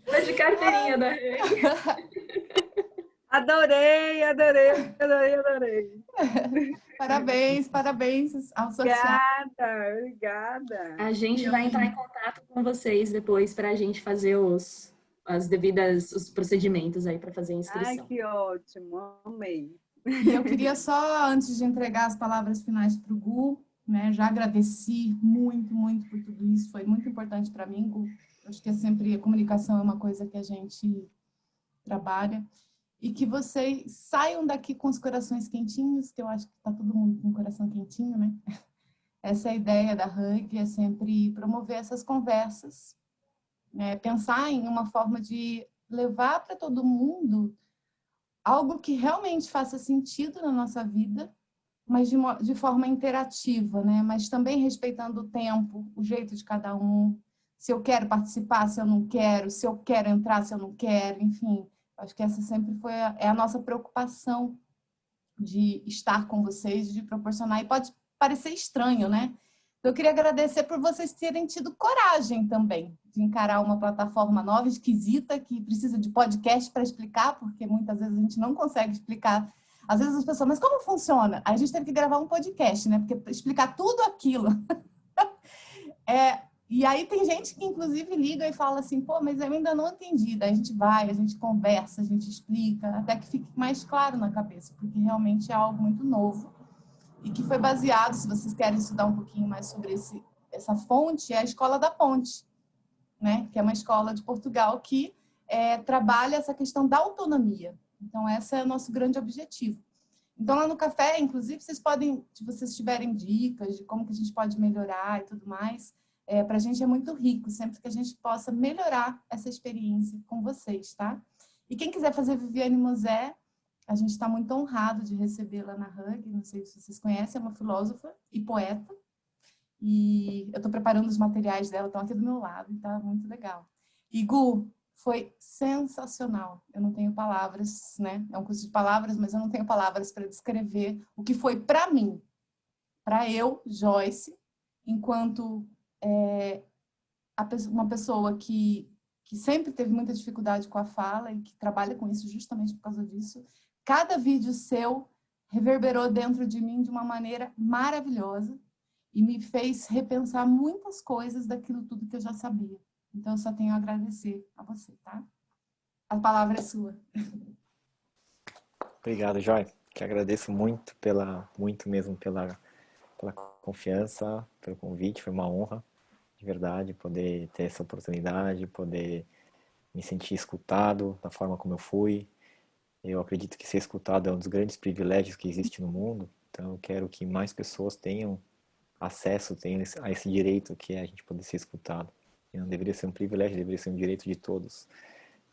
Tá de carteirinha da Adorei. Parabéns ao sorteado. Obrigada. A gente vai entrar em contato com vocês depois para a gente fazer os procedimentos aí para fazer a inscrição. Ai, que ótimo, amei. E eu queria só, antes de entregar as palavras finais para o Gu, né, já agradeci muito por tudo isso, foi muito importante para mim, Gu. Acho que a comunicação é uma coisa que a gente trabalha. E que vocês saiam daqui com os corações quentinhos, que eu acho que está todo mundo com o coração quentinho, né? Essa ideia da Hug é sempre promover essas conversas, né? Pensar em uma forma de levar para todo mundo algo que realmente faça sentido na nossa vida, mas de forma interativa, né? Mas também respeitando o tempo, o jeito de cada um, se eu quero participar, se eu não quero, se eu quero entrar, se eu não quero, enfim. Acho que essa sempre foi a nossa preocupação de estar com vocês, de proporcionar. E pode parecer estranho, né? Eu queria agradecer por vocês terem tido coragem também de encarar uma plataforma nova, esquisita, que precisa de podcast para explicar, porque muitas vezes a gente não consegue explicar. Às vezes as pessoas, mas como funciona? Aí a gente teve que gravar um podcast, né? Porque explicar tudo aquilo. E aí tem gente que, inclusive, liga e fala assim, pô, mas eu ainda não entendi. Daí a gente vai, a gente conversa, a gente explica, até que fique mais claro na cabeça, porque realmente é algo muito novo e que foi baseado, se vocês querem estudar um pouquinho mais sobre essa fonte, é a Escola da Ponte, né? Que é uma escola de Portugal que trabalha essa questão da autonomia. Então, esse é o nosso grande objetivo. Então, lá no café, inclusive, vocês podem, se vocês tiverem dicas de como que a gente pode melhorar e tudo mais, para a gente é muito rico, sempre que a gente possa melhorar essa experiência com vocês, tá? E quem quiser fazer Viviane Mosé, A gente está muito honrado de recebê-la na Hug, não sei se vocês conhecem, é uma filósofa e poeta. E eu estou preparando os materiais dela, estão aqui do meu lado, e tá muito legal. E Gu, foi sensacional. Eu não tenho palavras, né? É um curso de palavras, mas eu não tenho palavras para descrever o que foi para mim, para eu, Joyce, enquanto uma pessoa que sempre teve muita dificuldade com a fala e que trabalha com isso justamente por causa disso. Cada vídeo seu reverberou dentro de mim de uma maneira maravilhosa e me fez repensar muitas coisas daquilo tudo que eu já sabia. Então, eu só tenho a agradecer a você, tá? A palavra é sua. Obrigado, Joy. Que agradeço muito muito mesmo pela confiança, pelo convite. Foi uma honra, de verdade, poder ter essa oportunidade, poder me sentir escutado da forma como eu fui. Eu acredito que ser escutado é um dos grandes privilégios que existe no mundo. Então, eu quero que mais pessoas tenham acesso, tenham a esse direito que é a gente poder ser escutado. E não deveria ser um privilégio, deveria ser um direito de todos.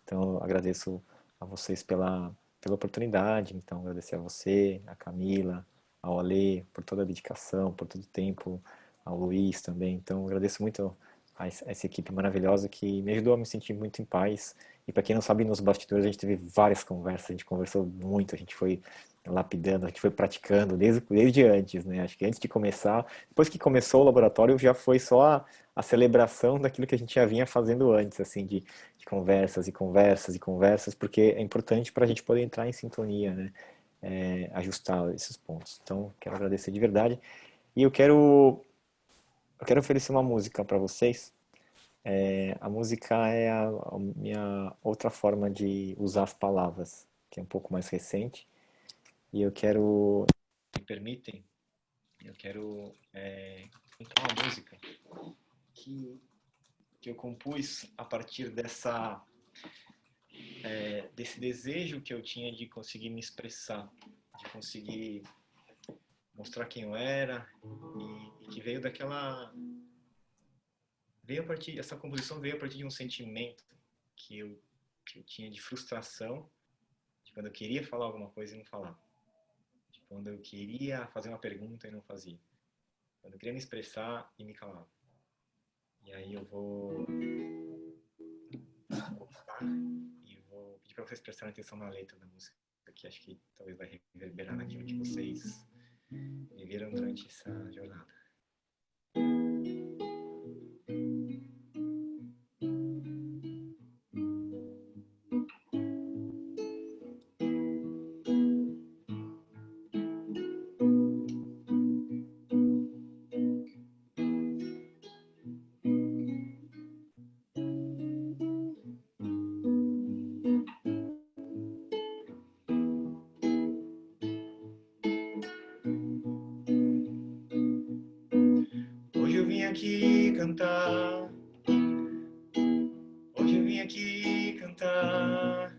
Então, eu agradeço a vocês pela oportunidade. Então, agradecer a você, a Camila, ao Alê, por toda a dedicação, por todo o tempo, ao Luiz também. Então, eu agradeço muito a essa equipe maravilhosa que me ajudou a me sentir muito em paz. E para quem não sabe, nos bastidores a gente teve várias conversas, a gente conversou muito, a gente foi lapidando, a gente foi praticando desde antes, né? Acho que antes de começar, depois que começou o laboratório, já foi só a celebração daquilo que a gente já vinha fazendo antes, assim, de conversas e conversas e conversas, porque é importante para a gente poder entrar em sintonia, né? Ajustar esses pontos. Então, quero agradecer de verdade. E eu quero oferecer uma música para vocês. A música é a minha outra forma de usar as palavras, que é um pouco mais recente. E eu quero, se me permitem, eu quero cantar uma música que eu compus a partir desse desejo que eu tinha de conseguir me expressar, de conseguir mostrar quem eu era, e que veio essa composição veio a partir de um sentimento que eu tinha de frustração, de quando eu queria falar alguma coisa e não falava, de quando eu queria fazer uma pergunta e não fazia, quando eu queria me expressar e me calava. E aí eu vou voltar e vou pedir para vocês prestarem atenção na letra da música, que acho que talvez vai reverberar naquilo que vocês viveram durante essa jornada. Hoje eu vim aqui cantar, hoje eu vim aqui cantar,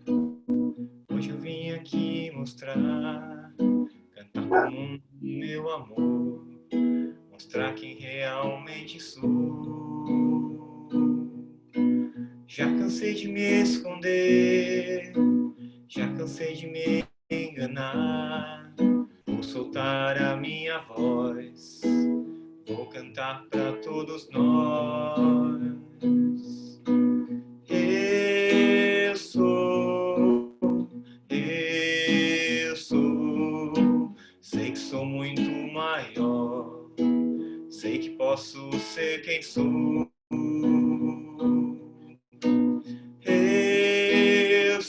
hoje eu vim aqui mostrar, cantar como meu amor, mostrar quem realmente sou. Já cansei de me esconder, já cansei de me enganar, vou soltar a minha voz, vou cantar para todos nós. Eu sou, sei que sou muito maior, sei que posso ser quem sou. Eu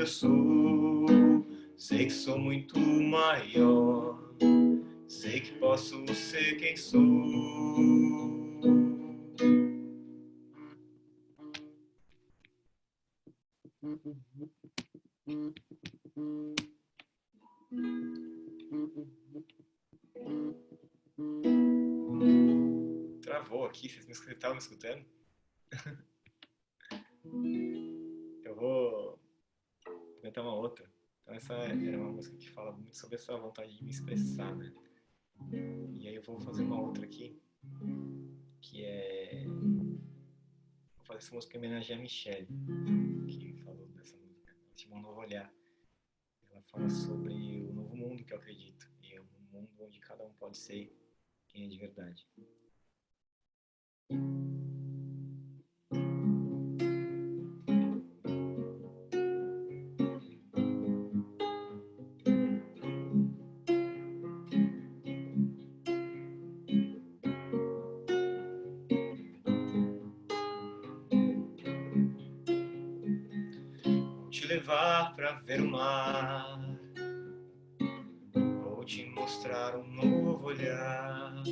sou, sei que sou muito maior, sei que posso ser quem sou. Travou aqui, vocês estavam me escutando? Eu vou cantar uma outra. Então essa era uma música que fala muito sobre essa vontade de me expressar, né? E aí eu vou fazer uma outra aqui, que é... Vou fazer essa música em homenagem a Michelle, que falou dessa música. olhar. Ela fala sobre o novo mundo que eu acredito, e é um mundo onde cada um pode ser quem é de verdade. Vou te levar pra ver o mar, vou te mostrar um novo olhar,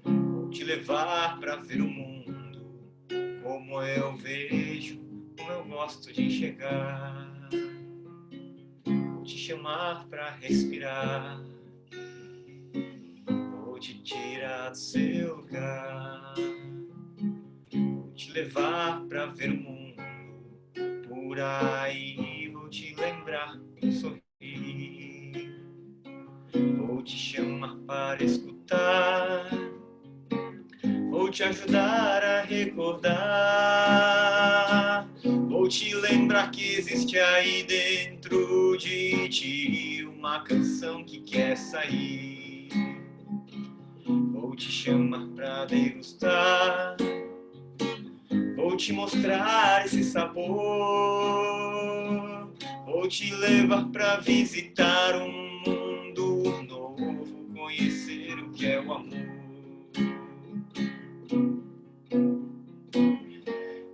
vou te levar pra ver o mundo como eu vejo, como eu gosto de enxergar. Vou te chamar pra respirar, vou te tirar do seu lugar, vou te levar pra ver o mundo por aí, vou te lembrar um sorrir, vou te chamar para escutar, vou te ajudar a recordar, vou te lembrar que existe aí dentro de ti uma canção que quer sair, vou te chamar pra degustar, vou te mostrar esse sabor, vou te levar pra visitar um mundo novo, conhecer o que é o amor.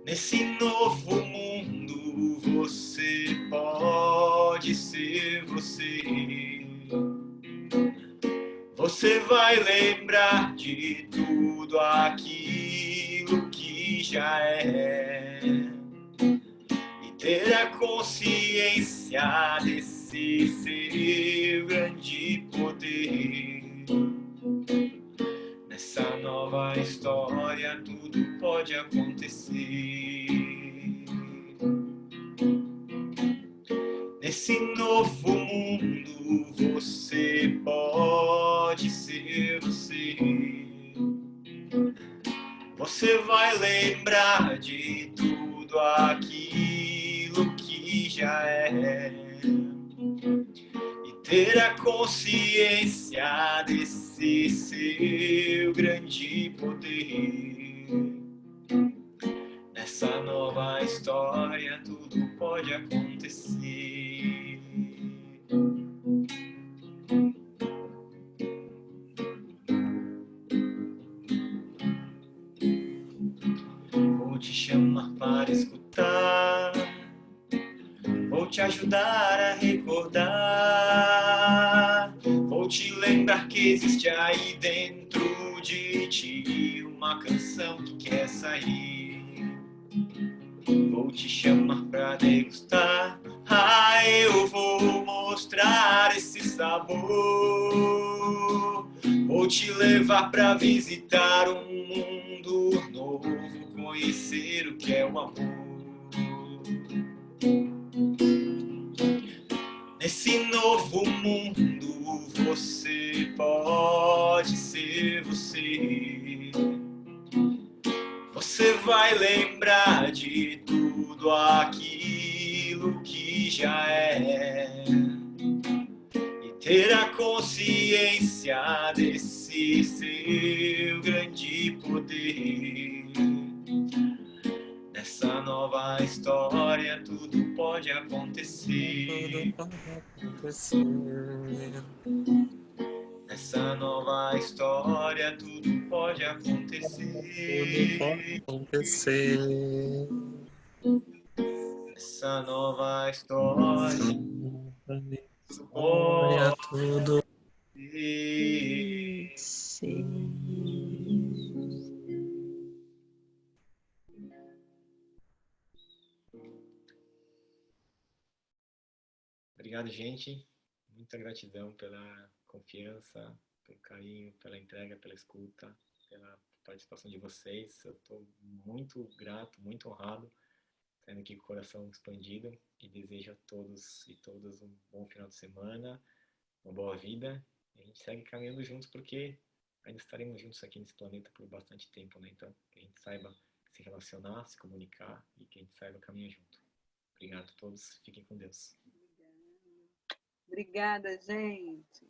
Nesse novo mundo você pode ser você. Você vai lembrar de tudo aquilo que já é e ter a consciência desse seu grande poder. Nessa nova história tudo pode acontecer. Nesse novo mundo você pode ser você. Você vai lembrar de tudo aquilo que já é e ter a consciência desse seu grande poder. Nessa nova história tudo pode acontecer. Vou te chamar para escutar, vou te ajudar a recordar, vou te lembrar que existe aí dentro de ti uma canção que quer sair. Vou te chamar pra degustar, eu vou mostrar esse sabor. Vou te levar pra visitar um mundo novo, conhecer o que é o amor. Nesse novo mundo você pode ser você. Você vai lembrar de tudo aquilo que já é e ter a consciência desse seu grande poder. Nessa nova história tudo pode acontecer. Nessa nova história tudo pode acontecer. Nessa nova história tudo pode acontecer. Obrigado, gente. Muita gratidão pela confiança, pelo carinho, pela entrega, pela escuta, pela participação de vocês. Eu estou muito grato, muito honrado, saindo aqui com o coração expandido, e desejo a todos e todas um bom final de semana, uma boa vida. E a gente segue caminhando juntos, porque ainda estaremos juntos aqui nesse planeta por bastante tempo, né? Então, que a gente saiba se relacionar, se comunicar e que a gente saiba caminhar junto. Obrigado a todos. Fiquem com Deus. Obrigada, gente.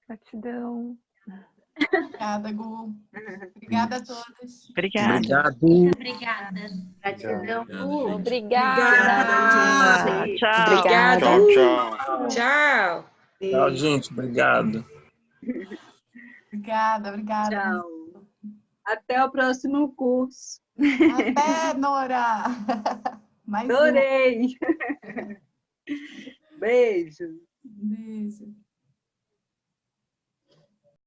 Gratidão. Obrigada, Gu. Obrigada a todos. Obrigada. Muito obrigada. Gratidão, Gu. Obrigada. Tchau. Obrigada. Tchau, tchau. Tchau. Tchau, gente. Obrigado. Obrigada. Tchau. Até o próximo curso. Até, Nora. Mais Adorei. Beijo. Beijo.